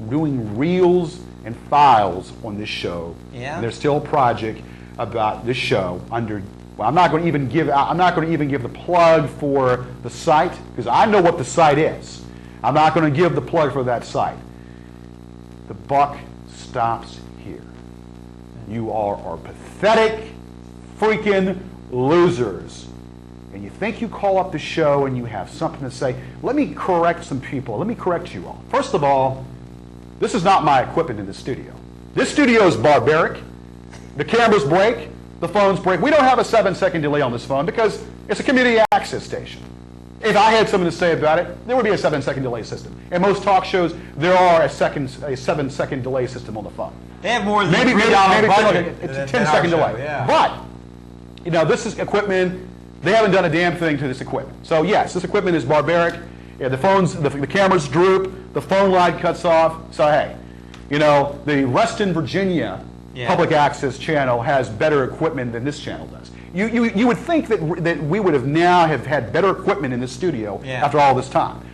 doing reels and files on this show. Yeah. And there's still a project about this show under. Well, I'm not going to even give the plug for the site because I know what the site is. I'm not going to give the plug for that site. The buck stops here. You all are pathetic, freaking losers. And you think you call up the show and you have something to say. Let me correct some people. Let me correct you all. First of all, this is not my equipment in the studio. This studio is barbaric. The cameras break. The phones break. We don't have a 7-second delay on this phone because it's a community access station. If I had something to say about it, there would be a 7-second delay system. In most talk shows, there are a 7-second delay system on the phone. They have more than maybe budget. it's a 10-second delay. Yeah. But, you know, this is equipment. They haven't done a damn thing to this equipment. So yes, this equipment is barbaric. Yeah, the phones, the cameras droop. The phone line cuts off. So hey, you know, the Reston, Virginia public access channel has better equipment than this channel does. You would think that we would have now had better equipment in the studio after all this time.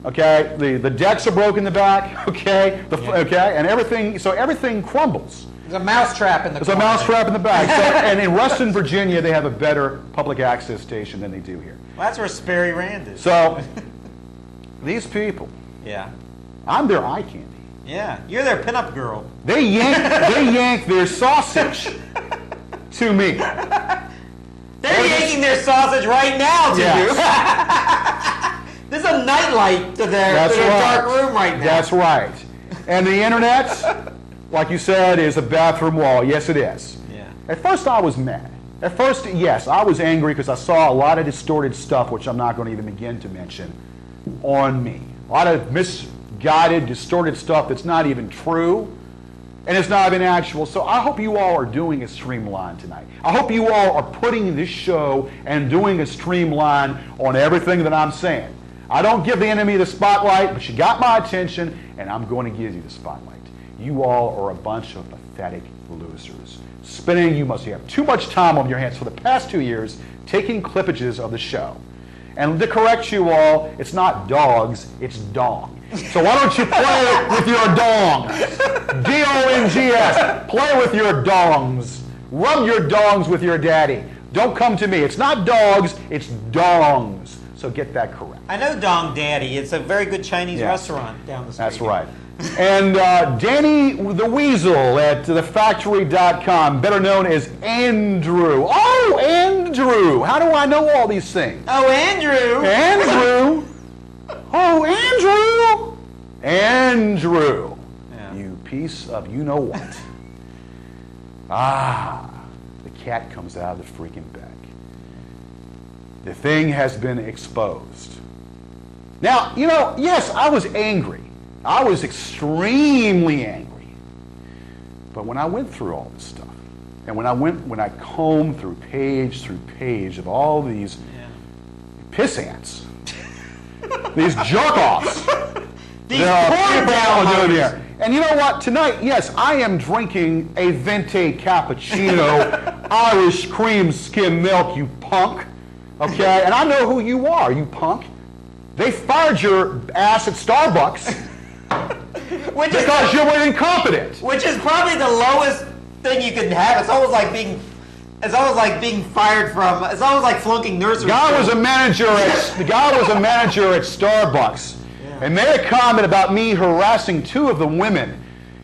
Okay, the decks are broken in the back. Okay, and everything. So everything crumbles. There's a mousetrap in the. There's a mousetrap in the back. So, and in Reston, Virginia, they have a better public access station than they do here. Well, that's where Sperry Rand is. So these people. Yeah. I'm their eye candy. Yeah, you're their pinup girl. They yank their sausage to me. They're yanking their sausage right now to you. There's a nightlight to their dark room right now. That's right. And the internet, like you said, is a bathroom wall. Yes, it is. Yeah. At first, I was mad. At first, yes, I was angry because I saw a lot of distorted stuff, which I'm not going to even begin to mention, on me. A lot of misguided, distorted stuff that's not even true, and it's not even actual. So I hope you all are doing a streamline tonight. I hope you all are putting this show and doing a streamline on everything that I'm saying. I don't give the enemy the spotlight, but you got my attention, and I'm going to give you the spotlight. You all are a bunch of pathetic losers. You must have too much time on your hands for the past 2 years taking clippages of the show. And to correct you all, it's not dogs, it's dong. So why don't you play with your dongs? D-O-N-G-S. Play with your dongs. Rub your dongs with your daddy. Don't come to me. It's not dogs, it's dongs. So get that correct. I know Dong Daddy. It's a very good Chinese restaurant down the street. That's right. And Danny the Weasel at thefactory.com, better known as Andrew. Oh, Andrew! How do I know all these things? Oh, Andrew! Andrew! Oh, Andrew! Andrew! You piece of you-know-what. The cat comes out of the freaking bag. The thing has been exposed. Now, yes, I was angry. I was extremely angry. But when I went through all this stuff, and when I combed through page of all these piss ants, these jerk-offs, doing here. And you know what? Tonight, yes, I am drinking a venti cappuccino, Irish cream skim milk, you punk. Okay? And I know who you are, you punk. They fired your ass at Starbucks because you were incompetent. Which is probably the lowest thing you can have. It's almost like being fired from. It's almost like flunking nursery. The guy was a manager at Starbucks, and made a comment about me harassing two of the women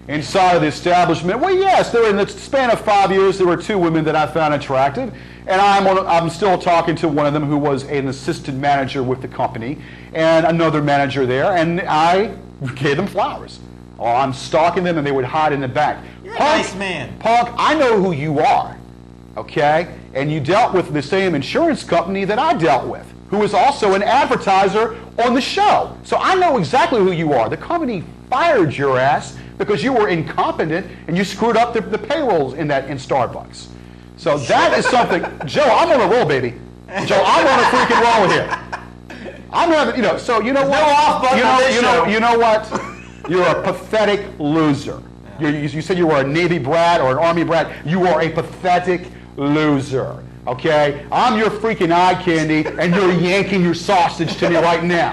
inside of the establishment. Well, yes, in the span of 5 years, there were two women that I found attractive, and I'm still talking to one of them who was an assistant manager with the company, and another manager there, and I gave them flowers. Oh, I'm stalking them, and they would hide in the back. You're a nice man. Punk, I know who you are, okay? And you dealt with the same insurance company that I dealt with, who is also an advertiser on the show. So I know exactly who you are. The company fired your ass because you were incompetent and you screwed up the payrolls in Starbucks. So that is something. Joe, I'm on a roll, baby. Joe, I'm on a freaking roll here. I'm having, so you know what? No off button on this show. You know what? You're a pathetic loser. You said you were a Navy brat or an Army brat. You are a pathetic loser. Okay? I'm your freaking eye candy, and you're yanking your sausage to me right now.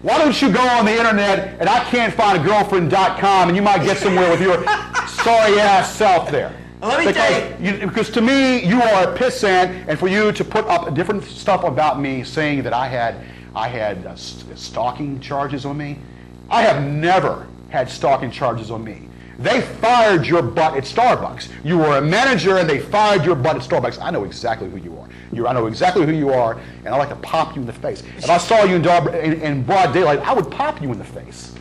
Why don't you go on the internet and I can't find a girlfriend.com and you might get somewhere with your sorry ass self there. Let me tell you. Because to me, you are a pissant, and for you to put up different stuff about me saying that I had stalking charges on me, I have never had stalking charges on me. They fired your butt at Starbucks. You were a manager and they fired your butt at Starbucks. I know exactly who you are. I know exactly who you are, and I like to pop you in the face. If I saw you in broad daylight, I would pop you in the face.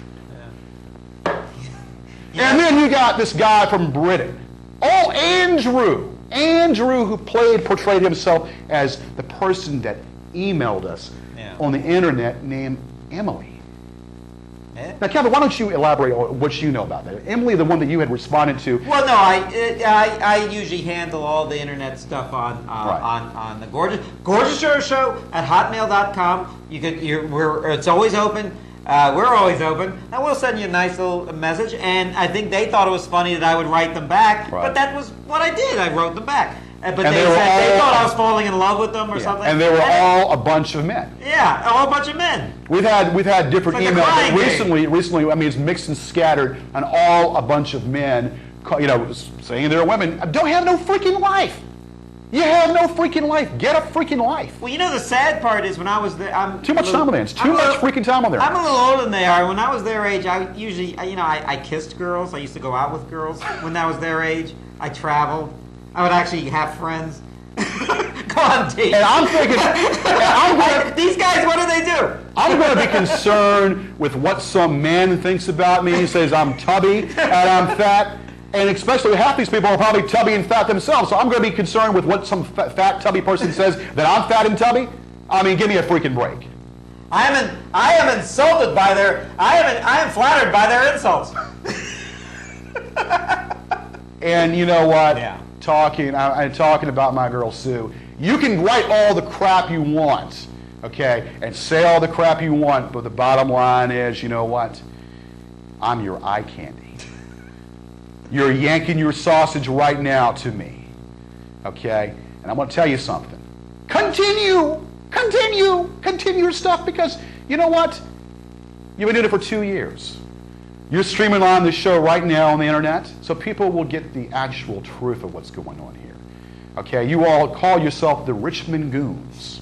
And then you got this guy from Britain. Oh, Andrew, who portrayed himself as the person that emailed us on the internet named Emily. Now, Kevin, why don't you elaborate on what you know about that? Emily, the one that you had responded to. Well, no, I usually handle all the internet stuff on the Gorgeous Show at hotmail.com. It's always open. We're always open, and we'll send you a nice little message. And I think they thought it was funny that I would write them back, but that was what I did. I wrote them back. But they thought I was falling in love with them or something. And they were all a bunch of men. Yeah, all a bunch of men. We've had different emails, but recently, I mean, it's mixed and scattered, and all a bunch of men, saying they're women. Don't have no freaking life. You have no freaking life. Get a freaking life. Well, the sad part is when I was there, too much time on there. It's too much freaking time on there. I'm a little older than they are. When I was their age, I usually, I kissed girls. I used to go out with girls when I was their age. I traveled. I would actually have friends. Go on, Dave. And I'm thinking, these guys, what do they do? I'm going to be concerned with what some man thinks about me. He says I'm tubby and I'm fat. And especially half these people are probably tubby and fat themselves. So I'm going to be concerned with what some fat tubby person says that I'm fat and tubby. I mean, give me a freaking break. I am insulted by I am flattered by their insults. And you know what? Yeah. I'm talking about my girl Sue. You can write all the crap you want, okay, and say all the crap you want, but the bottom line is, you know what? I'm your eye candy. You're yanking your sausage right now to me, okay? And I'm going to tell you something. Continue your stuff, because you know what? You've been doing it for 2 years. You're streaming on this show right now on the internet, so people will get the actual truth of what's going on here. Okay, you all call yourself the Richmond Goons.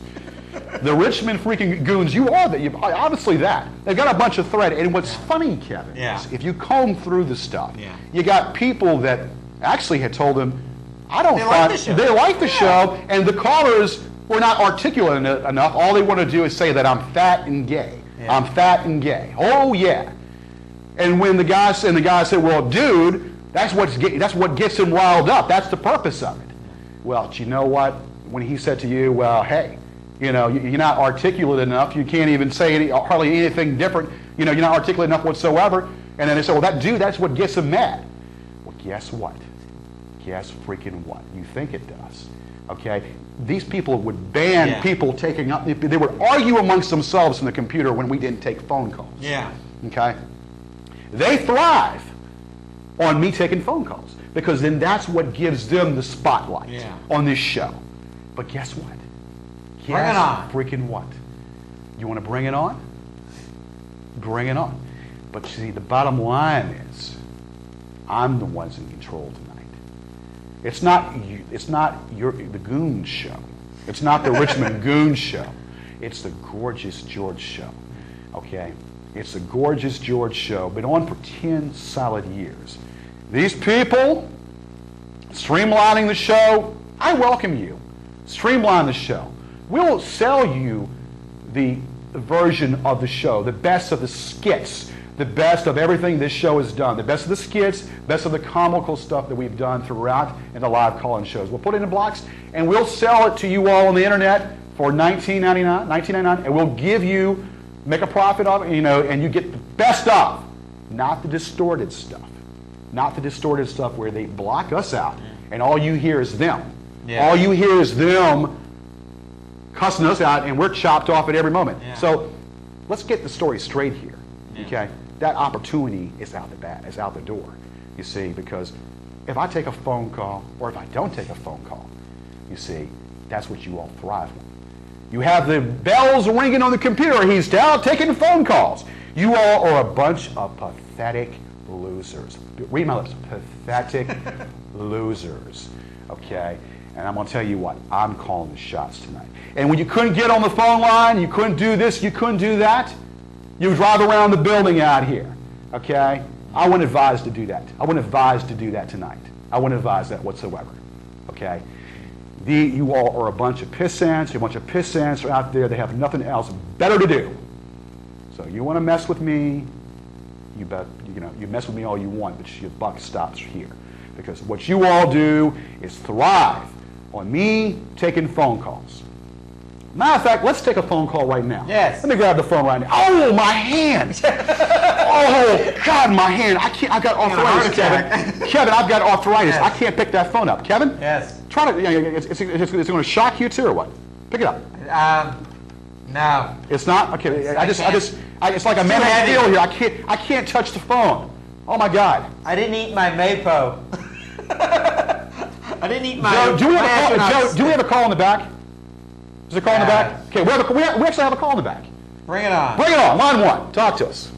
The Richmond freaking Goons, you are that. Obviously that. They've got a bunch of thread. And what's funny, Kevin, is if you comb through the stuff, you got people that actually had told them, they like the show, and the callers were not articulate enough. All they want to do is say that I'm fat and gay. I'm fat and gay. Oh yeah. And when the guy said, well, dude, that's what gets him riled up. That's the purpose of it. Well, you know what? When he said to you, well, hey, you're not articulate enough. You can't even say hardly anything different. You're not articulate enough whatsoever. And then they say, well, that dude, that's what gets him mad. Well, guess what? Guess freaking what? You think it does. Okay? These people would ban people taking up, they would argue amongst themselves in the computer when we didn't take phone calls. Yeah. Okay? They thrive on me taking phone calls because then that's what gives them the spotlight on this show. But guess what? Bring it on. Freaking what? You want to bring it on? Bring it on. But see, the bottom line is, I'm the one's in control tonight. It's not you. It's not the Goon Show. It's not the Richmond Goon Show. It's the Gorgeous George Show. Okay? It's the Gorgeous George Show. Been on for 10 solid years. These people streamlining the show, I welcome you. Streamline the show. We'll sell you the version of the show, the best of the skits, the best of everything this show has done, the best of the skits, best of the comical stuff that we've done throughout in the live call-in shows. We'll put it in blocks, and we'll sell it to you all on the internet for $19.99, and we'll give you, make a profit of it, and you get the best of, not the distorted stuff. Not the distorted stuff where they block us out, and all you hear is them. Yeah. All you hear is them cussing us out, and we're chopped off at every moment. Yeah. So let's get the story straight here. Okay, that opportunity is out the door. You see, because if I take a phone call or if I don't take a phone call, you see, that's what you all thrive on. You have the bells ringing on the computer. He's down taking phone calls. You all are a bunch of pathetic losers. Read my lips. Pathetic losers. Okay. And I'm going to tell you what, I'm calling the shots tonight. And when you couldn't get on the phone line, you couldn't do this, you couldn't do that, you drive around the building out here, okay? I wouldn't advise to do that. I wouldn't advise to do that tonight. I wouldn't advise that whatsoever, okay? You all are a bunch of pissants. You're a bunch of pissants are out there. They have nothing else better to do. So you want to mess with me, you mess with me all you want, but your buck stops here. Because what you all do is thrive on me taking phone calls. Matter of fact, let's take a phone call right now. Yes. Let me grab the phone right now. Oh, my hand! Oh, God, my hand. I've got arthritis, Kevin. Kevin, I've got arthritis. Yes. I can't pick that phone up. Kevin? Yes. Try to, it's going to shock you too, or what? Pick it up. No. It's not? Okay, it's like a mental deal here. I can't touch the phone. Oh, my God. I didn't eat my Maypo. I didn't eat my... Joe, do we have a call in the back? Is there a call in the back? Okay, we actually have a call in the back. Bring it on. Bring it on. Line 1. Talk to us.